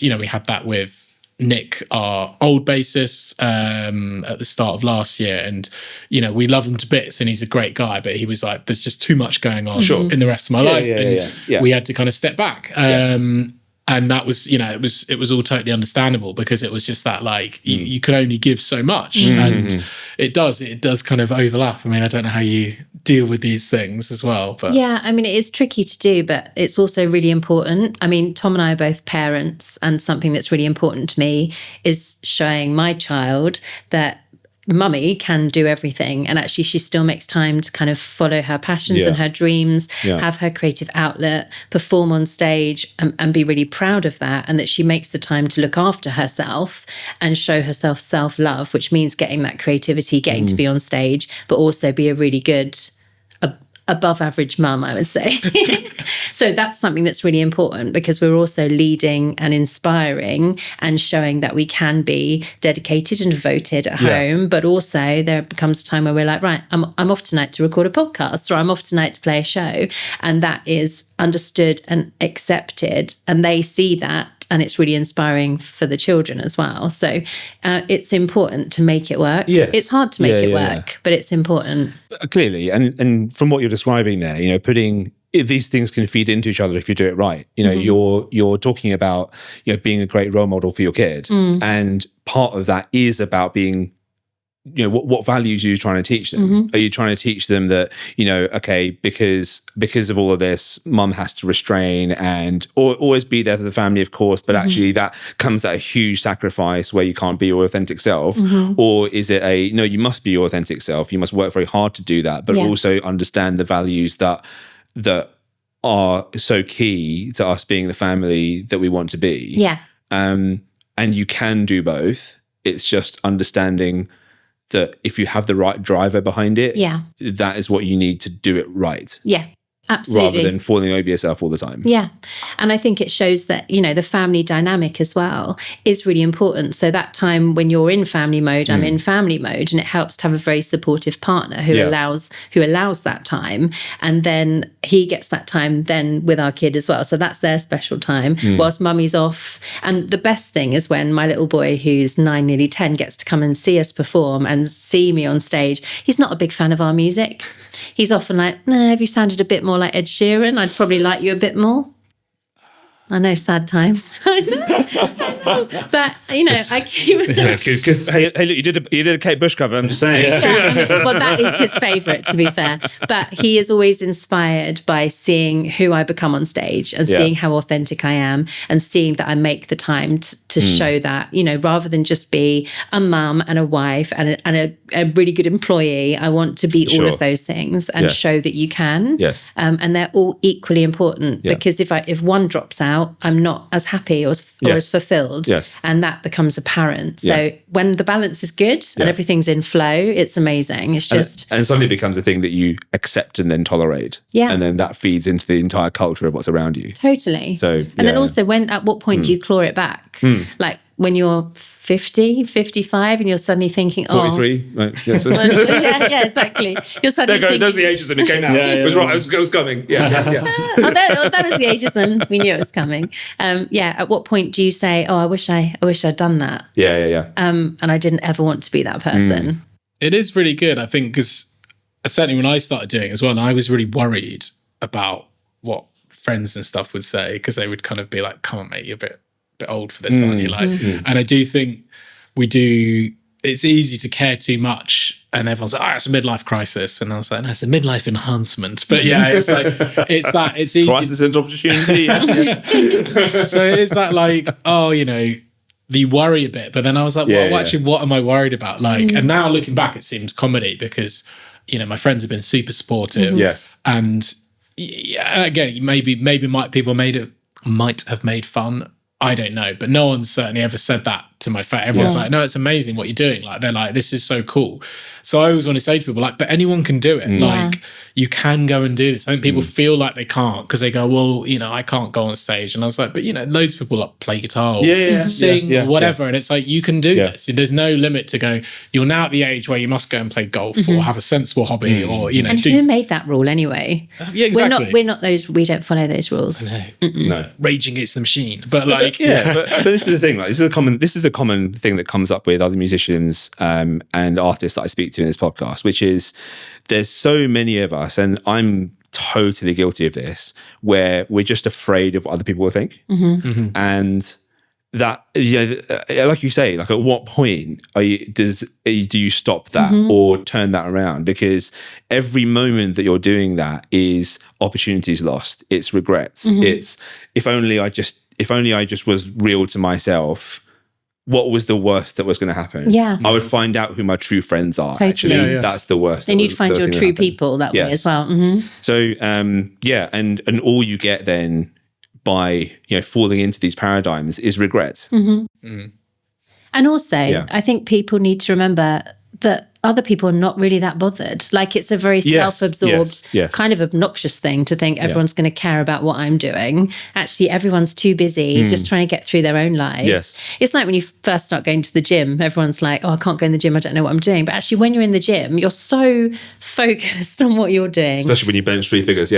we had that with Nick, our old bassist, at the start of last year, and we love him to bits and he's a great guy, but he was like, there's just too much going on in the rest of my life, and we had to kind of step back. And that was, it was all totally understandable because it was just that like you could only give so much, and it does kind of overlap. I mean, I don't know how you deal with these things as well, but I mean, it is tricky to do, but it's also really important. I mean, Tom and I are both parents, and something that's really important to me is showing my child that mummy can do everything, and actually she still makes time to kind of follow her passions and her dreams, have her creative outlet, perform on stage, and be really proud of that, and that she makes the time to look after herself and show herself self-love, which means getting that creativity, getting to be on stage, but also be a really good above average mum, I would say. So that's something that's really important, because we're also leading and inspiring and showing that we can be dedicated and devoted at home, but also there becomes a time where we're like, right, I'm off tonight to record a podcast, or I'm off tonight to play a show. And that is understood and accepted. And they see that, and it's really inspiring for the children as well. So it's important to make it work. Yes. It's hard to make it work, but it's important. Clearly, and from what you're describing there, putting these things can feed into each other if you do it right. You're talking about being a great role model for your kid, and part of that is about being. What values are you trying to teach them? Are you trying to teach them that okay, because of all of this, mum has to restrain and always be there for the family, of course, but actually that comes at a huge sacrifice where you can't be your authentic self? Or is it no, you must be your authentic self, you must work very hard to do that, but also understand the values that are so key to us being the family that we want to be? And you can do both. It's just understanding that if you have the right driver behind it, that is what you need to do it right. Yeah, absolutely. Rather than falling over yourself all the time. Yeah. And I think it shows that, the family dynamic as well is really important. So that time when you're in family mode, I'm in family mode, and it helps to have a very supportive partner who allows that time. And then he gets that time then with our kid as well. So that's their special time whilst mummy's off. And the best thing is when my little boy, who's 9, nearly 10, gets to come and see us perform and see me on stage. He's not a big fan of our music. He's often like, nah, have you sounded a bit more like Ed Sheeran? I'd probably like you a bit more. I know, sad times. I know. But I keep. Hey, look, you did a Kate Bush cover. I'm just saying. Well, that is his favourite, to be fair. But he is always inspired by seeing who I become on stage and seeing how authentic I am, and seeing that I make the time to show that. Rather than just be a mum and a wife and a really good employee, I want to be all of those things and show that you can. Yes. And they're all equally important, because if one drops out, I'm not as happy or as fulfilled. Yes. And that becomes apparent. So when the balance is good and everything's in flow, it's amazing. It's just... And suddenly becomes a thing that you accept and then tolerate. Yeah. And then that feeds into the entire culture of what's around you. Totally. So, then also, at what point do you claw it back? Like when you're 50, 55 and you're suddenly thinking, 43, right? Yes. yeah, exactly. You're suddenly thinking... There's the ageism, it came out. It was right, it was coming. that was the ageism. We knew it was coming. At what point do you say, I wish I'd done that? Yeah. And I didn't ever want to be that person. It is really good, I think, because certainly when I started doing it as well, and I was really worried about what friends and stuff would say, because they would kind of be like, come on, mate, you're a bit old for this, aren't you? And I do think it's easy to care too much, and everyone's like, it's a midlife crisis, and I was like, no, it's a midlife enhancement. But it's like it's easy. Crisis and opportunity. So it is that like, you worry a bit, but then I was like, actually, what am I worried about? Like, and now looking back, it seems comedy, because my friends have been super supportive. Yes. And again, maybe people might have made fun. I don't know, but no one's certainly ever said that to my face. Everyone's like, no, it's amazing what you're doing. Like, they're like, this is so cool. So I always want to say to people, like, but anyone can do it. Like, you can go and do this. I think people feel like they can't, because they go, well, I can't go on stage. And I was like, but loads of people like play guitar or sing or whatever. And it's like, you can do this. There's no limit to go, you're now at the age where you must go and play golf or have a sensible hobby or, And who made that rule anyway? Yeah, exactly. We're not those, we don't follow those rules. No. Raging Against the Machine. But like, but this is the thing, like, this is a common thing that comes up with other musicians and artists that I speak to in this podcast, which is there's so many of us, and I'm totally guilty of this, where we're just afraid of what other people will think. And that, like you say, like, at what point do you stop that or turn that around? Because every moment that you're doing that is opportunities lost. It's regrets. It's if only I just was real to myself, what was the worst that was going to happen? Yeah. I would find out who my true friends are. Totally. Actually, that's the worst. Then you'd find your true people that way as well. So, and all you get then by falling into these paradigms is regret. And also, I think people need to remember that other people are not really that bothered. Like, it's a very self-absorbed, kind of obnoxious thing to think everyone's going to care about what I'm doing. Actually, everyone's too busy just trying to get through their own lives. It's like when you first start going to the gym, everyone's like, I can't go in the gym, I don't know what I'm doing. But actually, when you're in the gym, you're so focused on what you're doing. Especially when you bench 3 figures.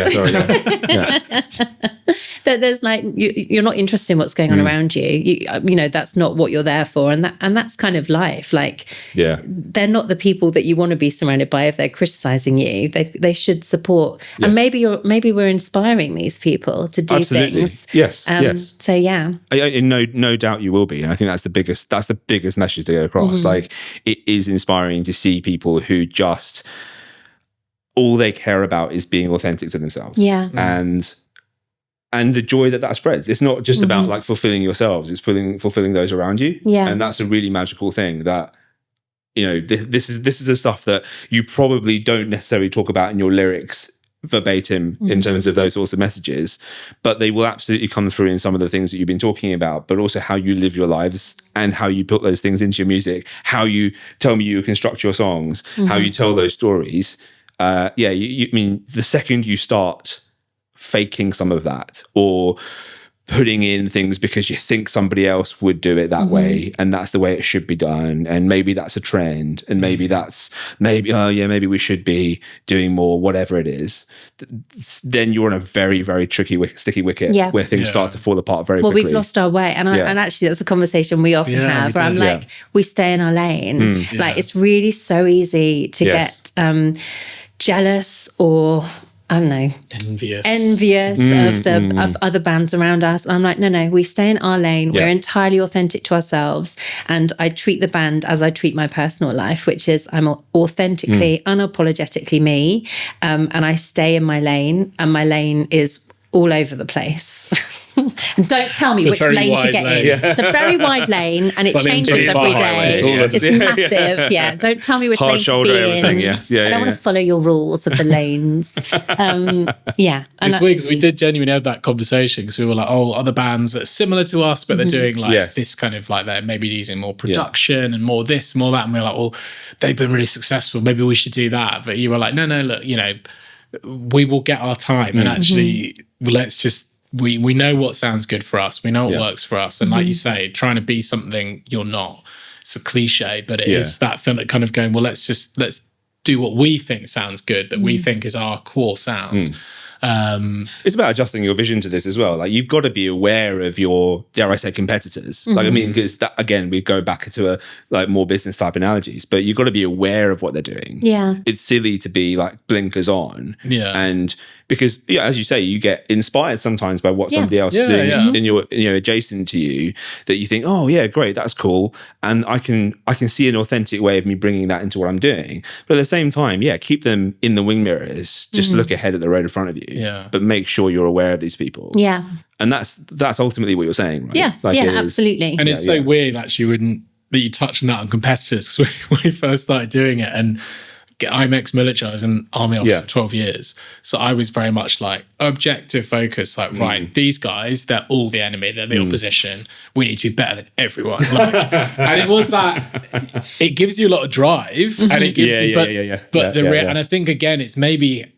that there's like you're not interested in what's going on around you. You know, that's not what you're there for, and that's kind of life. Like, they're not the people that you want to be surrounded by if they're criticizing you. They should support, and maybe we're inspiring these people to do things. Yes. So yeah, no doubt you will be, and I think that's the biggest message to get across. Like, it is inspiring to see people who just all they care about is being authentic to themselves. And the joy that spreads. It's not just about like fulfilling yourselves, it's fulfilling those around you. And that's a really magical thing that, you know, this is the stuff that you probably don't necessarily talk about in your lyrics verbatim in terms of those sorts of messages, but they will absolutely come through in some of the things that you've been talking about, but also how you live your lives and how you put those things into your music, how you tell me you construct your songs, how you tell those stories. I mean, the second you start faking some of that or putting in things because you think somebody else would do it that way and that's the way it should be done, and maybe that's a trend, and maybe maybe we should be doing more, whatever it is, then you're on a very, very tricky sticky wicket where things start to fall apart very quickly. We've lost our way, and actually that's a conversation we often have where I'm like, we stay in our lane. Like, it's really so easy to get jealous or, I don't know, envious of other bands around us. And I'm like, no, we stay in our lane. We're entirely authentic to ourselves. And I treat the band as I treat my personal life, which is I'm authentically, unapologetically me. And I stay in my lane, and my lane is all over the place. And don't tell me which lane to get in. It's a very wide lane, and it changes every day. It's massive. Don't tell me which lane to be in. I don't want to follow your rules of the lanes. It's weird because we did genuinely have that conversation, because we were like, oh, other bands that are similar to us, but they're doing like this kind of like, they're maybe using more production and more this, more that. And we were like, well, they've been really successful. Maybe we should do that. But you were like, no, look, you know, we will get our time, and actually let's just, we know what sounds good for us. We know what works for us. And like you say, trying to be something you're not. It's a cliche, but it is that thing that kind of going, well, let's do what we think sounds good, that we think is our core sound. It's about adjusting your vision to this as well. Like, you've got to be aware of your, dare I say, competitors. Like, I mean, because that, again, we go back to like more business type analogies, but you've got to be aware of what they're doing. It's silly to be like blinkers on. And because, as you say, you get inspired sometimes by what somebody else is doing in your, adjacent to you, that you think, oh yeah, great, that's cool, and I can see an authentic way of me bringing that into what I'm doing. But at the same time, keep them in the wing mirrors. Just look ahead at the road in front of you. But make sure you're aware of these people. And that's ultimately what you're saying, right? Absolutely. And it's so weird, actually, that you touched on that on competitors, because when we first started doing it, and I'm ex-military, I was in Army officer for 12 years. So I was very much like objective focus, like, right, these guys, they're all the enemy, they're the opposition. We need to be better than everyone. Like, and it was that, it gives you a lot of drive, and it gives you, and I think, again, it's maybe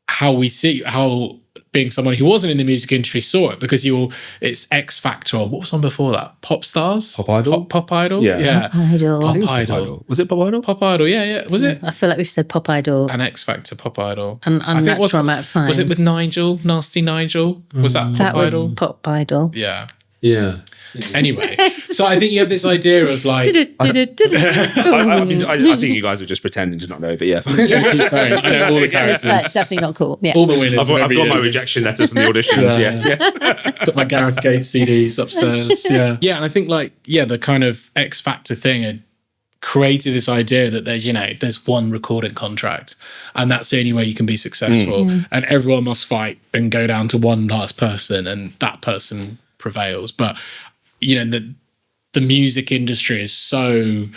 how we see, how being someone who wasn't in the music industry saw it, because it's X Factor, or what was on before that? Pop Stars? Pop Idol? Pop Idol? Pop Idol. Pop Idol. Was it Pop Idol? Pop Idol, was it? I feel like we've said Pop Idol. And X Factor, Pop Idol. An unnatural amount of time. Was it with Nigel? Nasty Nigel? Was that Pop Idol? That was Pop Idol. Yeah. Anyway, so I think you have this idea of like, I think you guys were just pretending to not know, but keep saying, I know all the characters. That's definitely not cool. All the winners. I've got my rejection letters from the auditions. Got my Gareth Gates CDs upstairs. And I think the kind of X Factor thing had created this idea that there's one recording contract, and that's the only way you can be successful, and everyone must fight and go down to one last person, and that person prevails. But the music industry is so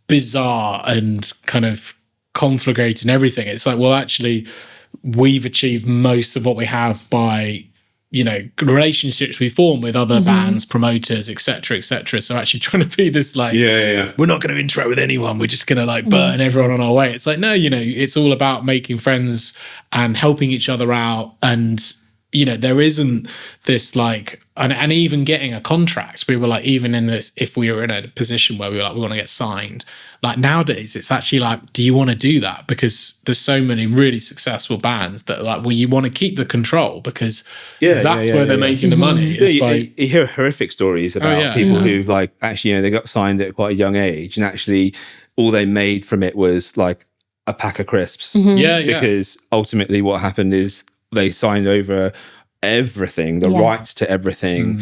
bizarre and kind of conflagrated and everything. It's like, well, actually, we've achieved most of what we have by relationships we form with other bands, promoters, etc. So actually trying to be this like, we're not going to interact with anyone, we're just going to burn everyone on our way. It's like, no, it's all about making friends and helping each other out, and there isn't this like, and even getting a contract, we were like, even in this, if we were in a position where we were like, we want to get signed, like nowadays, it's actually like, do you want to do that? Because there's so many really successful bands that are like, well, you want to keep the control because that's where they're making the money. You hear horrific stories about people who've like, actually, they got signed at quite a young age, and actually all they made from it was like a pack of crisps. Because ultimately what happened is they signed over everything, the rights to everything,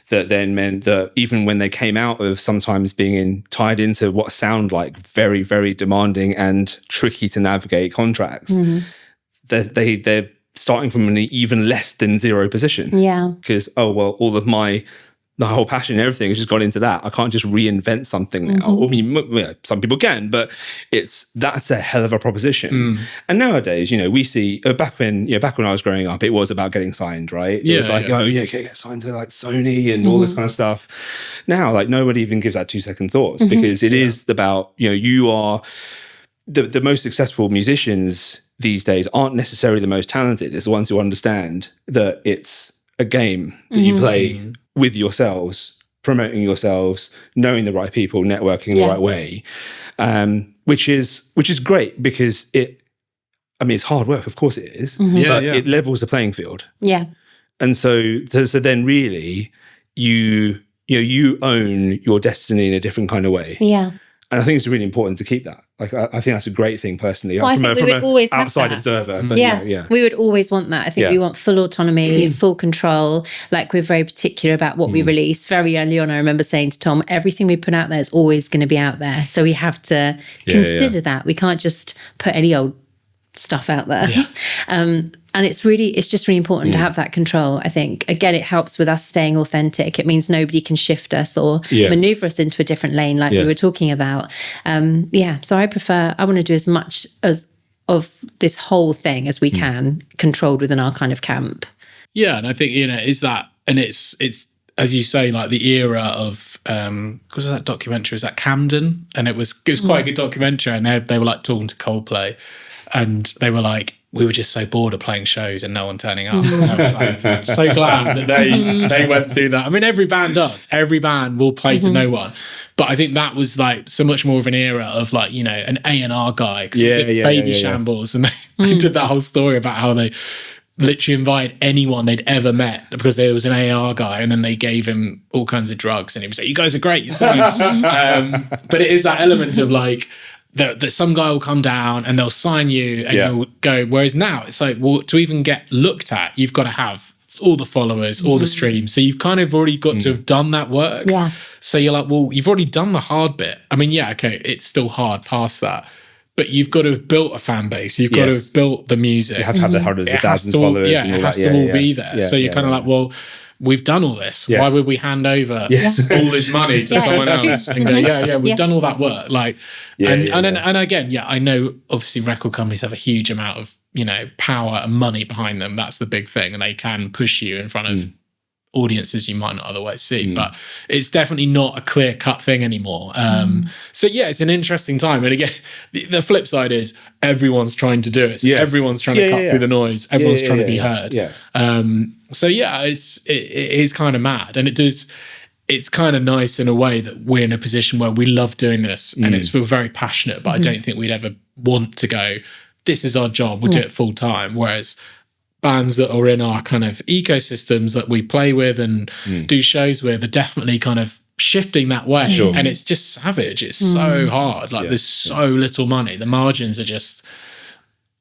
that then meant that even when they came out of sometimes being tied into what sound like very, very demanding and tricky to navigate contracts, they're starting from an even less than zero position. Yeah. Because, all of the whole passion and everything has just gone into that. I can't just reinvent something now. I mean, some people can, but that's a hell of a proposition. And nowadays, we see back when I was growing up, it was about getting signed, right? It was like, get signed to like Sony and all this kind of stuff. Now, like nobody even gives that 2 second thoughts because it is about, you are the most successful musicians these days aren't necessarily the most talented. It's the ones who understand that it's a game that you play with yourselves, promoting yourselves, knowing the right people, networking the right way, which is great because it's hard work, of course it is, but it levels the playing field. Yeah. And so then really you own your destiny in a different kind of way. Yeah. And I think it's really important to keep that. Like, I think that's a great thing personally. Well, from always an outside observer. But we would always want that. I think we want full autonomy, full control. Like, we're very particular about what we release. Very early on, I remember saying to Tom, everything we put out there is always going to be out there. So we have to consider that. We can't just put any old stuff out there. And it's just really important to have that control. I think, again, it helps with us staying authentic. It means nobody can shift us or maneuver us into a different lane like we were talking about. So I want to do as much of this whole thing as we can, controlled within our kind of camp. Yeah, and I think, is that, and it's as you say, like the era of was that documentary? Was that Camden? And it was quite a good documentary, and they were like talking to Coldplay, and they were like, we were just so bored of playing shows and no one turning up. And I was like, I'm so glad that they went through that. I mean, every band does. Every band will play to no one. But I think that was like so much more of an era of like, an A&R guy. Because it was Baby Shambles. And they did that whole story about how they literally invited anyone they'd ever met because there was an A&R guy, and then they gave him all kinds of drugs. And he was like, you guys are great. But it is that element of like, that some guy will come down and they'll sign you and you'll go. Whereas now it's like, well, to even get looked at, you've got to have all the followers, all the streams. So you've kind of already got to have done that work. Yeah. So you're like, well, you've already done the hard bit. I mean, it's still hard past that. But you've got to have built a fan base. You've got to have built the music. You have to have the hundreds of thousands of followers. Yeah, it has to all be there. So you're kind of like, well, we've done all this. Why would we hand over all this money to someone else and go, we've done all that work? Like, and again, I know obviously record companies have a huge amount of, power and money behind them. That's the big thing. And they can push you in front of audiences you might not otherwise see, but it's definitely not a clear-cut thing anymore. So it's an interesting time. And again, the flip side is everyone's trying to do it. So everyone's trying to cut through the noise. Everyone's trying to be heard. It is kind of mad, and it's kind of nice in a way that we're in a position where we love doing this, and we're very passionate. But I don't think we'd ever want to go, this is our job, we'll do it full time. Whereas bands that are in our kind of ecosystems that we play with and do shows with are definitely kind of shifting that way. And it's just savage. It's so hard. Like there's so little money. The margins are just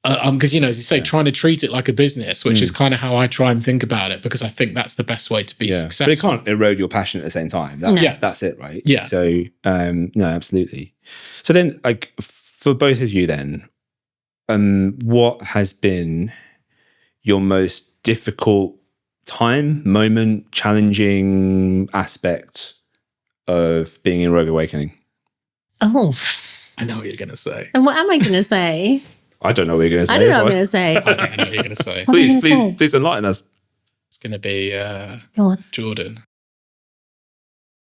because, as you say, trying to treat it like a business, which is kind of how I try and think about it, because I think that's the best way to be successful. But it can't erode your passion at the same time. That's it, right? Yeah. So, no, absolutely. So then, like, for both of you then, what has been your most difficult moment, challenging aspect of being in Rogue Awakening? Oh. I know what you're going to say. And what am I going to say? I don't know what you're going to say. I don't know what I'm going to say. I don't know what you're going to say. Please enlighten us. It's going to be Go on. Jordan.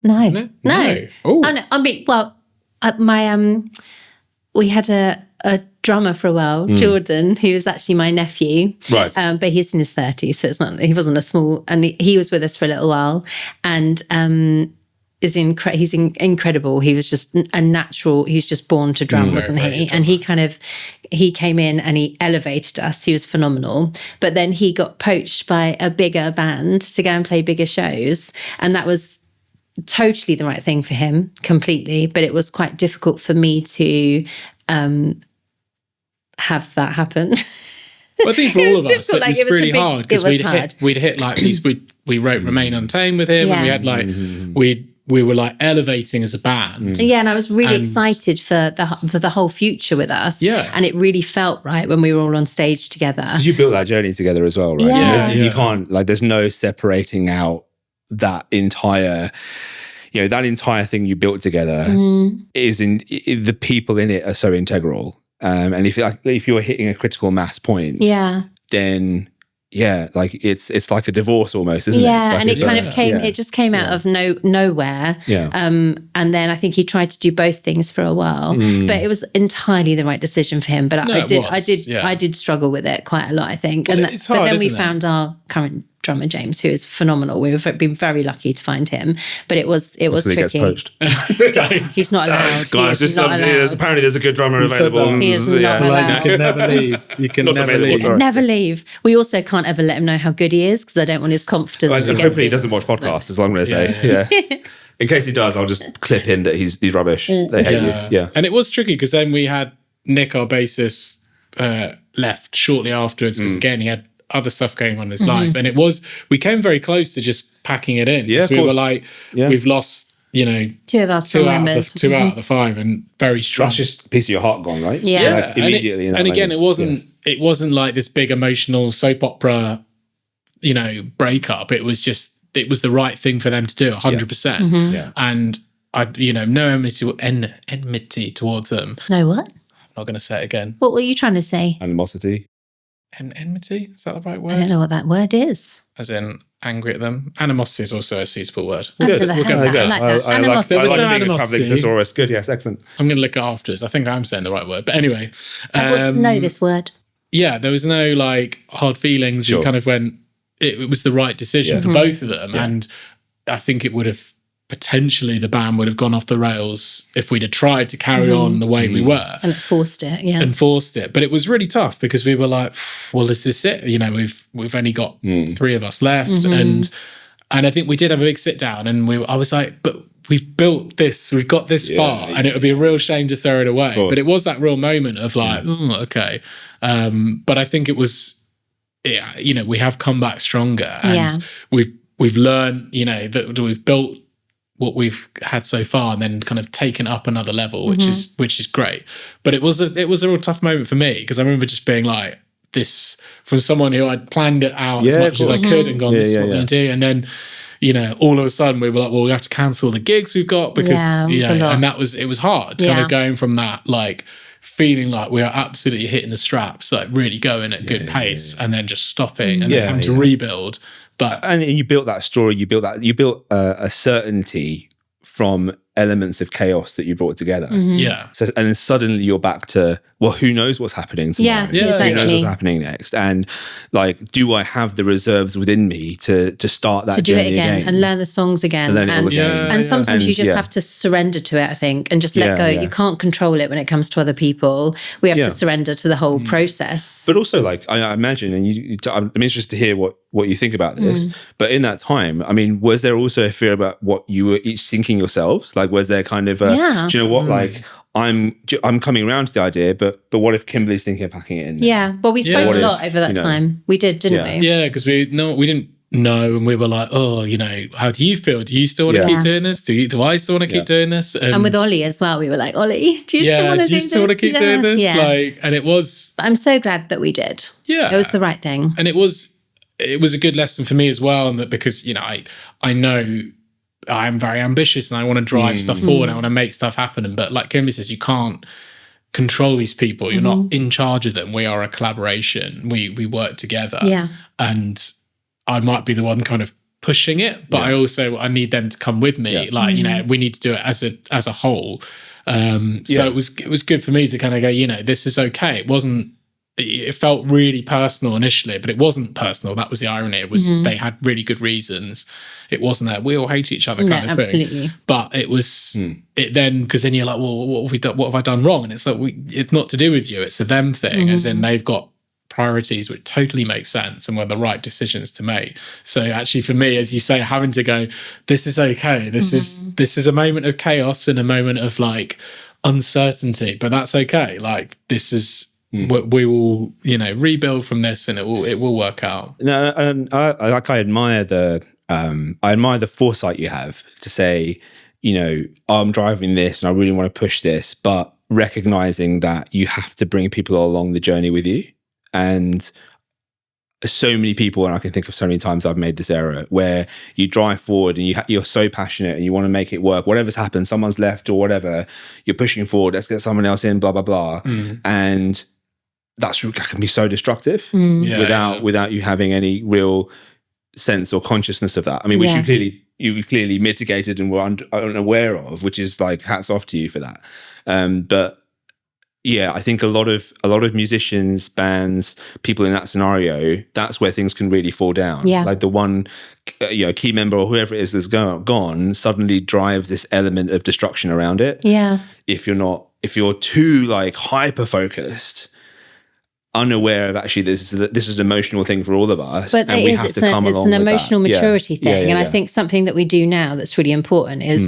No. Isn't it? No. Oh, no. I mean, well, we had a drummer for a while, Jordan, who was actually my nephew. Right. But he's in his 30s, so he wasn't a small, and he was with us for a little while. And he's incredible. He was just a natural, he was just born to drum, wasn't he? And he came in and he elevated us. He was phenomenal. But then he got poached by a bigger band to go and play bigger shows. And that was totally the right thing for him, completely. But it was quite difficult for me to have that happen. Well, I think for all of us, it was really hard because we'd hit like these. We wrote "Remain Untamed" with him, and we had like we were like elevating as a band. Yeah, and I was really excited for the whole future with us. Yeah, and it really felt right when we were all on stage together. Because you built that journey together as well, right? Yeah. You can't, like, there's no separating out that entire. That entire thing you built together is the people in it are so integral. And if you're hitting a critical mass point, then like it's like a divorce almost, isn't it? Yeah, and it kind of came. It just came out of nowhere. Yeah. And then I think he tried to do both things for a while, but it was entirely the right decision for him. But I did struggle with it quite a lot, I think. Well, but then we found our current drummer James, who is phenomenal. We've been very lucky to find him, but it was tricky. Gets poached. He's not allowed. Guys, apparently there's a good drummer available. He is not allowed. You can never leave. You can never leave. Never leave. We also can't ever let him know how good he is because I don't want his confidence to get hopefully he doesn't watch podcasts, is what I'm going to say. Yeah. In case he does, I'll just clip in that he's rubbish. They hate you. Yeah. And it was tricky because then we had Nick, our bassist, left shortly afterwards because again he had other stuff going on in his life, and we came very close to just packing it in. Yeah, we were like, we've lost, two of our members, two out of the five, and very strong. That's just a piece of your heart gone, right? Yeah. Like, immediately. And again, it wasn't like this big emotional soap opera, breakup. It was the right thing for them to do, 100%. Yeah. And I, no enmity towards them. No, what? I'm not going to say it again. What were you trying to say? Animosity. Enmity? Is that the right word? I don't know what that word is. As in angry at them. Animosity is also a suitable word. I've never heard that. I like that. Animosity. There was no being a animosity. travelling thesaurus. Good, yes, excellent. I'm going to look it afterwards. I think I'm saying the right word. But anyway. I want to know this word. Yeah, there was no like hard feelings. Sure. You kind of went, it was the right decision for both of them. Yeah. And I think it would have potentially, the band would have gone off the rails if we'd have tried to carry on the way we were. And forced it, yeah. But it was really tough because we were like, well, is this it? We've only got three of us left. And I think we did have a big sit down and I was like, but we've built this, we've got this far, and it would be a real shame to throw it away. But it was that real moment of like, okay. But I think it was, we have come back stronger, and we've learned, that we've built what we've had so far, and then kind of taken up another level, which is great. But it was a real tough moment for me because I remember just being like, this from someone who I'd planned it out as much as I could and gone, this is what we're going to do, and then all of a sudden we were like, well, we have to cancel the gigs we've got because and it was hard kind of going from that like feeling like we are absolutely hitting the straps, like really going at good pace, and then just stopping and then having to rebuild. But and you built that story. You built a certainty from elements of chaos that you brought together. Yeah. So, and then suddenly you're back to, well, who knows what's happening tomorrow? Yeah, exactly. Who knows what's happening next? And like, do I have the reserves within me to start that to do journey it again and learn the songs again? And sometimes you just have to surrender to it, I think, and just let go. You can't control it when it comes to other people. We have to surrender to the whole process. But also, like, I imagine, and I'm interested to hear what you think about this. But in that time, I mean, was there also a fear about what you were each thinking yourselves? Like, was there kind of do you know what, like, I'm coming around to the idea, but what if Kimberly's thinking of packing it in? Yeah, well, we spoke a lot over that time. We did, didn't we? Yeah, because we didn't know, and we were like, oh, how do you feel? Do you still want to keep doing this? Do I still want to keep doing this? And with Ollie as well, we were like, Ollie, do you still want to do this? want to keep doing this? Yeah. Like, and it was. But I'm so glad that we did. Yeah, it was the right thing, and it was a good lesson for me as well, and that because I know I'm very ambitious and I want to drive stuff forward. I want to make stuff happen. But like Kimberly says, you can't control these people. You're not in charge of them. We are a collaboration. We work together. Yeah. And I might be the one kind of pushing it, but I need them to come with me. Yeah. Like, we need to do it as a whole. So it was good for me to kind of go, this is okay. It felt really personal initially, but it wasn't personal. That was the irony. It was they had really good reasons. It wasn't that we all hate each other kind of absolutely. thing. But it was it then, because then you're like, well, what have we done? What have I done wrong? And it's like, it's not to do with you. It's a them thing, as in they've got priorities which totally make sense and were the right decisions to make. So actually for me, as you say, having to go, this is okay. This is a moment of chaos and a moment of like uncertainty, but that's okay. Like this is. We will, rebuild from this, and it will work out. No, and I admire the foresight you have to say, I'm driving this and I really want to push this, but recognizing that you have to bring people along the journey with you. And so many people, and I can think of so many times I've made this error where you drive forward and you're so passionate and you want to make it work. Whatever's happened, someone's left or whatever, you're pushing forward. Let's get someone else in, blah blah blah, and that can be so destructive without you having any real sense or consciousness of that. I mean, which you clearly mitigated and were unaware of, which is like hats off to you for that. But yeah, I think a lot of musicians, bands, people in that scenario, that's where things can really fall down. Yeah. Like the one key member or whoever it is that's gone suddenly drives this element of destruction around it. Yeah. If you're too like hyper focused, unaware of actually this is an emotional thing for all of us, but and it's an emotional maturity thing. And I think something that we do now that's really important is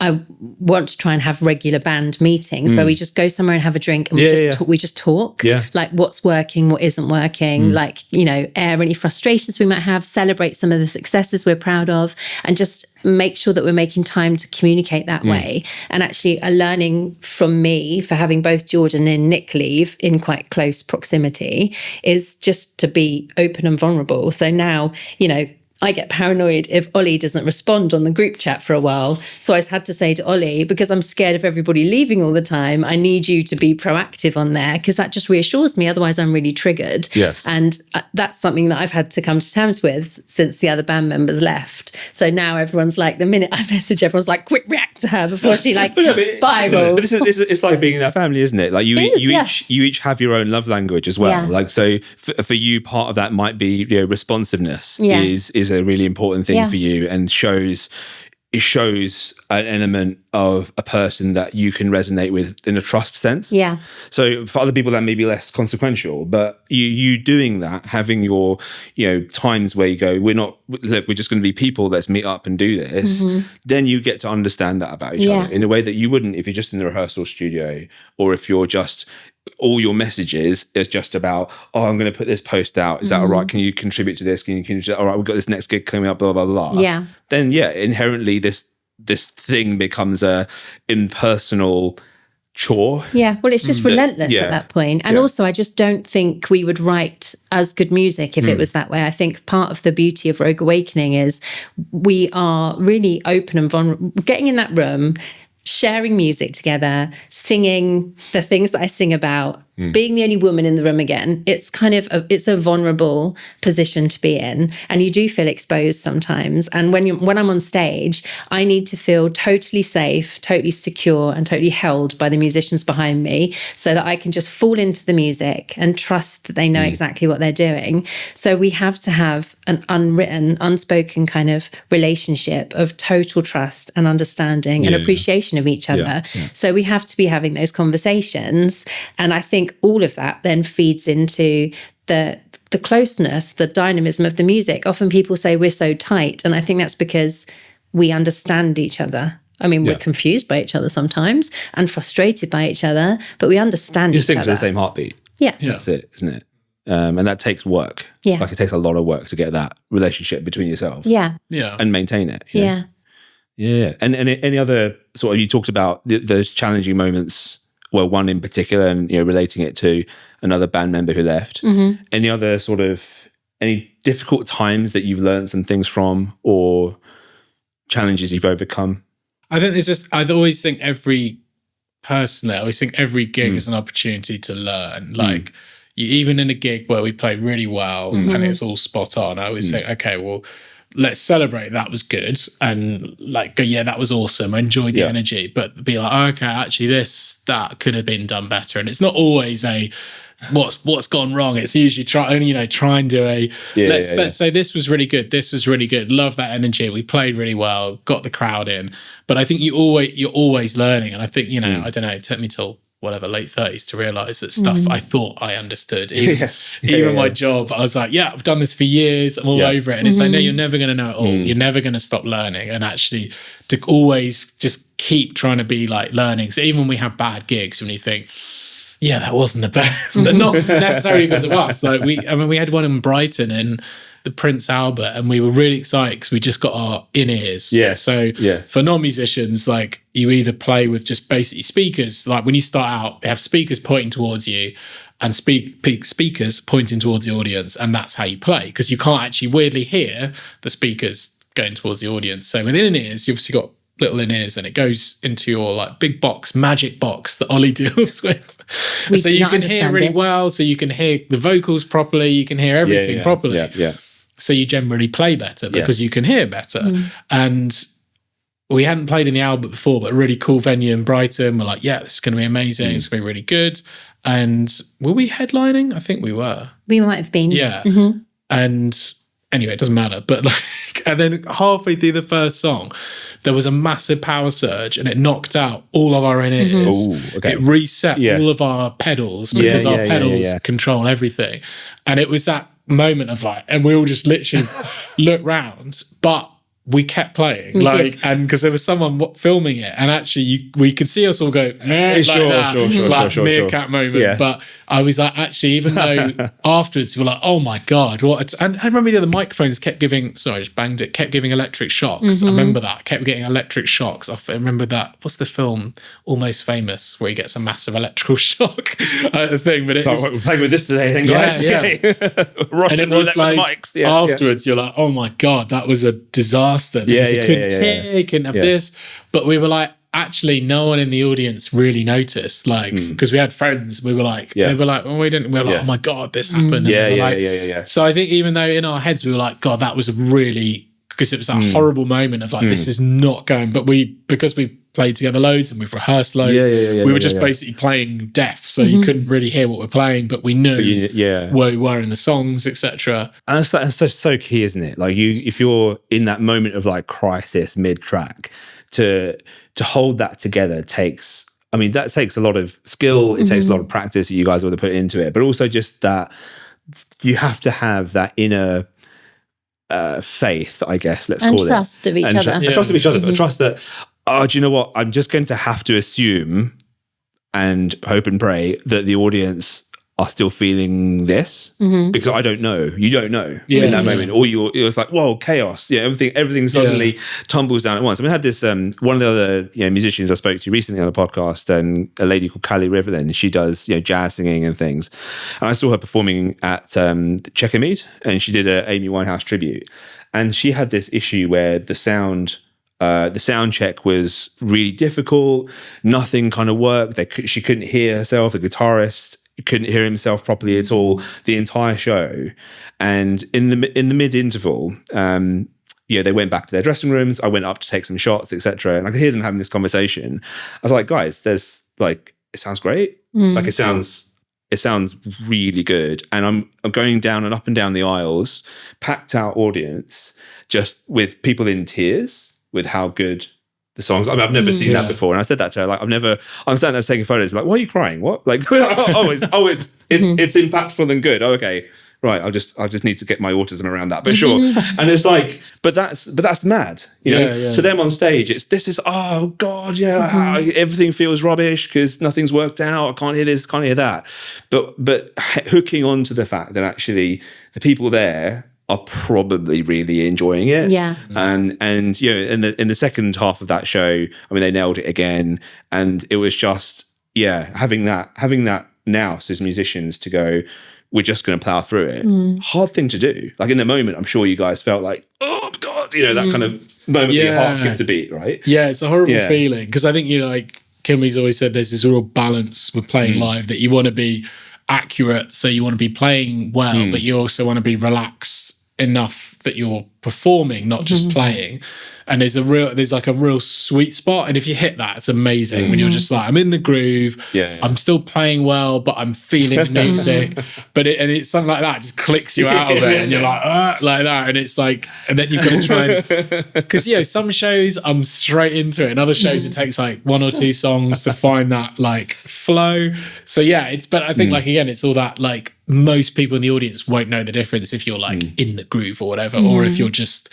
I want to try and have regular band meetings where we just go somewhere and have a drink and we just talk like what's working, what isn't working, like, air any frustrations we might have, celebrate some of the successes we're proud of, and just make sure that we're making time to communicate that way. And actually a learning from me for having both Jordan and Nick leave in quite close proximity is just to be open and vulnerable. So now, I get paranoid if Ollie doesn't respond on the group chat for a while. So I had to say to Ollie, because I'm scared of everybody leaving all the time, I need you to be proactive on there, because that just reassures me. Otherwise, I'm really triggered. Yes. And that's something that I've had to come to terms with since the other band members left. So now everyone's like, the minute I message, everyone's like, quick react to her before she spirals. But it's like being in that family, isn't it? Like you each have your own love language as well. Yeah. Like, so for you, part of that might be responsiveness is a really important thing for you, and it shows an element of a person that you can resonate with in a trust sense. Yeah. So for other people that may be less consequential, but you doing that, having your times where you go, we're just going to be people, let's meet up and do this, then you get to understand that about each other in a way that you wouldn't if you're just in the rehearsal studio, or if you're just all your messages is just about, I'm going to put this post out. Is that all right? Can you contribute to this? Can you contribute? All right, we've got this next gig coming up, blah, blah, blah. Yeah. Then, inherently this thing becomes a impersonal chore. Yeah, well, it's just relentless at that point. And also, I just don't think we would write as good music if it was that way. I think part of the beauty of Rogue Awakening is we are really open and vulnerable. Getting in that room, sharing music together, singing the things that I sing about, being the only woman in the room again. It's kind of it's a vulnerable position to be in, and you do feel exposed sometimes. And when I'm on stage, I need to feel totally safe, totally secure, and totally held by the musicians behind me, so that I can just fall into the music and trust that they know exactly what they're doing. So we have to have an unwritten, unspoken kind of relationship of total trust and understanding and appreciation of each other. So we have to be having those conversations, and I think all of that then feeds into the closeness, the dynamism of the music. Often people say we're so tight, and I think that's because we understand each other. I mean, we're confused by each other sometimes and frustrated by each other, but we understand each other. You sing to the same heartbeat. Yeah. That's it, isn't it? And that takes work. Yeah. Like, it takes a lot of work to get that relationship between yourselves. Yeah. And maintain it. Yeah. Yeah. And any other sort of, you talked about those challenging moments, well, one in particular, and relating it to another band member who left. Any other sort of, any difficult times that you've learned some things from, or challenges you've overcome? I think I always think every gig is an opportunity to learn. Like, even in a gig where we play really well and it's all spot on, I always think, okay, well, let's celebrate that was good, and like go, yeah, that was awesome, I enjoyed the energy, but be like, oh, okay, actually that could have been done better. And it's not always a what's gone wrong. It's usually try and do a let's say this was really good, love that energy, we played really well, got the crowd in. But I think you're always learning, and I think I don't know, it took me till whatever, late 30s to realize that stuff I thought I understood. Even my job, I was like, yeah, I've done this for years, I'm all over it. And it's like, no, you're never going to know it all. You're never going to stop learning. And actually to always just keep trying to be like learning. So even when we have bad gigs, when you think, yeah, that wasn't the best, and not necessarily because of us. Like we had one in Brighton in the Prince Albert, and we were really excited because we just got our in-ears. For non-musicians, like you either play with just basically speakers, like when you start out, they have speakers pointing towards you and speakers pointing towards the audience, and that's how you play, because you can't actually weirdly hear the speakers going towards the audience. So with in-ears, you've obviously got little in-ears, and it goes into your like big box, magic box that Ollie deals with. So you can hear really well, so you can hear the vocals properly, you can hear everything properly. So you generally play better because you can hear better. And we hadn't played in the Albert before, but a really cool venue in Brighton. We're like, yeah, this is going to be amazing. It's going to be really good. And were we headlining? I think we were. We might have been. Yeah. And anyway, it doesn't matter. But like, and then halfway through the first song, there was a massive power surge, and it knocked out all of our in-ears. It reset all of our pedals, because our pedals control everything. And it was that moment of like, and we all just literally looked round, but we kept playing, and because there was someone filming it, and actually we could see us all go, sure, meerkat moment. Yeah. But I was like, actually, even though afterwards we were like, oh my God, what? And I remember the other microphones kept giving, sorry, I just banged it, kept giving electric shocks. I remember that, kept getting electric shocks off. I remember that, what's the film, Almost Famous, where he gets a massive electrical shock thing. But we're playing with this today, then, guys. Okay. And it was like, afterwards, you're like, oh my God, that was a disaster. Because he couldn't hear, he couldn't have this. But we were like, actually, no one in the audience really noticed. Like, because we had friends, we were like, they were like, oh, we didn't. We were like, oh my God, this happened. So I think even though in our heads we were like, God, that was a really, because it was that horrible moment of like, this is not going. But because we played together loads and we've rehearsed loads, we were just basically playing deaf, so you couldn't really hear what we're playing, but we knew where we were in the songs, etc. And that's so key, isn't it? Like if you're in that moment of like crisis mid-track, to hold that together takes a lot of skill. It takes a lot of practice that you guys would have put into it, but also just that you have to have that inner faith, I guess, let's call it. And trust of each other. And trust of each other, but trust that, oh, do you know what? I'm just going to have to assume and hope and pray that the audience are still feeling this, because I don't know. You don't know in that moment. Or it was like, whoa, chaos. Yeah, everything suddenly tumbles down at once. I mean, I had this, one of the other musicians I spoke to recently on a podcast, a lady called Callie Riverland. She does jazz singing and things. And I saw her performing at Chequermead, and she did a Amy Winehouse tribute. And she had this issue where the sound check was really difficult. Nothing kind of worked. She couldn't hear herself. The guitarist couldn't hear himself properly at all the entire show. And in the mid interval, they went back to their dressing rooms. I went up to take some shots, etc. And I could hear them having this conversation. I was like, guys, there's like, it sounds great. Like it sounds really good. And I'm going down and up and down the aisles, packed out audience, just with people in tears with how good the songs. I mean, I've never seen that before. And I said that to her, like, I'm standing there taking photos, like, why are you crying? What? Like, it's impactful and good. Oh, okay. Right. I just need to get my autism around that, but sure. And it's like, but that's mad, To them on stage, oh God, everything feels rubbish because nothing's worked out. I can't hear this, can't hear that. But hooking on to the fact that actually the people there are probably really enjoying it. Yeah. And in the second half of that show, I mean, they nailed it again. And it was just, having that now as musicians to go, we're just going to plow through it. Hard thing to do. Like in the moment, I'm sure you guys felt like, oh God, that kind of moment where your heart skips a beat, right? Yeah, it's a horrible feeling. Because I think, like Kimmy's always said, there's this real balance with playing live, that you want to be accurate. So you want to be playing well, but you also want to be relaxed enough that you're performing, not just playing. And there's like a real sweet spot. And if you hit that, it's amazing when you're just like, I'm in the groove. I'm still playing well, but I'm feeling the music. But it's something like that just clicks you out of it. And you're like that. And it's like, and then you've got to try and, because, some shows I'm straight into it. And other shows it takes like one or two songs to find that like flow. So but I think like, again, it's all that like most people in the audience won't know the difference if you're like in the groove or whatever, or if you're just,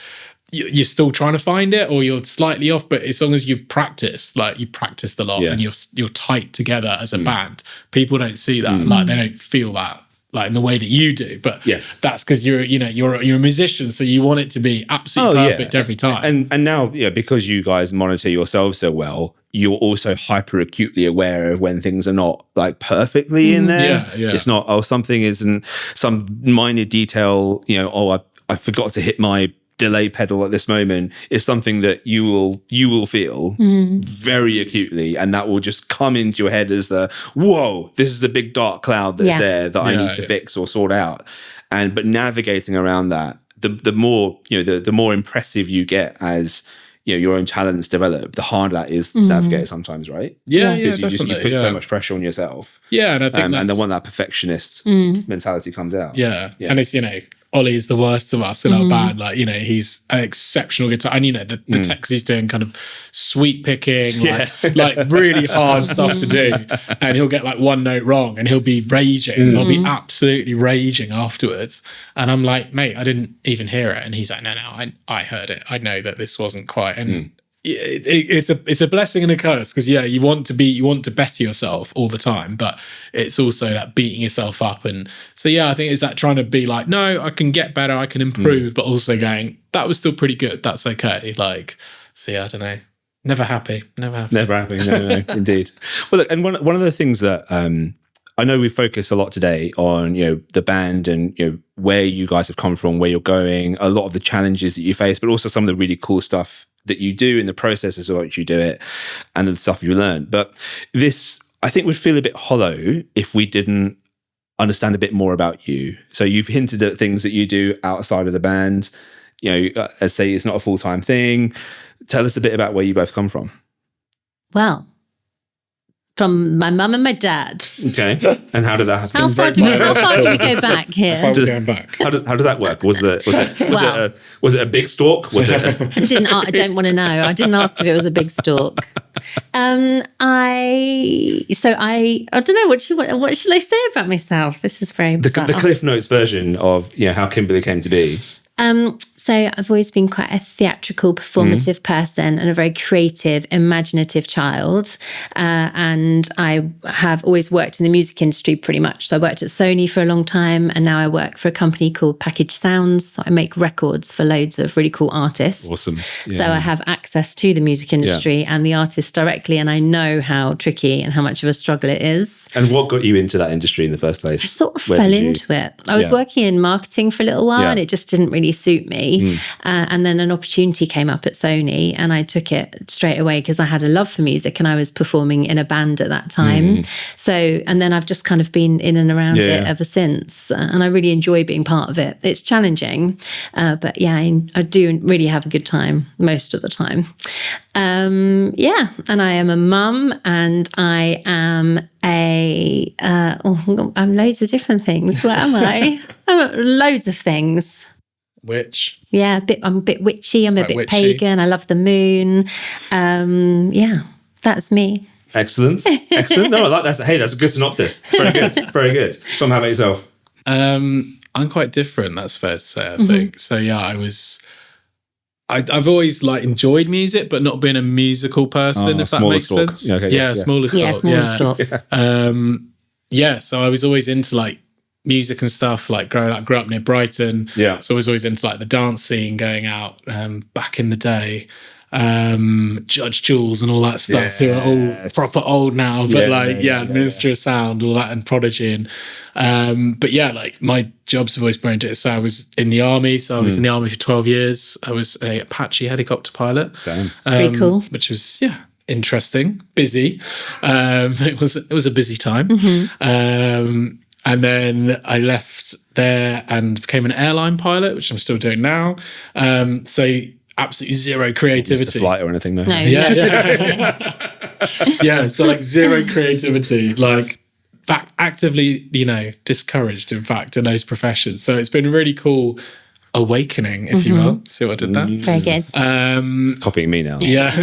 you're still trying to find it, or you're slightly off. But as long as you've practiced, like you practiced a lot and you're tight together as a band, people don't see that. Like they don't feel that like in the way that you do. But that's because you're a musician, so you want it to be absolutely perfect every time. And now, because you guys monitor yourselves so well, you're also hyper acutely aware of when things are not like perfectly in there. It's not, something isn't, some minor detail, I forgot to hit my delay pedal at this moment, is something that you will feel very acutely, and that will just come into your head as whoa, this is a big dark cloud that's there that I need to fix or sort out. But navigating around that, the more the more impressive you get as your own talents develop, the harder that is to navigate sometimes, right? Because you put so much pressure on yourself. And I think and then when that perfectionist mentality comes out. And it's Ollie is the worst of us in our band. Like, he's an exceptional guitar. And, the text he's doing kind of sweet picking, like really hard stuff to do. And he'll get like one note wrong and he'll be raging. And I'll be absolutely raging afterwards. And I'm like, mate, I didn't even hear it. And he's like, no, I heard it. I know that this wasn't quite. And it's a blessing and a curse, because you want to better yourself all the time, but it's also that beating yourself up. And so I think it's that trying to be like, no, I can get better, I can improve, but also going, that was still pretty good, that's okay. Like, so I don't know, never happy no indeed. Well, look, and one of the things that I know we focus a lot today on the band and where you guys have come from, where you're going, a lot of the challenges that you face, but also some of the really cool stuff that you do in the processes of which you do it, and the stuff you learn. But this, I think, would feel a bit hollow if we didn't understand a bit more about you. So you've hinted at things that you do outside of the band. As say, it's not a full-time thing. Tell us a bit about where you both come from. Well, from my mum and my dad. Okay. And how did that happen? How far do we go back here? How does that work? Was it a big stalk? Was it? I don't want to know. I didn't ask if it was a big stalk. I don't know, what should I say about myself? This is very bizarre. The Cliff Notes version of how Kimberly came to be. So I've always been quite a theatrical, performative person, and a very creative, imaginative child. And I have always worked in the music industry pretty much. So I worked at Sony for a long time, and now I work for a company called Package Sounds. So I make records for loads of really cool artists. Awesome. Yeah. So I have access to the music industry and the artists directly, and I know how tricky and how much of a struggle it is. And what got you into that industry in the first place? I sort of fell into it. I was working in marketing for a little while, and it just didn't really suit me. And then an opportunity came up at Sony, and I took it straight away because I had a love for music and I was performing in a band at that time. So, and then I've just kind of been in and around it ever since. And I really enjoy being part of it. It's challenging, but I do really have a good time most of the time. And I am a mum, and I am I'm loads of different things. What am I? I'm loads of things. Witch. Yeah, I'm a bit witchy. I'm a bit witchy. Pagan. I love the moon. That's me. Excellent. No, I like that. Hey, that's a good synopsis. Very good. Very good. Tom, how about yourself? I'm quite different. That's fair to say, I think. So I've always enjoyed music, but not been a musical person, if that makes sense. Smaller stalk. Smaller stalk. So I was always into music and stuff, growing up. Grew up near Brighton. So I was always into the dance scene, going out back in the day. Judge Jules and all that stuff, who are all proper old now, but Minister of Sound, all that, and Prodigy. And my jobs have always been into it. So I was in the army. So I was in the army for 12 years. I was a Apache helicopter pilot. Damn. Pretty cool. Which was interesting, busy. It was a busy time. And then I left there and became an airline pilot, which I'm still doing now. So absolutely zero creativity. Just a flight or anything, no? Yeah, so like zero creativity, like actively, discouraged, in fact, in those professions. So it's been really cool awakening, if you will. See what I did there? Very good. Copying me now. Yeah.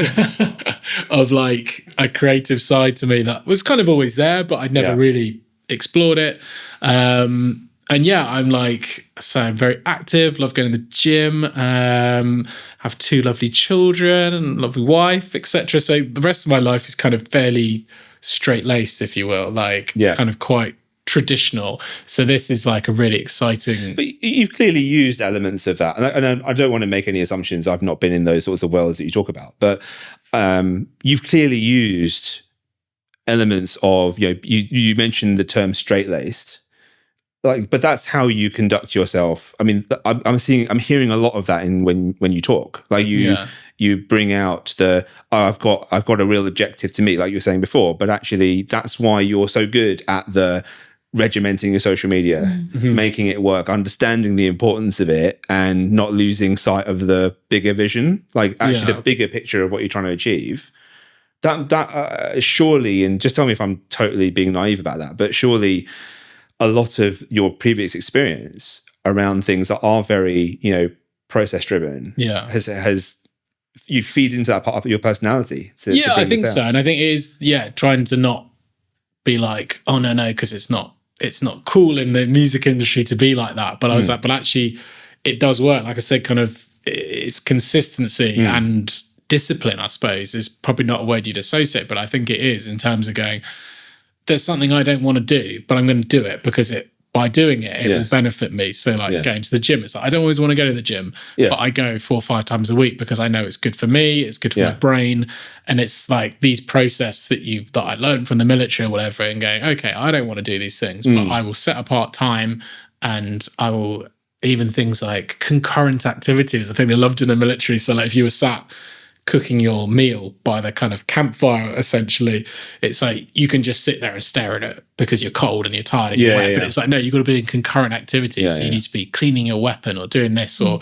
Of like a creative side to me that was kind of always there, but I'd never really explored it. And yeah, I'm like, so I'm very active, love going to the gym, have 2 lovely children and lovely wife, etc. So the rest of my life is kind of fairly straight-laced, if you will, kind of quite traditional. So this is like a really exciting... But you've clearly used elements of that. And I don't want to make any assumptions. I've not been in those sorts of worlds that you talk about. But you've clearly used elements of, you mentioned the term straight-laced. But that's how you conduct yourself. I mean, I'm hearing a lot of that when you talk. Like you bring out I've got a real objective to meet, like you were saying before. But actually, that's why you're so good at the regimenting your social media, making it work, understanding the importance of it, and not losing sight of the bigger vision. Like actually, the bigger picture of what you're trying to achieve. That surely, and just tell me if I'm totally being naive about that, but surely, a lot of your previous experience around things that are very, process driven, has you feed into that part of your personality. I think so, and I think it is, trying to not be like, oh no, because it's not cool in the music industry to be like that. But I was like, but actually, it does work. Like I said, kind of, it's consistency and discipline. I suppose is probably not a word you'd associate, but I think it is in terms of going, there's something I don't want to do, but I'm going to do it because by doing it will benefit me. So like going to the gym, it's like, I don't always want to go to the gym, but I go 4 or 5 times a week because I know it's good for me, it's good for my brain. And it's like these process that I learned from the military or whatever, and going, okay, I don't want to do these things, but I will set apart time, and I will, even things like concurrent activities, I think they loved in the military. So like if you were sat cooking your meal by the kind of campfire, essentially, it's like you can just sit there and stare at it because you're cold and you're tired and you're wet. But it's like, no, you've got to be in concurrent activities. So you need to be cleaning your weapon or doing this or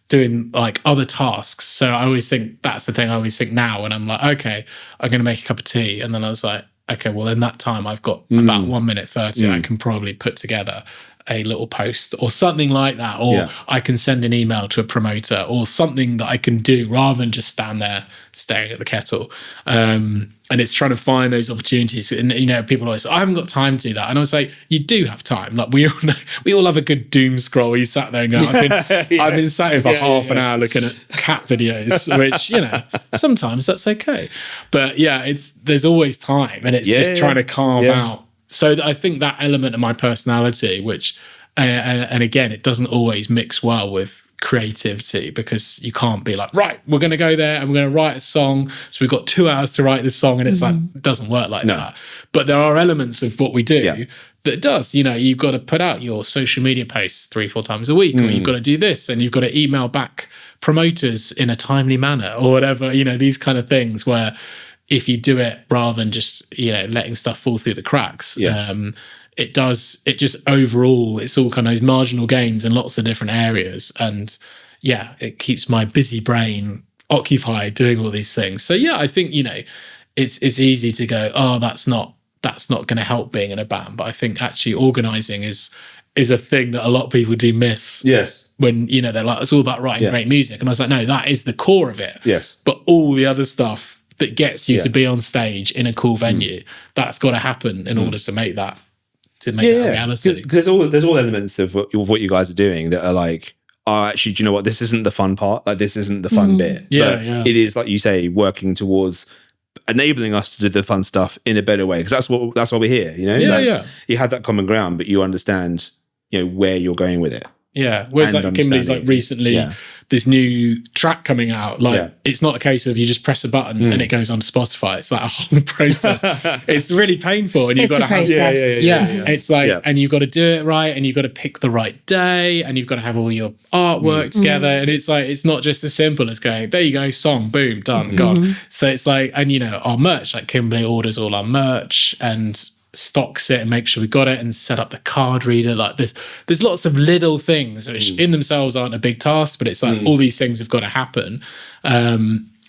doing like other tasks. So I always think that's the thing I always think now when I'm like, okay, I'm going to make a cup of tea. And then I was like, okay, well, in that time, I've got about 1 minute 30 I can probably put together a little post or something like that, or I can send an email to a promoter or something that I can do rather than just stand there staring at the kettle. And it's trying to find those opportunities. And people always say, I haven't got time to do that. And I was like, you do have time. Like we all have a good doom scroll where you sat there and go, I've been sat here for half an hour looking at cat videos, which, sometimes that's okay. But there's always time, and it's just trying to carve out. So I think that element of my personality, which, and again, it doesn't always mix well with creativity, because you can't be like, right, we're going to go there and we're going to write a song. So we've got 2 hours to write this song, and it's like, it doesn't work like that. But there are elements of what we do that does, you've got to put out your social media posts 3-4 times a week, or you've got to do this, and you've got to email back promoters in a timely manner or whatever, these kind of things where, if you do it rather than just, letting stuff fall through the cracks, it just overall, it's all kind of those marginal gains in lots of different areas. And it keeps my busy brain occupied doing all these things. So I think, it's easy to go, oh, that's not going to help being in a band. But I think actually organising is a thing that a lot of people do miss. Yes. When, they're like, it's all about writing great music. And I was like, no, that is the core of it. Yes. But all the other stuff that gets you to be on stage in a cool venue, that's got to happen in order to make that that reality. Because there's all elements of what you guys are doing that are like, oh, actually, do you know what? This isn't the fun part. Like, this isn't the fun bit. It is, like you say, working towards enabling us to do the fun stuff in a better way. Because that's why we're here. You have that common ground, but you understand, where you're going with it. Yeah, whereas like Kimberly's like recently this new track coming out, like it's not a case of you just press a button and it goes on Spotify. It's like a whole process. It's really painful, and you've got to have it's like, and you've got to do it right, and you've got to pick the right day, and you've got to have all your artwork together, and it's like, it's not just as simple as going, there you go, song, boom, done, gone. So it's like, and our merch, like Kimberly orders all our merch, and stocks it and make sure we got it and set up the card reader. Like there's lots of little things which in themselves aren't a big task, but it's like all these things have got to happen.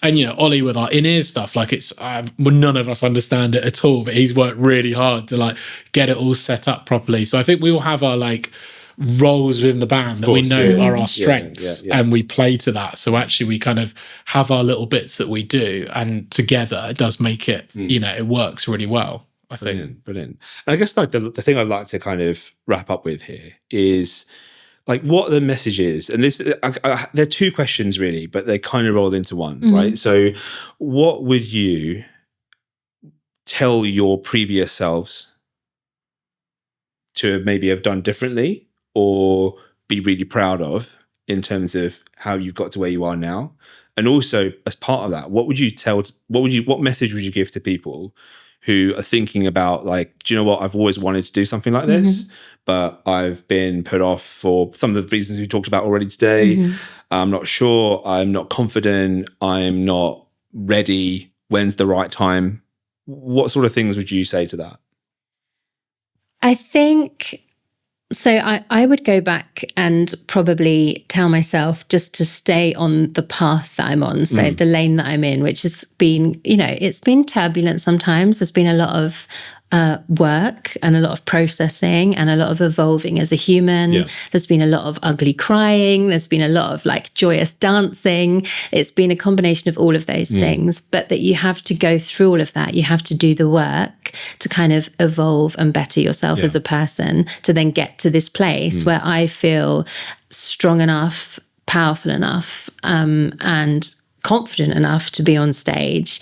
And, you know, Ollie with our in-ear stuff, like it's, well, none of us understand it at all, but he's worked really hard to like get it all set up properly. So I think we all have our like roles within the band that we know are our strengths and we play to that. So actually we kind of have our little bits that we do, and together it does make it, you know, it works really well, I think. Brilliant. And I guess like the thing I'd like to kind of wrap up with here is like what are the messages, and this they're two questions really, but they kind of roll into one, right? So what would you tell your previous selves to maybe have done differently or be really proud of in terms of how you've got to where you are now? And also as part of that, what message would you give to people who are thinking about like, do you know what, I've always wanted to do something like this, but I've been put off for some of the reasons we talked about already today. I'm not sure, I'm not confident, I'm not ready, when's the right time? What sort of things would you say to that? I think, so I would go back and probably tell myself just to stay on the path that I'm on, so the lane that I'm in, which has been, you know, it's been turbulent sometimes. There's been a lot of work and a lot of processing and a lot of evolving as a human. There's been a lot of ugly crying. There's been a lot of like joyous dancing. It's been a combination of all of those things, but that you have to go through all of that. You have to do the work to kind of evolve and better yourself as a person to then get to this place where I feel strong enough, powerful enough, and confident enough to be on stage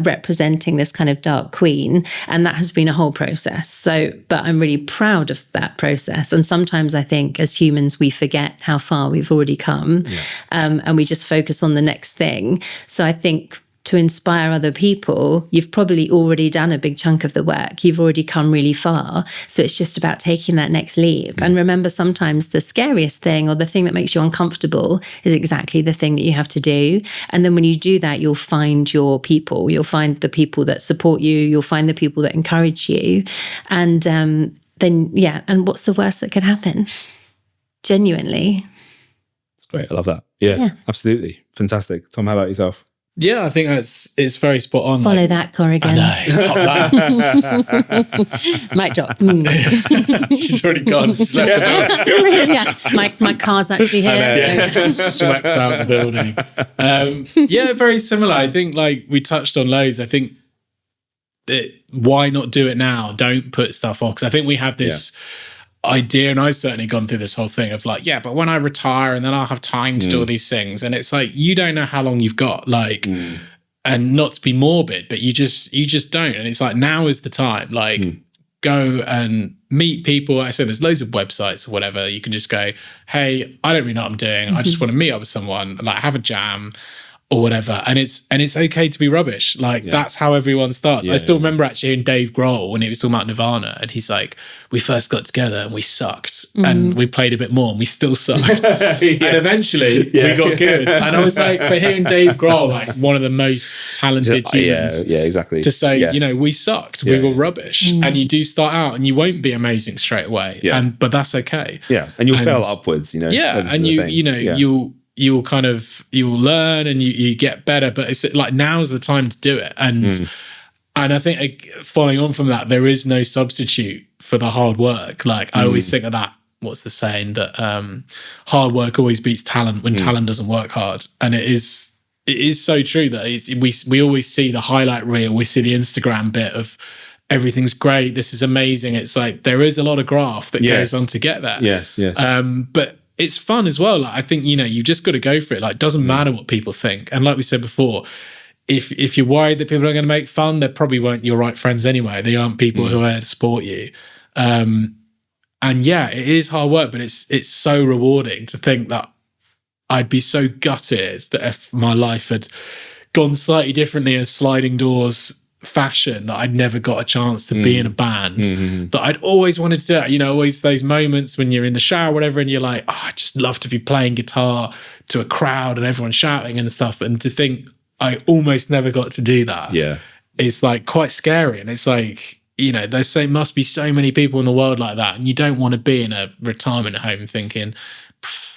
representing this kind of dark queen. And that has been a whole process. So, but I'm really proud of that process. And sometimes I think as humans, we forget how far we've already come, and we just focus on the next thing. So I think to inspire other people, you've probably already done a big chunk of the work. You've already come really far. So it's just about taking that next leap. And remember, sometimes the scariest thing or the thing that makes you uncomfortable is exactly the thing that you have to do. And then when you do that, you'll find your people. You'll find the people that support you. You'll find the people that encourage you. And then, and what's the worst that could happen? Genuinely. That's great. I love that. Yeah, absolutely. Fantastic. Tom, how about yourself? Yeah, I think it's very spot on. Follow that, Corrigan. Mic drop. She's already gone. She's left the building. My car's actually here. Swept out the building. Yeah, very similar. I think like we touched on loads. I think that why not do it now? Don't put stuff off. Because I think we have this idea, and I've certainly gone through this whole thing of like, but when I retire and then I'll have time to do all these things. And it's like, you don't know how long you've got, like, and not to be morbid, but you just don't. And it's like, now is the time, like go and meet people. I said, there's loads of websites or whatever. You can just go, hey, I don't really know what I'm doing. I just want to meet up with someone, like have a jam or whatever. And it's okay to be rubbish. Like that's how everyone starts. I still remember actually hearing Dave Grohl when he was talking about Nirvana, and he's like, we first got together and we sucked and we played a bit more and we still sucked. And eventually we got good. And I was like, but hearing Dave Grohl, like one of the most talented humans, exactly, to say, you know, we sucked, we were rubbish. And you do start out and you won't be amazing straight away. But that's okay. And you'll fail upwards, you know. And you'll learn and you get better, but it's like now's the time to do it. And I think following on from that, there is no substitute for the hard work. Like I always think of that, what's the saying, that hard work always beats talent when talent doesn't work hard. And it is so true that we always see the highlight reel, we see the Instagram bit of everything's great, this is amazing. It's like there is a lot of graft that goes on to get there. But it's fun as well. Like I think, you know, you just got to go for it. Like it doesn't matter what people think. And like we said before, if you're worried that people are going to make fun, they probably weren't your right friends anyway. They aren't people who are there to support you. And it is hard work, but it's so rewarding to think that I'd be so gutted that if my life had gone slightly differently in sliding doors fashion, that I'd never got a chance to be in a band, that I'd always wanted to do it. You know, always those moments when you're in the shower or whatever and you're like, oh, I just love to be playing guitar to a crowd and everyone shouting and stuff. And to think I almost never got to do that. It's like quite scary. And it's like, must be so many people in the world like that, and you don't want to be in a retirement home thinking,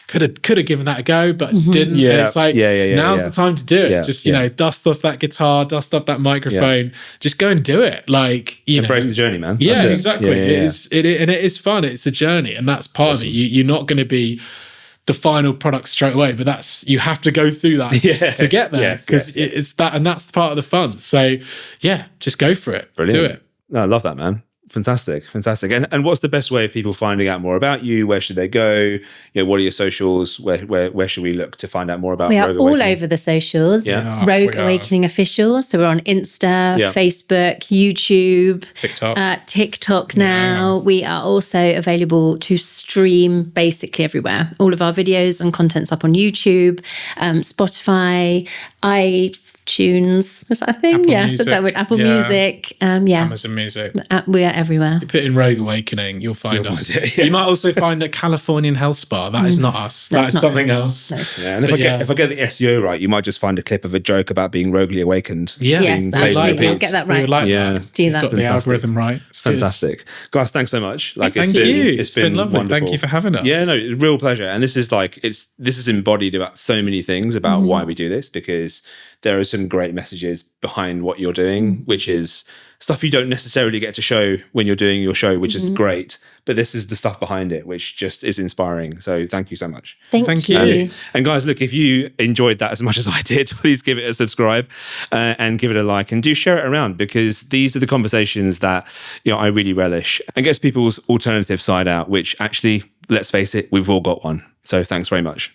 could have given that a go, but didn't. Yeah. And it's like, now's the time to do it. Yeah. Just, dust off that guitar, dust off that microphone, just go and do it. Like, embrace the journey, man. Yeah, That's it. exactly. And it is fun. It's a journey, and that's part of it. You're not going to be the final product straight away, but you have to go through that to get there, because it's that, and that's part of the fun. So yeah, just go for it. Brilliant. Do it. No, I love that, man. Fantastic. And what's the best way of people finding out more about you? Where should they go? What are your socials? Where should we look to find out more about We are Rogue all Awakening? over the socials. Yeah. Rogue Awakening Official. So we're on Insta, Facebook, YouTube, TikTok now. We are also available to stream basically everywhere. All of our videos and content's up on YouTube, Spotify, iTunes. Was that a thing? Apple yeah, Music. said that word. Apple Music. Amazon Music. We are everywhere. You put in Rogue Awakening, you'll find us. it, yeah. You might also find a Californian health spa. That is not us. That is something else. Yeah, and if I get the SEO right, you might just find a clip of a joke about being roguely awakened. Yeah. Yes, absolutely. I'll get that right. We would like Yeah. that. Let's do that. Got the algorithm right. It's good. Fantastic. Guys, thanks so much. Thank you. It's been lovely. Wonderful. Thank you for having us. Yeah, no, real pleasure. And this is embodied about so many things about why we do this, because there are some great messages behind what you're doing, which is stuff you don't necessarily get to show when you're doing your show, which is great. But this is the stuff behind it, which just is inspiring. So thank you so much. Thank you. And guys, look, if you enjoyed that as much as I did, please give it a subscribe and give it a like, and do share it around, because these are the conversations that I really relish and gets people's alternative side out, which actually, let's face it, we've all got one. So thanks very much.